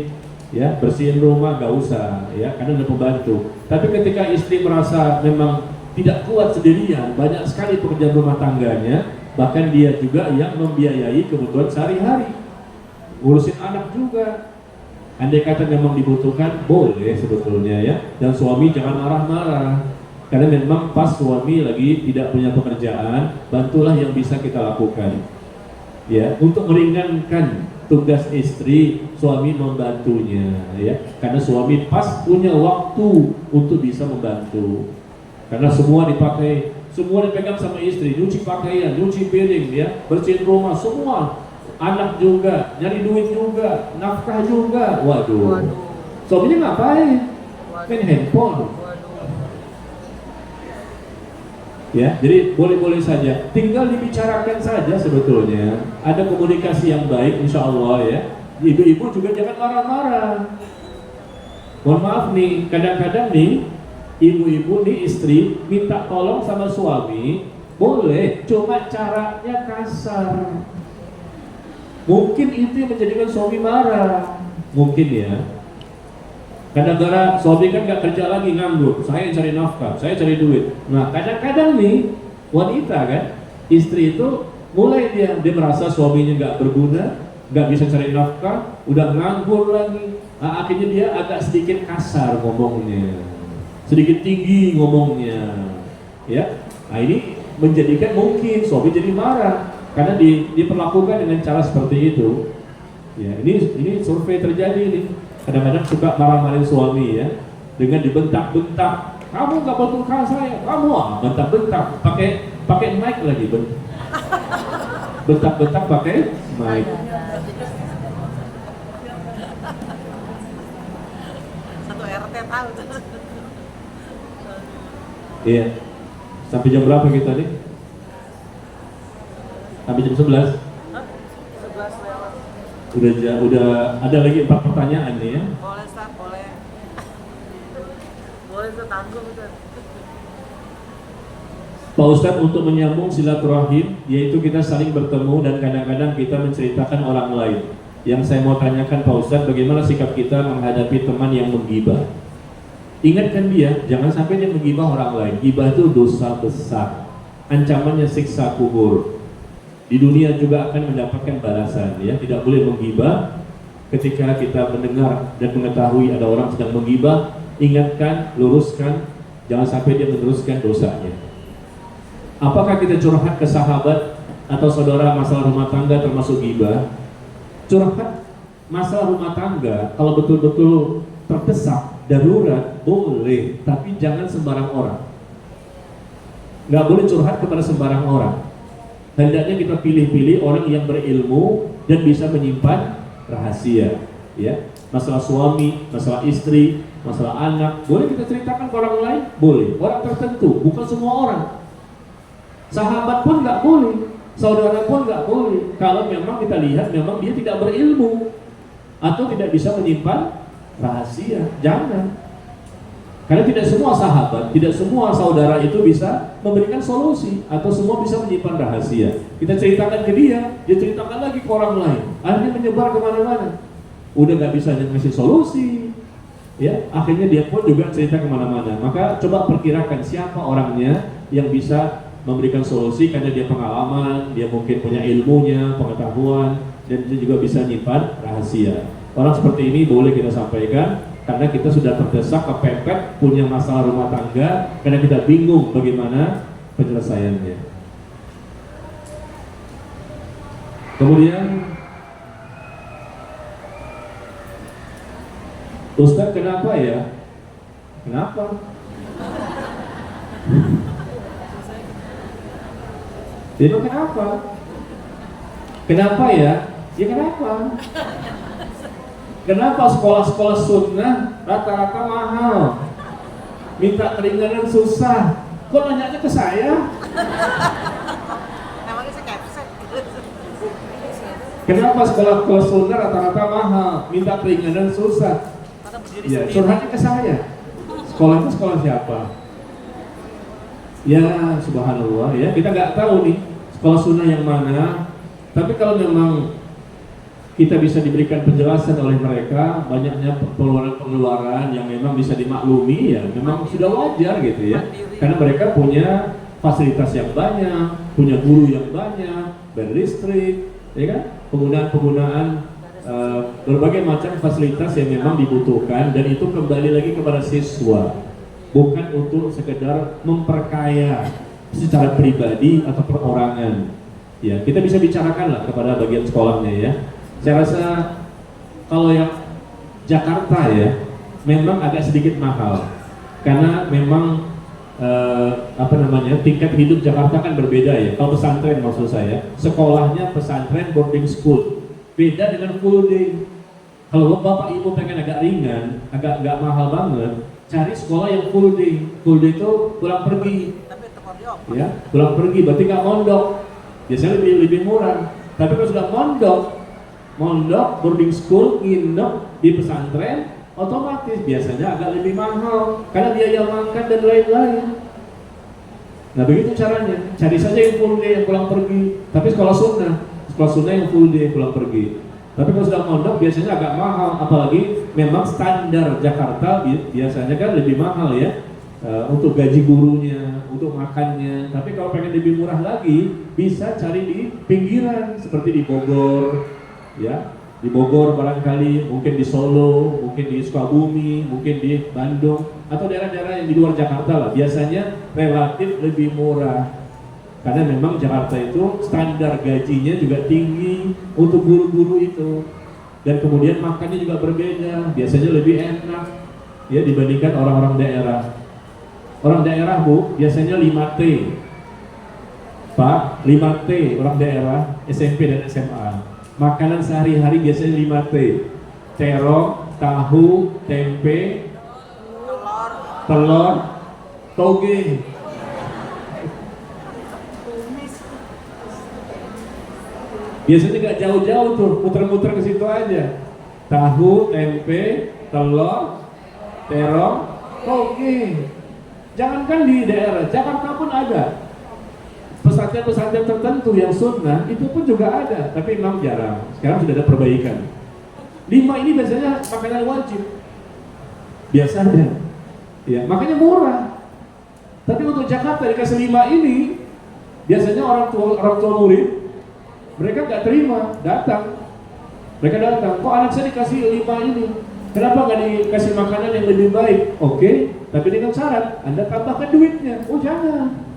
ya, bersihin rumah nggak usah, ya, karena ada pembantu. Tapi ketika istri merasa memang tidak kuat sendirian, banyak sekali pekerjaan rumah tangganya, bahkan dia juga yang membiayai kebutuhan sehari-hari, ngurusin anak juga. Andai kata memang dibutuhkan, boleh sebetulnya ya. Dan suami jangan marah-marah, karena memang pas suami lagi tidak punya pekerjaan, bantulah yang bisa kita lakukan. Ya, untuk meringankan tugas istri, suami membantunya, ya. Karena suami pas punya waktu untuk bisa membantu. Karena semua dipakai semua dipegang sama istri, nyuci pakaian, nyuci piring, ya, bersihin rumah, semua. Anak juga, nyari duit juga, nafkah juga. Waduh. Suaminya ngapain? Main handphone. Ya, jadi boleh-boleh saja. Tinggal dibicarakan saja sebetulnya. Ada komunikasi yang baik, insya Allah ya. Ibu-ibu juga jangan marah-marah. Mohon maaf nih, kadang-kadang nih ibu-ibu nih istri minta tolong sama suami, boleh, cuma caranya kasar. Mungkin itu yang menjadikan suami marah. Mungkin ya. Kadang-kadang suami kan gak kerja lagi, nganggur. Saya cari nafkah, saya cari duit. Nah kadang-kadang nih wanita kan, istri itu mulai dia merasa suaminya gak berguna, gak bisa cari nafkah, udah nganggur lagi. Nah, akhirnya dia agak sedikit kasar ngomongnya, sedikit tinggi ngomongnya, ya. Nah ini menjadikan mungkin suami jadi marah karena diperlakukan dengan cara seperti itu. Ya, ini survei terjadi nih. Kadang-kadang suka marah-marahin suami ya, dengan dibentak-bentak. Kamu nggak betulkan saya, kamu bentak-bentak, pakai mic lagi, bentak-bentak pakai mic. Satu RT tahu tuh. Iya. Sampai jam berapa kita nih? Sampai jam 11. 11 lewat. Udah ada lagi 4 pertanyaan nih ya. Boleh Ustaz, boleh. Boleh Ustaz, tanggung Ustaz. Pak Ustadz, untuk menyambung silaturahim, yaitu kita saling bertemu dan kadang-kadang kita menceritakan orang lain. Yang saya mau tanyakan Pak Ustadz, bagaimana sikap kita menghadapi teman yang menggibah? Ingatkan dia, jangan sampai dia menggibah orang lain. Gibah itu dosa besar, ancamannya siksa kubur. Di dunia juga akan mendapatkan balasan, ya. Tidak boleh menggibah. Ketika kita mendengar dan mengetahui ada orang sedang menggibah, ingatkan, luruskan, jangan sampai dia meneruskan dosanya. Apakah kita curhat ke sahabat atau saudara masalah rumah tangga termasuk gibah? Curhat masalah rumah tangga kalau betul-betul terdesak, darurat, boleh, tapi jangan sembarang orang. Nggak boleh curhat kepada sembarang orang. Hendaknya kita pilih-pilih orang yang berilmu dan bisa menyimpan rahasia, ya. Masalah suami, masalah istri, masalah anak, boleh kita ceritakan ke orang lain? Boleh. Orang tertentu, bukan semua orang. Sahabat pun nggak boleh, saudara pun nggak boleh. Kalau memang kita lihat memang dia tidak berilmu atau tidak bisa menyimpan rahasia, jangan. Karena tidak semua sahabat, tidak semua saudara itu bisa memberikan solusi atau semua bisa menyimpan rahasia. Kita ceritakan ke dia ceritakan lagi ke orang lain, akhirnya menyebar kemana-mana. Udah nggak bisa ngasih solusi, ya. Akhirnya dia pun juga cerita kemana-mana. Maka coba perkirakan siapa orangnya yang bisa memberikan solusi karena dia pengalaman, dia mungkin punya ilmunya, pengetahuan, dan dia juga bisa nyimpan rahasia. Orang seperti ini boleh kita sampaikan. Karena kita sudah terdesak, kepepet, punya masalah rumah tangga, karena kita bingung bagaimana penyelesaiannya. Kemudian, Ustaz, kenapa ya? Kenapa? Itu kenapa? Kenapa ya? Ya kenapa? Kenapa sekolah-sekolah sunnah rata-rata mahal? Minta keringanan susah. Kok nanyanya ke saya? Namanya saya capsek. Kenapa sekolah-sekolah sunnah rata-rata mahal? Minta keringanan susah. Karena berdiri Ya, sendiri. curhatnya ke saya. Sekolah itu sekolah siapa? Ya, subhanallah ya. Kita nggak tahu nih sekolah sunnah yang mana. Tapi kalau memang kita bisa diberikan penjelasan oleh mereka, banyaknya pengeluaran yang memang bisa dimaklumi, ya memang sudah wajar gitu ya. Karena mereka punya fasilitas yang banyak, punya guru yang banyak, dan listrik, ya kan? Penggunaan berbagai macam fasilitas yang memang dibutuhkan, dan itu kembali lagi kepada siswa, bukan untuk sekedar memperkaya secara pribadi atau perorangan. Ya, kita bisa bicarakanlah kepada bagian sekolahnya ya. Saya rasa kalau yang Jakarta ya memang agak sedikit mahal karena memang tingkat hidup Jakarta kan berbeda ya. Kalau pesantren maksud saya, sekolahnya pesantren boarding school, beda dengan full day. Kalau bapak ibu pengen agak ringan, agak nggak mahal banget, cari sekolah yang full day. Full day itu pulang pergi, Tapi tempat dia apa? ya pulang pergi, berarti nggak mondok. Biasanya lebih murah. Tapi kalau sudah mondok boarding school, nginep di pesantren, otomatis biasanya agak lebih mahal karena biaya makan dan lain-lain. Nah begitu caranya, cari saja yang full day yang pulang pergi. Tapi sekolah sunnah yang full day pulang pergi. Tapi kalau sudah mondok biasanya agak mahal, apalagi memang standar Jakarta biasanya kan lebih mahal ya, untuk gaji gurunya, untuk makannya. Tapi kalau pengen lebih murah lagi, bisa cari di pinggiran seperti di Bogor, ya. Di Bogor barangkali, mungkin di Solo, mungkin di Sukabumi, mungkin di Bandung, atau daerah-daerah yang di luar Jakarta lah. Biasanya relatif lebih murah. Karena memang Jakarta itu standar gajinya juga tinggi untuk guru-guru itu. Dan kemudian makannya juga berbeda, biasanya lebih enak ya dibandingkan orang-orang daerah. Orang daerah Bu, biasanya 5T. Pak, 5T orang daerah, SMP dan SMA. Makanan sehari-hari biasanya 5T. Terong, tahu, tempe, telur, toge. Biasanya nggak jauh-jauh tuh, muter-muter ke situ aja. Tahu, tempe, telur, terong, toge. Jangankan di daerah, Jakarta pun ada. Pesantren-pesantren tertentu yang sunnah itu pun juga ada, tapi memang jarang. Sekarang sudah ada perbaikan. 5 ini biasanya makanan wajib. Biasanya, ya makanya murah. Tapi untuk Jakarta dikasih 5 ini, biasanya orang tua murid mereka nggak terima, mereka datang, kok anak saya dikasih 5 ini, kenapa nggak dikasih makanan yang lebih baik? Oke, tapi dengan syarat, Anda tambahkan duitnya. Oh jangan.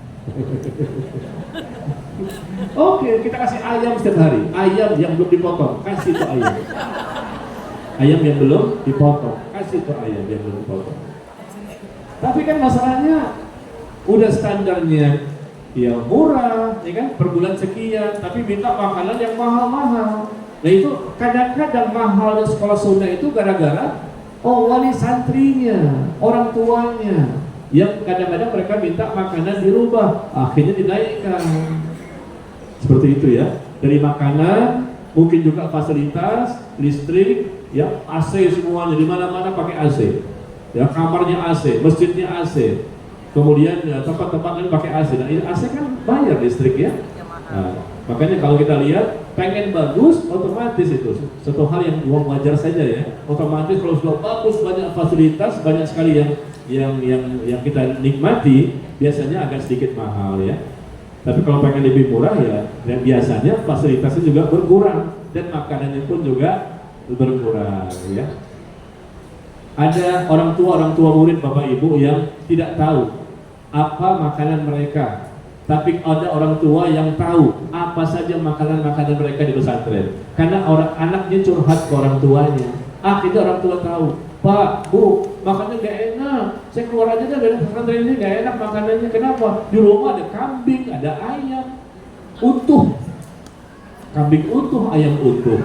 Oke, kita kasih ayam setiap hari, ayam yang belum dipotong, kasih itu ayam. Ayam yang belum dipotong, kasih itu ayam yang belum dipotong. Tapi kan masalahnya, udah standarnya ya murah, ya kan, per bulan sekian, tapi minta makanan yang mahal-mahal. Nah itu kadang-kadang mahalnya sekolah sunnah itu gara-gara wali santrinya, orang tuanya, yang kadang-kadang mereka minta makanan dirubah, akhirnya dinaikkan. Seperti itu ya, dari makanan, mungkin juga fasilitas, listrik, ya AC semuanya, di mana-mana pakai AC, ya kamarnya AC, masjidnya AC. Kemudian ya, tempat-tempat lain pakai AC. Nah, AC kan bayar listrik ya. Nah, makanya kalau kita lihat pengen bagus, otomatis itu satu hal yang wajar saja ya. Otomatis kalau sudah bagus, banyak fasilitas, banyak sekali yang kita nikmati, biasanya agak sedikit mahal ya. Tapi kalau pengen lebih murah ya, dan biasanya fasilitasnya juga berkurang dan makanannya pun juga berkurang ya. Ada orang tua murid Bapak Ibu yang tidak tahu apa makanan mereka, tapi ada orang tua yang tahu apa saja makanan-makanan mereka di pesantren. Karena orang anaknya curhat ke orang tuanya. Akhirnya orang tua tahu, Pak, Bu, makannya gak enak. Saya keluar aja dari pesantren ini gak enak makanannya. Kenapa? Di rumah ada kambing, ada ayam utuh, kambing utuh, ayam utuh.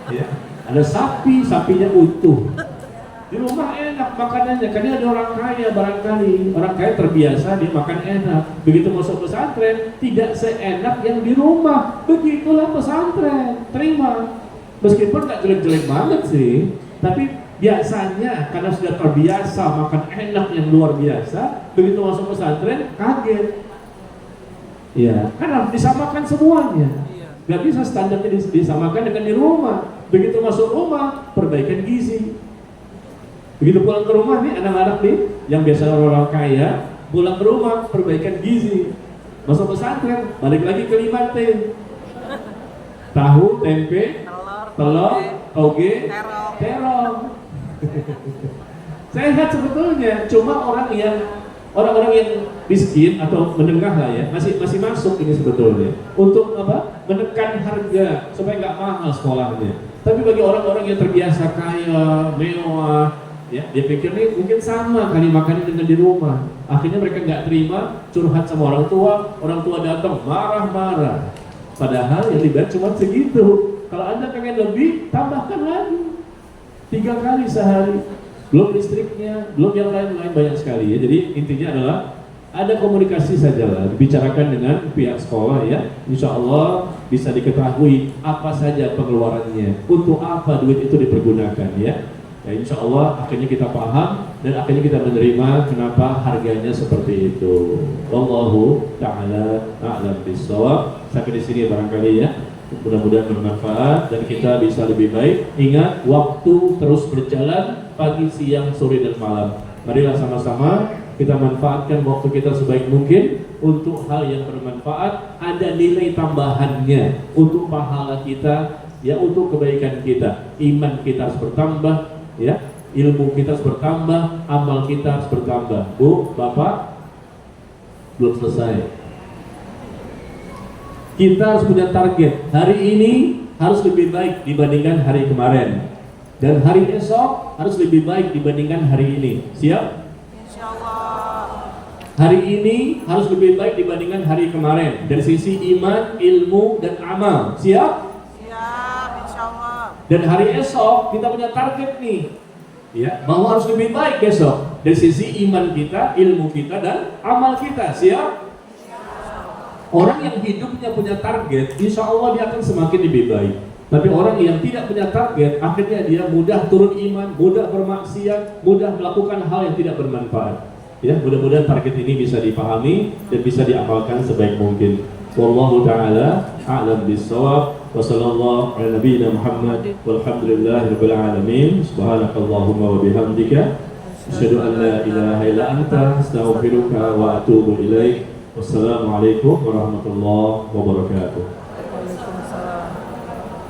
Ya, ada sapinya utuh. Di rumah enak makanannya, karena ada orang kaya barangkali. Orang kaya terbiasa dia makan enak. Begitu masuk pesantren, tidak seenak yang di rumah. Begitulah pesantren, terima. Meskipun gak jelek-jelek banget sih, tapi biasanya karena sudah terbiasa makan enak yang luar biasa, begitu masuk pesantren, kaget. Ya, karena disamakan semuanya. Gak bisa standarnya disamakan dengan di rumah. Begitu masuk rumah, perbaikan gizi. Begitu pulang ke rumah nih, anak-anak nih yang biasa orang kaya, pulang ke rumah perbaikan gizi. Masuk pesantren, balik lagi ke 5T. Tahu, tempe, telur, toge, terong. Sehat sebetulnya, cuma orang-orang yang miskin atau menengah lah ya, masih masuk ini sebetulnya. Untuk apa? Menekan harga supaya nggak mahal sekolahnya. Tapi bagi orang-orang yang terbiasa kaya, mewah, Ya, dia pikir nih mungkin sama kali makannya dengan di rumah. Akhirnya mereka nggak terima, curhat sama orang tua datang marah-marah. Padahal yang dibayar cuma segitu. Kalau Anda pengen lebih, tambahkan lagi 3 kali sehari. Belum listriknya, belum yang lain-lain, banyak sekali ya. Jadi intinya adalah ada komunikasi sajalah, dibicarakan dengan pihak sekolah ya. Insya Allah bisa diketahui apa saja pengeluarannya, untuk apa duit itu dipergunakan ya. Ya insya Allah akhirnya kita paham dan akhirnya kita menerima kenapa harganya seperti itu. Wallahu ta'ala a'lam bishawab. Sampai di sini barangkali ya. Mudah-mudahan bermanfaat dan kita bisa lebih baik. Ingat, waktu terus berjalan, pagi, siang, sore, dan malam. Marilah sama-sama kita manfaatkan waktu kita sebaik mungkin untuk hal yang bermanfaat, ada nilai tambahannya untuk pahala kita, ya, untuk kebaikan kita. Iman kita harus bertambah, ya, ilmu kita harus bertambah, amal kita harus bertambah. Bu, Bapak, belum selesai. Kita harus punya target. Hari ini harus lebih baik dibandingkan hari kemarin, dan hari esok harus lebih baik dibandingkan hari ini. Siap? Insya Allah. Hari ini harus lebih baik dibandingkan hari kemarin dari sisi iman, ilmu, dan amal. Siap? Siap, insya Allah. Dan hari esok kita punya target nih, ya, bahwa harus lebih baik besok dari sisi iman kita, ilmu kita, dan amal kita. Siap? Orang yang hidupnya punya target, insya Allah dia akan semakin lebih baik. Tapi orang yang tidak punya target, akhirnya dia mudah turun iman, mudah bermaksiat, mudah melakukan hal yang tidak bermanfaat. Ya, mudah-mudahan target ini bisa dipahami dan bisa diamalkan sebaik mungkin. Wallahu ta'ala a'lam bis-shawab. Wa sallallahu ala nabiyyina Muhammad walhamdulillahirabbil alamin. Subhanakallahumma wa bihamdika asyhadu an la ilaha illa anta astaghfiruka wa atubu ilaik. Wassalamualaikum warahmatullahi wabarakatuh.